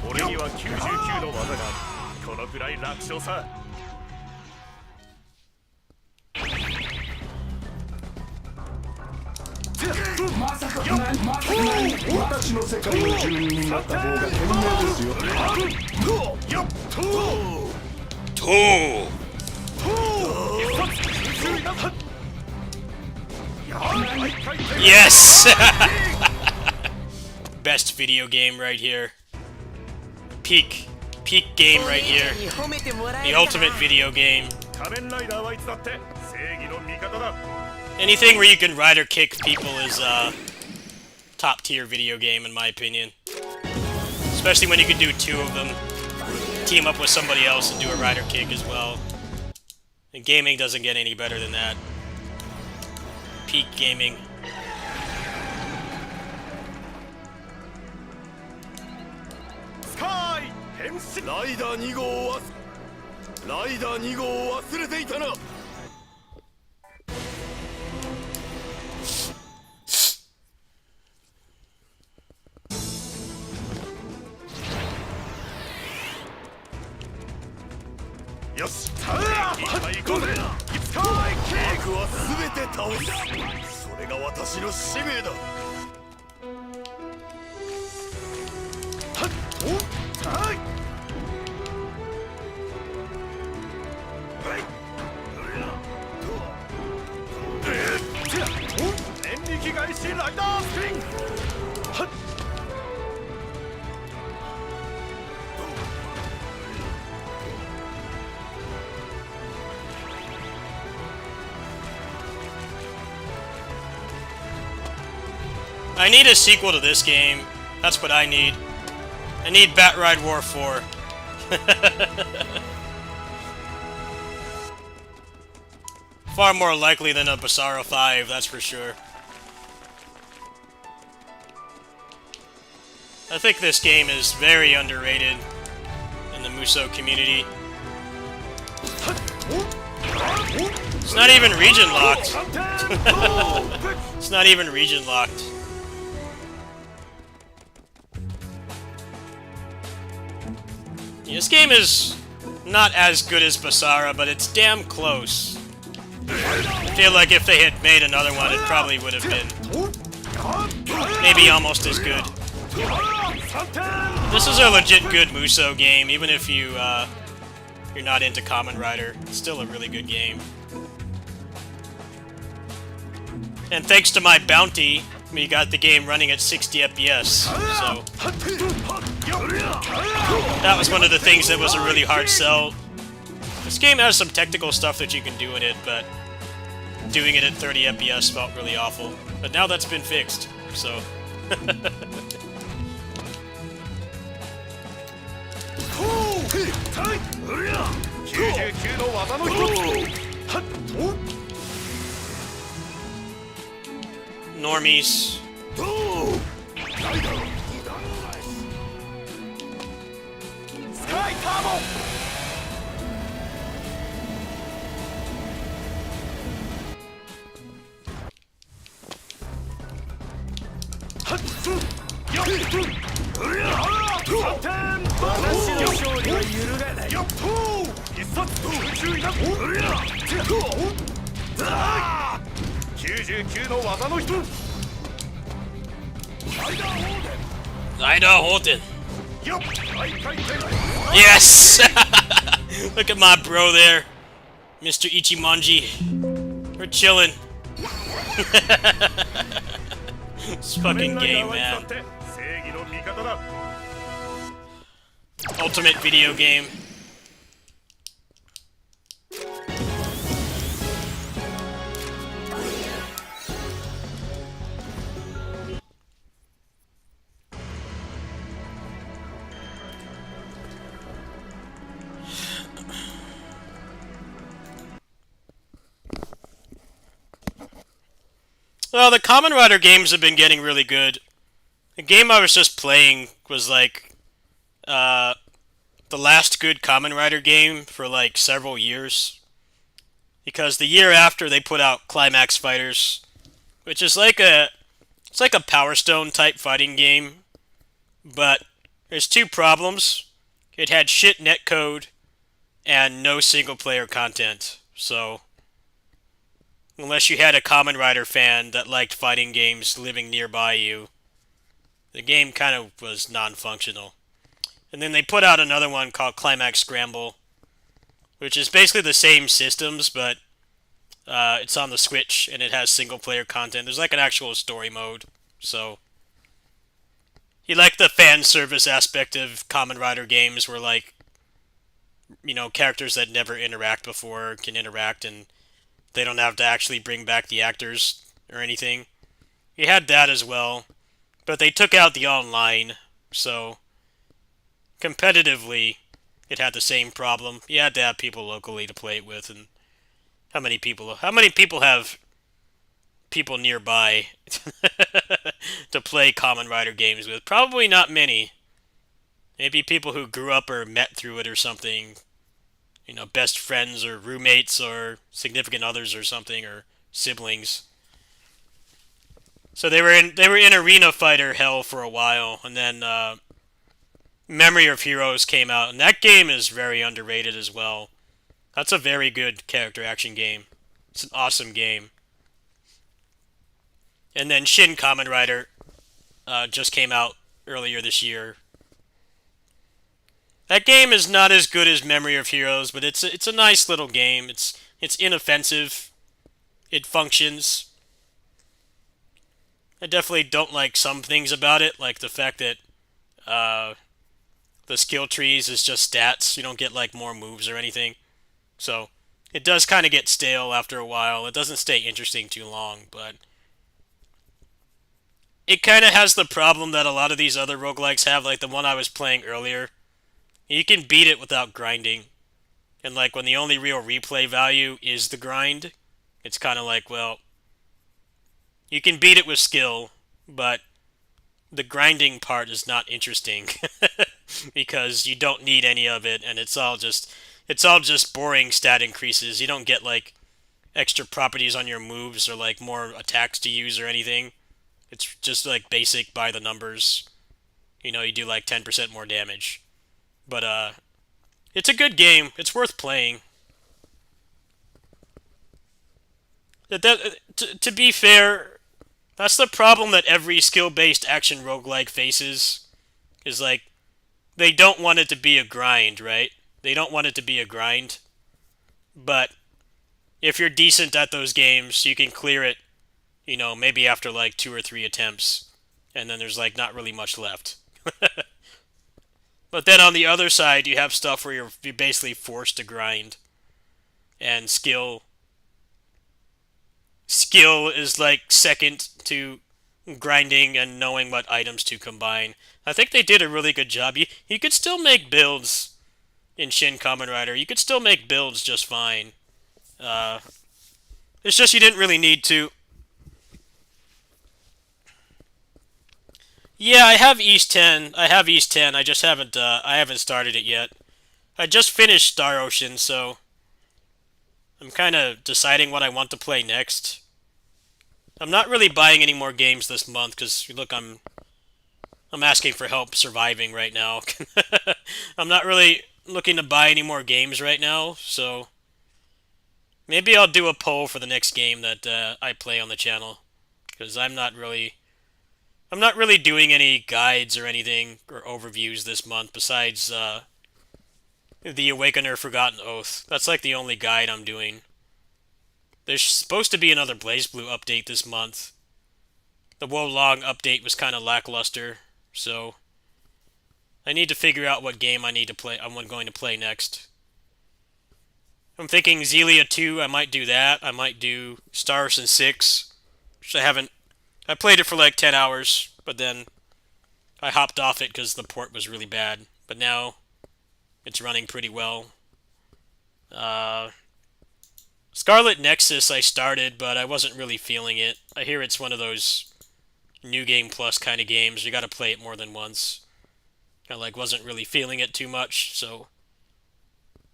俺には99の技があるこのくらい楽勝さ私の世界の住人になった方が賢明ですよ。Yes! Best video game right here. Peak game right here. The ultimate video game. 仮面ライダーはいつだって正義の味方だ Anything where you can ride or kick people is a top tier video game in my opinion. Especially when you can do two of them. Team up with somebody else and do a ride or kick as well. And gaming doesn't get any better than that. Peak gaming. Sky! ライダー2号を忘れていたな よし行こうぜスカイキックは全て倒すそれが私の使命だはっおはい念力返しライダースピンはっ I need a sequel to this game. That's what I need. I need Batride War 4. Far more likely than a Basara 5, that's for sure. I think this game is very underrated in the Musou community. It's not even region locked. It's not even region locked. Yeah, this game is not as good as Basara, but it's damn close. I feel like if they had made another one, it probably would have been maybe almost as good. This is a legit good Musou game, even if you're not into Kamen Rider. It's still a really good game. And thanks to my bounty, we got the game running at 60 FPS, so... That was one of the things that was a really hard sell. This game has some technical stuff that you can do in it, but doing it at 30 FPS felt really awful. But now that's been fixed, so... 99の技の一つ。はっと。 Normies. ないだろう。スカイターボ。はっと。よっと。うりゃ。3点。私の勝利は揺るがない。よっと。一冊空中にな。うりゃ。99の技の一つ。 Ida Holton. Yes! Look at my bro there. Mr. Ichimonji. We're chilling. This fucking game, man. Ultimate video game. Well, the Kamen Rider games have been getting really good. The game I was just playing was like the last good Kamen Rider game for like several years. Because the year after they put out Climax Fighters, which is like a Power Stone type fighting game, but there's two problems. It had shit netcode and no single player content. So unless you had a Kamen Rider fan that liked fighting games living nearby you, the game kind of was non-functional. And then they put out another one called Climax Scramble, which is basically the same systems, but it's on the Switch, and it has single-player content. There's like an actual story mode, so... You like the fan service aspect of Kamen Rider games where, like, you know, characters that never interact before can interact, and they don't have to actually bring back the actors or anything. You had that as well, but they took out the online, so competitively it had the same problem. You had to have people locally to play it with, and how many people have people nearby to play Kamen Rider games with? Probably not many. Maybe people who grew up or met through it or something. You know, best friends or roommates or significant others or something, or siblings. So they were in Arena Fighter hell for a while, and then Memory of Heroes came out, and that game is very underrated as well. That's a very good character action game. It's an awesome game. And then Shin Kamen Rider just came out earlier this year. That game is not as good as Memory of Heroes, but it's a nice little game. It's inoffensive. It functions. I definitely don't like some things about it, like the fact that the skill trees is just stats. You don't get like more moves or anything. So it does kind of get stale after a while. It doesn't stay interesting too long, but it kind of has the problem that a lot of these other roguelikes have, like the one I was playing earlier. You can beat it without grinding. And like when the only real replay value is the grind, it's kind of like, well, you can beat it with skill, but the grinding part is not interesting because you don't need any of it, and it's all just boring stat increases. You don't get like extra properties on your moves or like more attacks to use or anything. It's just like basic by the numbers. You know, you do like 10% more damage. But it's a good game. It's worth playing. To be fair, That's the problem that every skill-based action roguelike faces, is like, they don't want it to be a grind, right? They don't want it to be a grind. But if you're decent at those games, you can clear it, you know, maybe after like 2 or 3 attempts. And then there's like not really much left. But then on the other side, you have stuff where you're basically forced to grind. And skill is like second to grinding and knowing what items to combine. I think they did a really good job. You could still make builds in Shin Kamen Rider. You could still make builds just fine. It's just you didn't really need to. Yeah, I have East 10. I just haven't I haven't started it yet. I just finished Star Ocean, so I'm kind of deciding what I want to play next. I'm not really buying any more games this month because look, I'm asking for help surviving right now. I'm not really looking to buy any more games right now, so maybe I'll do a poll for the next game that I play on the channel, because I'm not really doing any guides or anything or overviews this month besides The Awakener Forgotten Oath. That's like the only guide I'm doing. There's supposed to be another BlazBlue update this month. The Wolong update was kind of lackluster, so I need to figure out what game I'm going to play next. I'm thinking Xillia 2, I might do that. I might do Star Ocean 6, which I played it for like 10 hours, but then I hopped off it because the port was really bad. But now it's running pretty well. Scarlet Nexus I started, but I wasn't really feeling it. I hear it's one of those New Game Plus kind of games. You gotta play it more than once. I wasn't really feeling it too much, so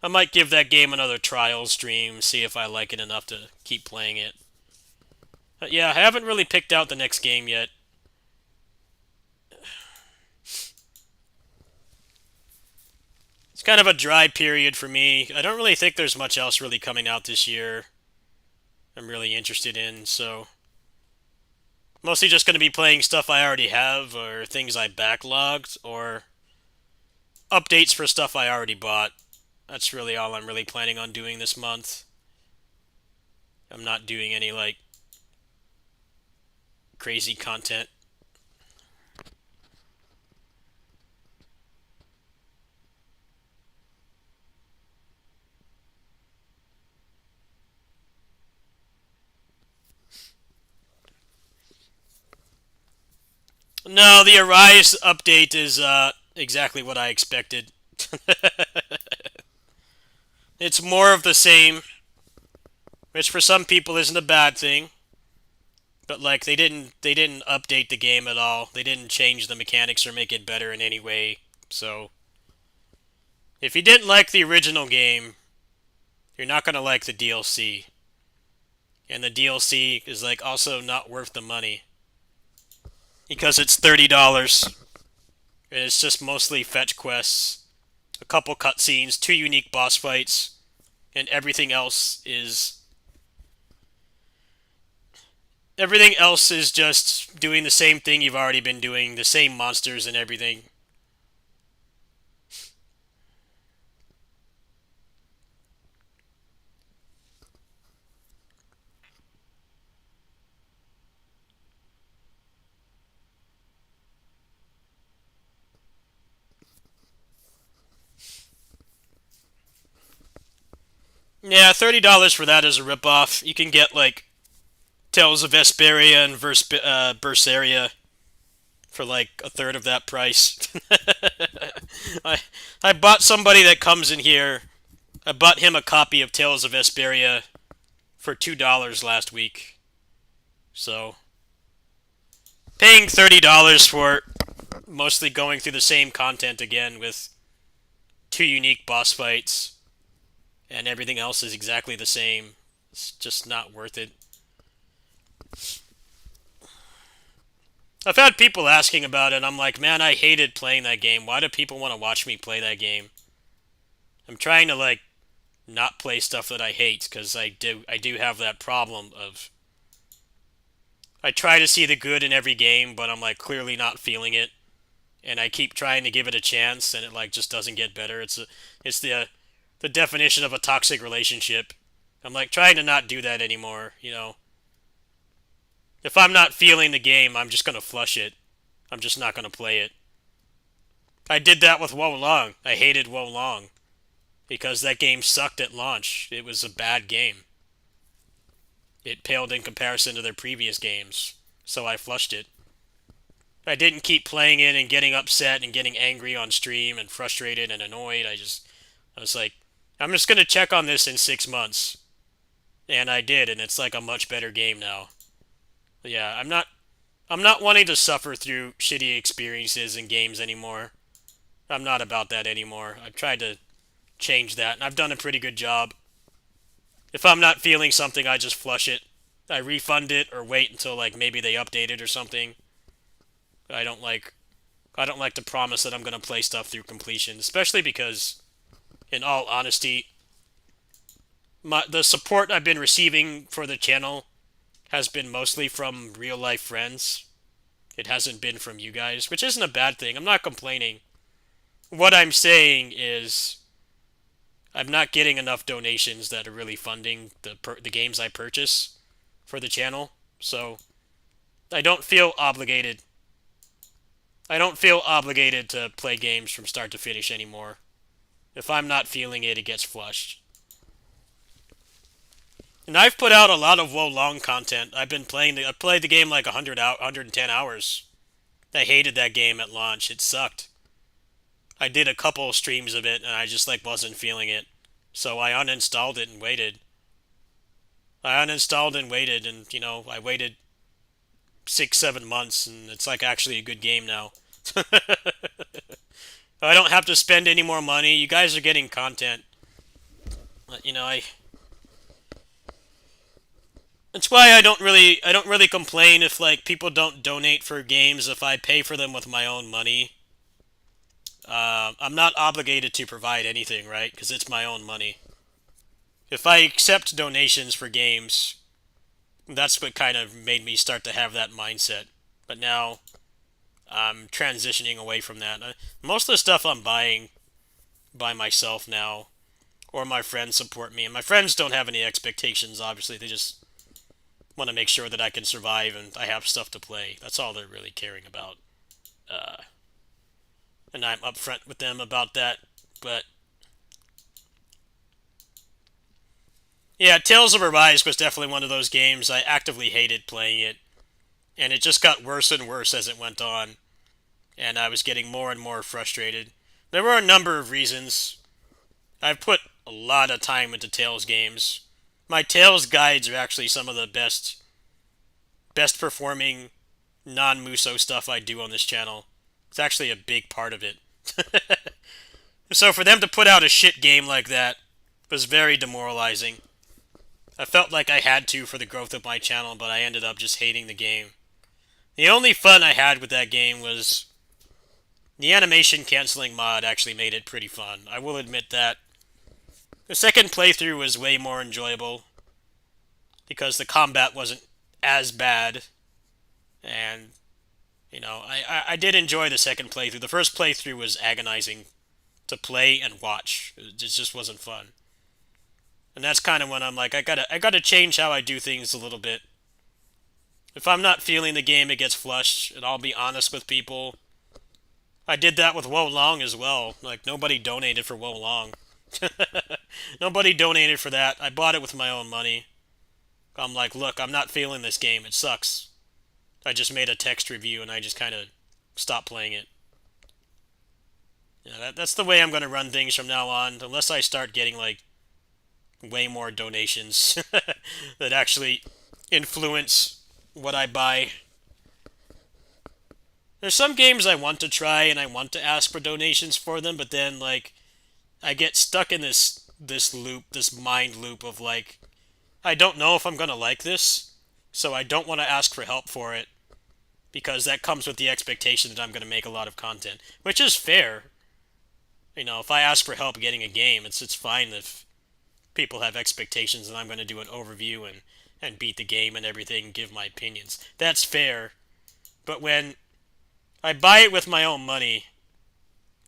I might give that game another trial stream, see if I like it enough to keep playing it. But yeah, I haven't really picked out the next game yet. It's kind of a dry period for me. I don't really think there's much else really coming out this year I'm really interested in, so mostly just going to be playing stuff I already have, or things I backlogged, or updates for stuff I already bought. That's really all I'm really planning on doing this month. I'm not doing any, crazy content. No, the Arise update is exactly what I expected. It's more of the same, which for some people isn't a bad thing. But they didn't update the game at all. They didn't change the mechanics or make it better in any way. So if you didn't like the original game, you're not going to like the DLC. And the DLC is also not worth the money, because it's $30. And it's just mostly fetch quests, a couple cutscenes, 2 unique boss fights, and everything else is just doing the same thing you've already been doing, the same monsters and everything. Yeah, $30 for that is a ripoff. You can get, Tales of Vesperia and Berseria for, a third of that price. I bought somebody that comes in here, I bought him a copy of Tales of Vesperia for $2 last week. So, paying $30 for mostly going through the same content again with 2 unique boss fights, and everything else is exactly the same. It's just not worth it. I've had people asking about it, and I'm like, man, I hated playing that game. Why do people want to watch me play that game? I'm trying to, not play stuff that I hate, because I do have that problem of... I try to see the good in every game, but I'm like clearly not feeling it, and I keep trying to give it a chance, and it like just doesn't get better. It's the definition of a toxic relationship. I'm like trying to not do that anymore, you know. If I'm not feeling the game, I'm just gonna flush it. I'm just not gonna play it. I did that with Wo Long. I hated Wo Long because that game sucked at launch. It was a bad game. It paled in comparison to their previous games, so I flushed it. I didn't keep playing it and getting upset and getting angry on stream and frustrated and annoyed. I was like, I'm just gonna check on this in 6 months. And I did, and it's like a much better game now. But yeah, I'm not wanting to suffer through shitty experiences in games anymore. I'm not about that anymore. I've tried to change that, and I've done a pretty good job. If I'm not feeling something, I just flush it. I refund it or wait until like maybe they update it or something. I don't like to promise that I'm gonna play stuff through completion, especially because, in all honesty, the support I've been receiving for the channel has been mostly from real life friends. It hasn't been from you guys, which isn't a bad thing. I'm not complaining. What I'm saying is, I'm not getting enough donations that are really funding the games I purchase for the channel, so I don't feel obligated. I don't feel obligated to play games from start to finish anymore. If I'm not feeling it, it gets flushed. And I've put out a lot of Wo Long content. I played the game like 110 hours. I hated that game at launch. It sucked. I did a couple of streams of it, and I just like wasn't feeling it. So I uninstalled it and waited. And you know, I waited 6-7 months, and it's like actually a good game now. I don't have to spend any more money. You guys are getting content. You know, that's why I don't really complain if like people don't donate for games if I pay for them with my own money. I'm not obligated to provide anything, right? Because it's my own money. If I accept donations for games, that's what kind of made me start to have that mindset. But now, I'm transitioning away from that. Most of the stuff I'm buying by myself now, or my friends support me. And my friends don't have any expectations, obviously. They just want to make sure that I can survive and I have stuff to play. That's all they're really caring about. And I'm upfront with them about that, but yeah, Tales of Arise was definitely one of those games I actively hated playing it, and it just got worse and worse as it went on, and I was getting more and more frustrated. There were a number of reasons. I've put a lot of time into Tales games. My Tales guides are actually some of the best performing non-Muso stuff I do on this channel. It's actually a big part of it. So for them to put out a shit game like that was very demoralizing. I felt like I had to for the growth of my channel, but I ended up just hating the game. The only fun I had with that game was the animation canceling mod actually made it pretty fun. I will admit that. The second playthrough was way more enjoyable because the combat wasn't as bad, and you know, I did enjoy the second playthrough. The first playthrough was agonizing to play and watch. It just wasn't fun. And that's kind of when I'm like, I gotta change how I do things a little bit. If I'm not feeling the game, it gets flushed, and I'll be honest with people. I did that with Wo Long as well. Like, nobody donated for Wo Long. Nobody donated for that. I bought it with my own money. I'm like, look, I'm not feeling this game. It sucks. I just made a text review and I just kind of stopped playing it. Yeah, that's the way I'm going to run things from now on, unless I start getting, like, way more donations that actually influence what I buy. There's some games I want to try and I want to ask for donations for them, but then, like, I get stuck in this loop, this mind loop of, like, I don't know if I'm going to like this, so I don't want to ask for help for it, because that comes with the expectation that I'm going to make a lot of content, which is fair. You know, if I ask for help getting a game, it's fine if people have expectations that I'm going to do an overview and beat the game and everything and give my opinions. That's fair. But when I buy it with my own money,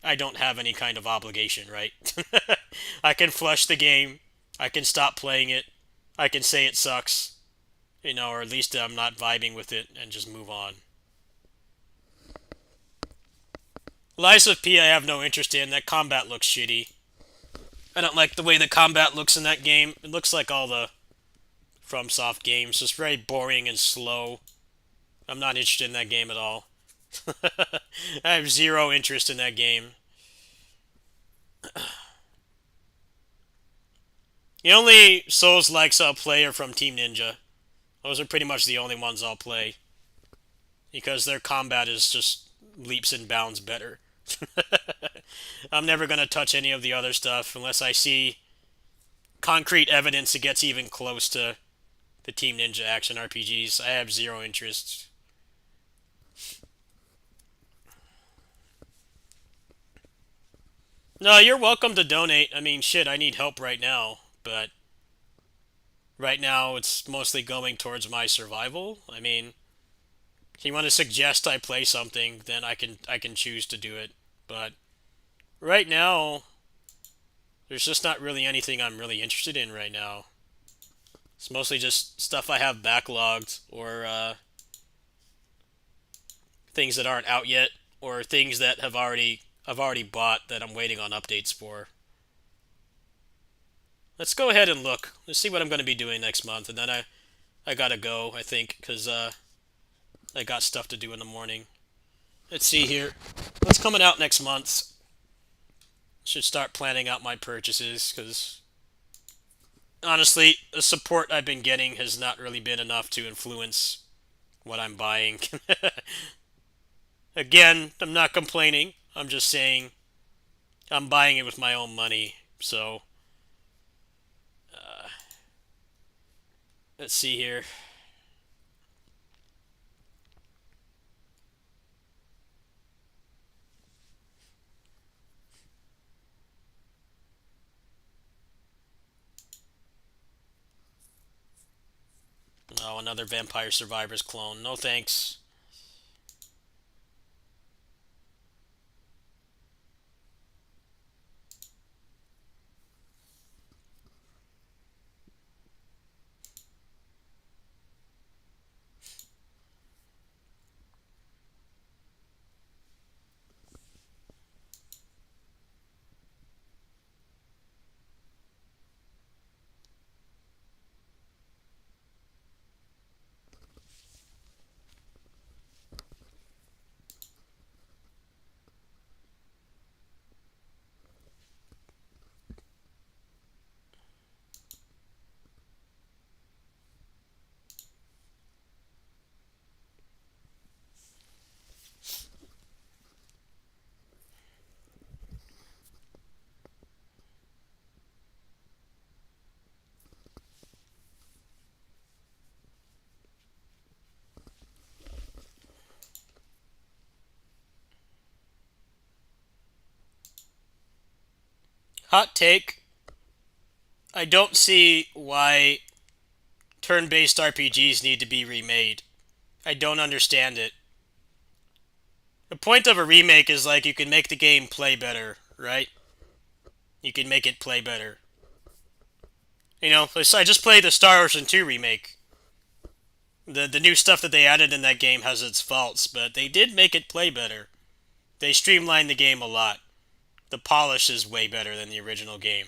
I don't have any kind of obligation, right? I can flush the game. I can stop playing it. I can say it sucks. You know, or at least I'm not vibing with it and just move on. Lies of P I have no interest in. That combat looks shitty. I don't like the way the combat looks in that game. It looks like all the FromSoft games. Just very boring and slow. I'm not interested in that game at all. I have zero interest in that game. The only Souls-likes I'll play are from Team Ninja. Those are pretty much the only ones I'll play. Because their combat is just leaps and bounds better. I'm never going to touch any of the other stuff unless I see concrete evidence it gets even close to the Team Ninja action RPGs. I have zero interest. No, you're welcome to donate. I mean, shit, I need help right now, but right now it's mostly going towards my survival. I mean, if you want to suggest I play something, then I can choose to do it. But right now, there's just not really anything I'm really interested in right now. It's mostly just stuff I have backlogged, or things that aren't out yet, or things that I've already bought that I'm waiting on updates for. Let's go ahead and look. Let's see what I'm going to be doing next month, and then I gotta go, I think, because I got stuff to do in the morning. Let's see here. What's coming out next month? Should start planning out my purchases, because honestly, the support I've been getting has not really been enough to influence what I'm buying. Again, I'm not complaining. I'm just saying I'm buying it with my own money, so let's see here. Oh, another Vampire Survivors clone. No thanks. Hot take. I don't see why turn-based RPGs need to be remade. I don't understand it. The point of a remake is like you can make the game play better, right? You can make it play better. You know, I just played the Star Ocean 2 remake. The new stuff that they added in that game has its faults, but they did make it play better. They streamlined the game a lot. The polish is way better than the original game.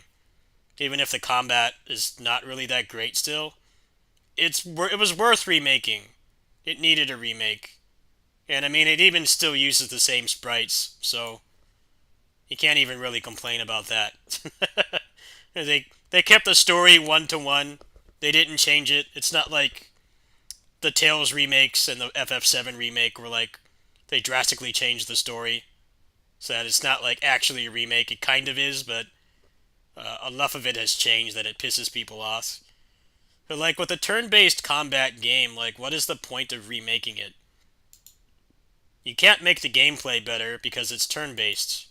Even if the combat is not really that great still, it was worth remaking. It needed a remake. And I mean, it even still uses the same sprites, so you can't even really complain about that. They kept the story one-to-one. They didn't change it. It's not like the Tales remakes and the FF7 remake were like, they drastically changed the story. So that it's not like actually a remake. It kind of is, but enough of it has changed that it pisses people off. But like with a turn-based combat game, like what is the point of remaking it? You can't make the gameplay better because it's turn-based.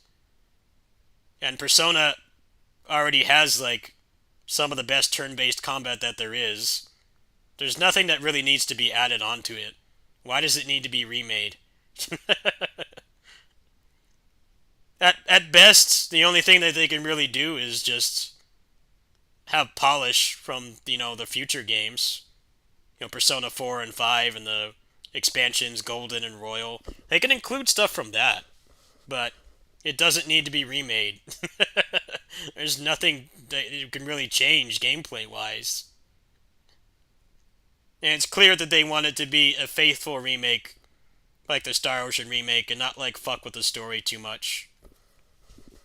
And Persona already has like some of the best turn-based combat that there is. There's nothing that really needs to be added onto it. Why does it need to be remade? At best, the only thing that they can really do is just have polish from, the future games. Persona 4 and 5 and the expansions Golden and Royal. They can include stuff from that, but it doesn't need to be remade. There's nothing that you can really change gameplay-wise. And it's clear that they want it to be a faithful remake, like the Star Ocean remake, and not, fuck with the story too much.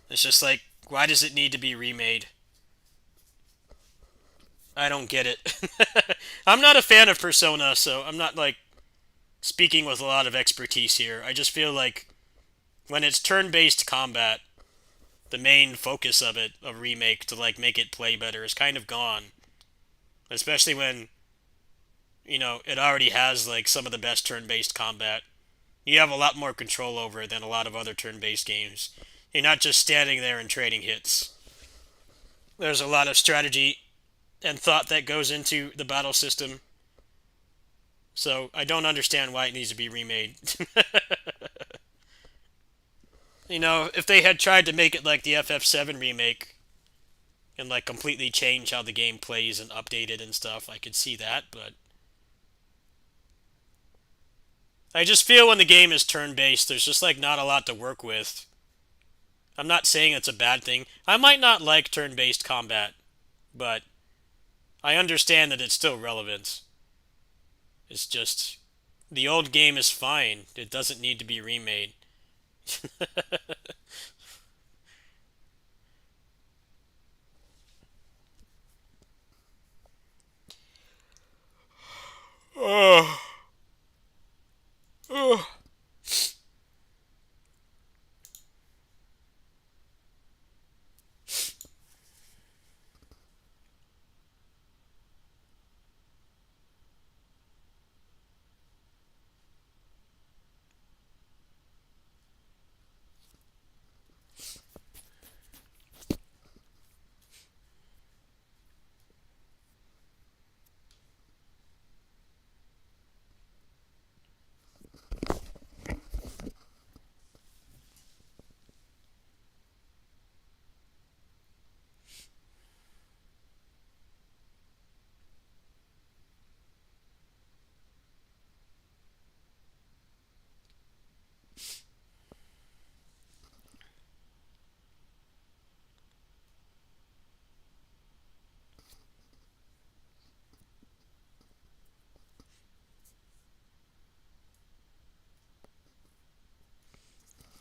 It's just why does it need to be remade? I don't get it. I'm not a fan of Persona, so I'm not, speaking with a lot of expertise here. I just feel like when it's turn-based combat, the main focus of it, a remake, to, make it play better, is kind of gone. Especially when, it already has, some of the best turn-based combat. You have a lot more control over it than a lot of other turn-based games. You're not just standing there and trading hits. There's a lot of strategy and thought that goes into the battle system. So I don't understand why it needs to be remade. If they had tried to make it like the FF7 remake and completely change how the game plays and update it and stuff, I could see that, but I just feel when the game is turn-based, there's just not a lot to work with. I'm not saying it's a bad thing. I might not like turn-based combat, but I understand that it's still relevant. It's just, the old game is fine. It doesn't need to be remade. Oh. Oh.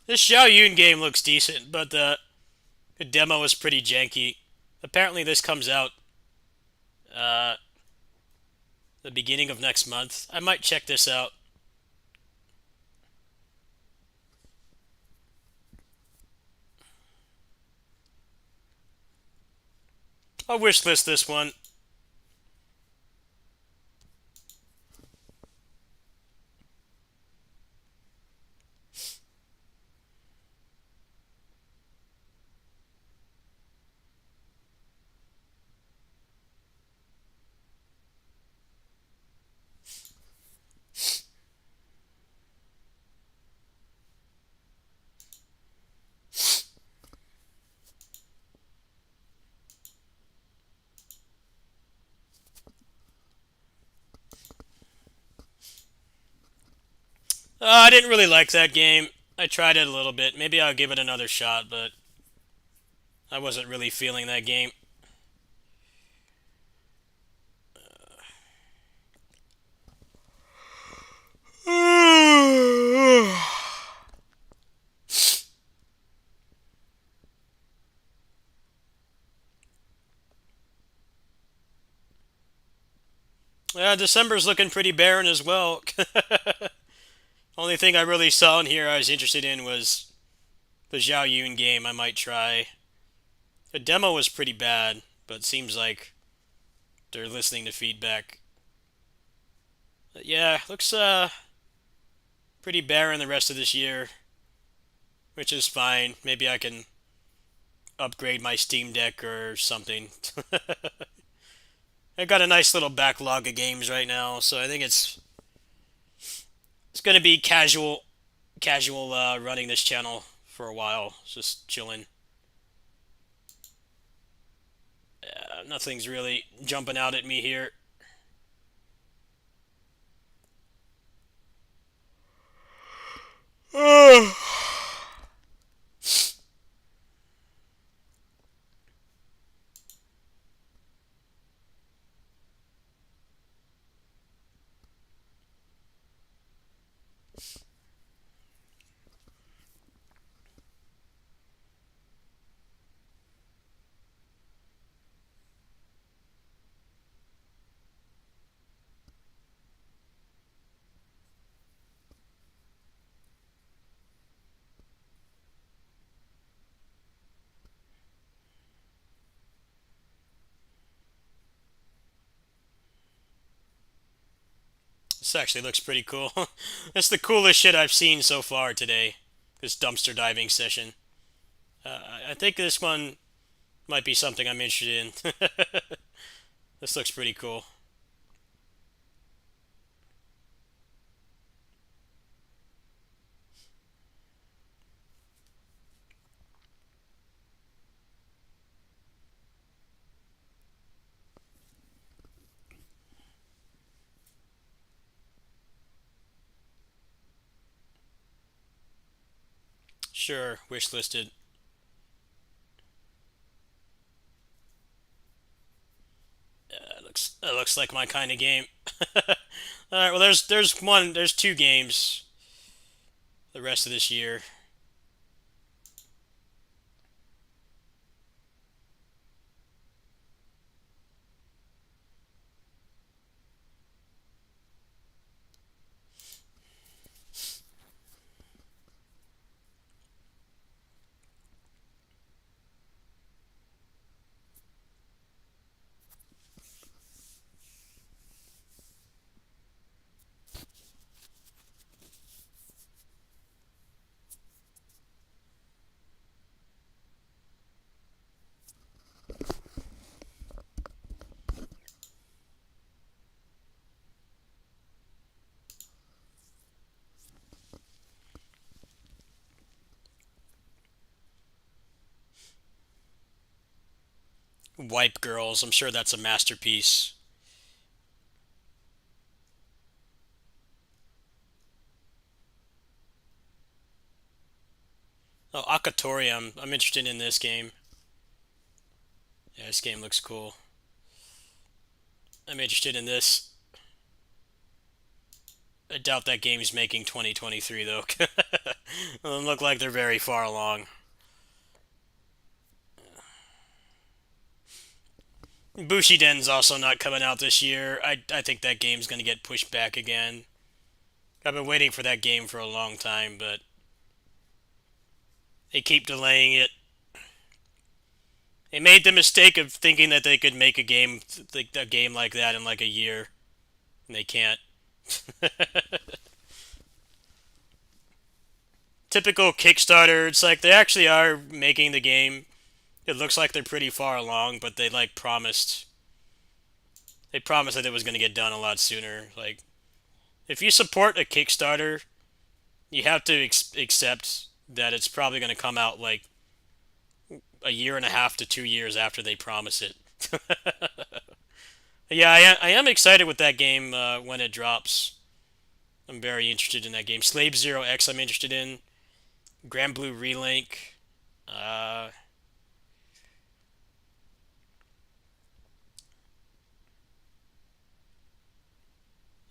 This Xiao Yun game looks decent, but the demo is pretty janky. Apparently this comes out the beginning of next month. I might check this out. I'll wishlist this one. I didn't really like that game. I tried it a little bit. Maybe I'll give it another shot, but I wasn't really feeling that game. Yeah, December's looking pretty barren as well. Only thing I really saw in here I was interested in was the Xiao Yun game I might try. The demo was pretty bad, but it seems like they're listening to feedback. But yeah, looks pretty barren the rest of this year, which is fine. Maybe I can upgrade my Steam Deck or something. I got a nice little backlog of games right now, so I think it's gonna be casual running this channel for a while, just chilling. Nothing's really jumping out at me here. This actually looks pretty cool. That's the coolest shit I've seen so far today. This dumpster diving session. I think this one might be something I'm interested in. This looks pretty cool. Sure, wish listed. That looks like my kind of game. All right, well there's two games the rest of this year. Wipe Girls. I'm sure that's a masterpiece. Oh, Akatori. I'm interested in this game. Yeah, this game looks cool. I'm interested in this. I doubt that game's making 2023 though. Doesn't look like they're very far along. Bushiden's also not coming out this year. I think that game's gonna get pushed back again. I've been waiting for that game for a long time, but they keep delaying it. They made the mistake of thinking that they could make a game like that in like a year, and they can't. Typical Kickstarter. It's like they actually are making the game. It looks like they're pretty far along, but they like promised. They promised that it was going to get done a lot sooner. Like, if you support a Kickstarter, you have to accept that it's probably going to come out like a year and a half to 2 years after they promise it. Yeah, I am excited with that game when it drops. I'm very interested in that game. Slave Zero X I'm interested in. Grand Blue Relink. Uh,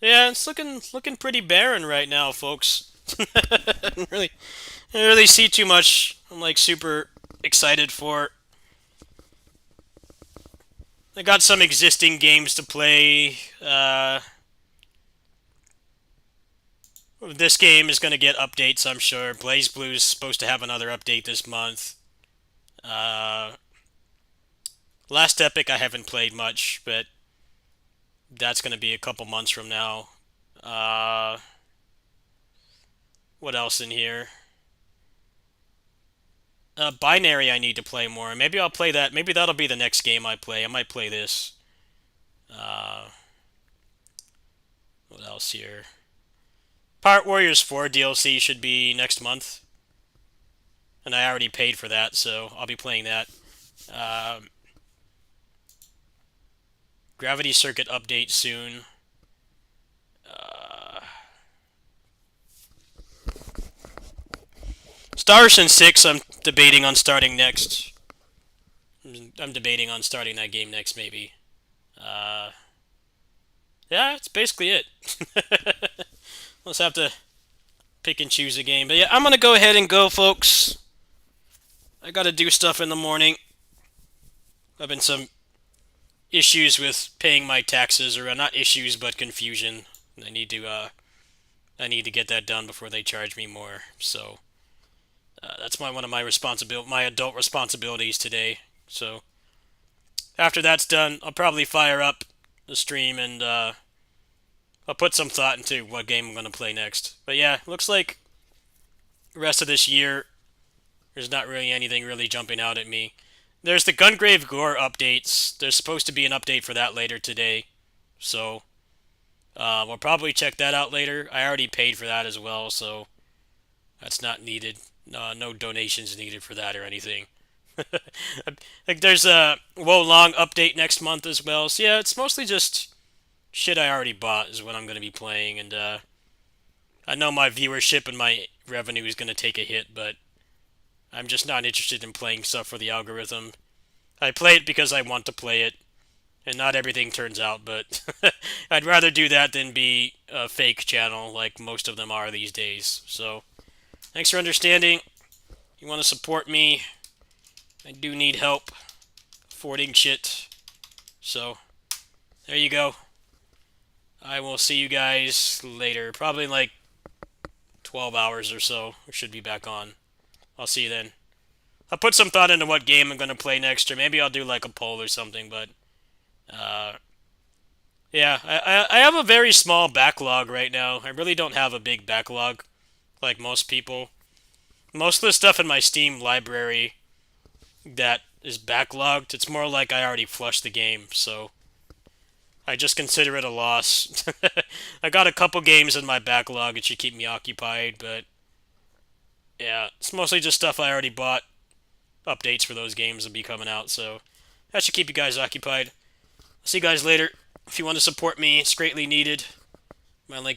yeah, it's looking pretty barren right now, folks. I don't really see too much. I'm like super excited for. I got some existing games to play. This game is going to get updates, I'm sure. Blaze Blue's supposed to have another update this month. Last Epic I haven't played much, but that's going to be a couple months from now. What else in here? Binary I need to play more. Maybe I'll play that. Maybe that'll be the next game I play. I might play this. What else here? Pirate Warriors 4 DLC should be next month. And I already paid for that, so I'll be playing that. Gravity Circuit update soon. Star Ocean 6 I'm debating on starting next. I'm debating on starting that game next, maybe. Yeah, that's basically it. Let's have to pick and choose a game. But yeah, I'm gonna go ahead and go, folks. I gotta do stuff in the morning. I've been some issues with paying my taxes, or not issues, but confusion. I need to get that done before they charge me more. So that's one of my my adult responsibilities today. So after that's done, I'll probably fire up the stream and I'll put some thought into what game I'm gonna play next. But yeah, looks like the rest of this year there's not really anything really jumping out at me. There's the Gungrave Gore updates. There's supposed to be an update for that later today. So, we'll probably check that out later. I already paid for that as well, so that's not needed. No donations needed for that or anything. Like there's a Wo Long update next month as well. So yeah, it's mostly just shit I already bought is what I'm going to be playing. And I know my viewership and my revenue is going to take a hit, but I'm just not interested in playing stuff for the algorithm. I play it because I want to play it, and not everything turns out, but I'd rather do that than be a fake channel like most of them are these days. So, thanks for understanding. If you want to support me, I do need help affording shit. So, there you go. I will see you guys later. Probably in like 12 hours or so. We should be back on. I'll see you then. I'll put some thought into what game I'm going to play next, or maybe I'll do like a poll or something, but yeah, I have a very small backlog right now. I really don't have a big backlog like most people. Most of the stuff in my Steam library that is backlogged, it's more like I already flushed the game, so I just consider it a loss. I got a couple games in my backlog. It should keep me occupied, but yeah, it's mostly just stuff I already bought. Updates for those games will be coming out, so that should keep you guys occupied. See you guys later. If you want to support me, it's greatly needed. My link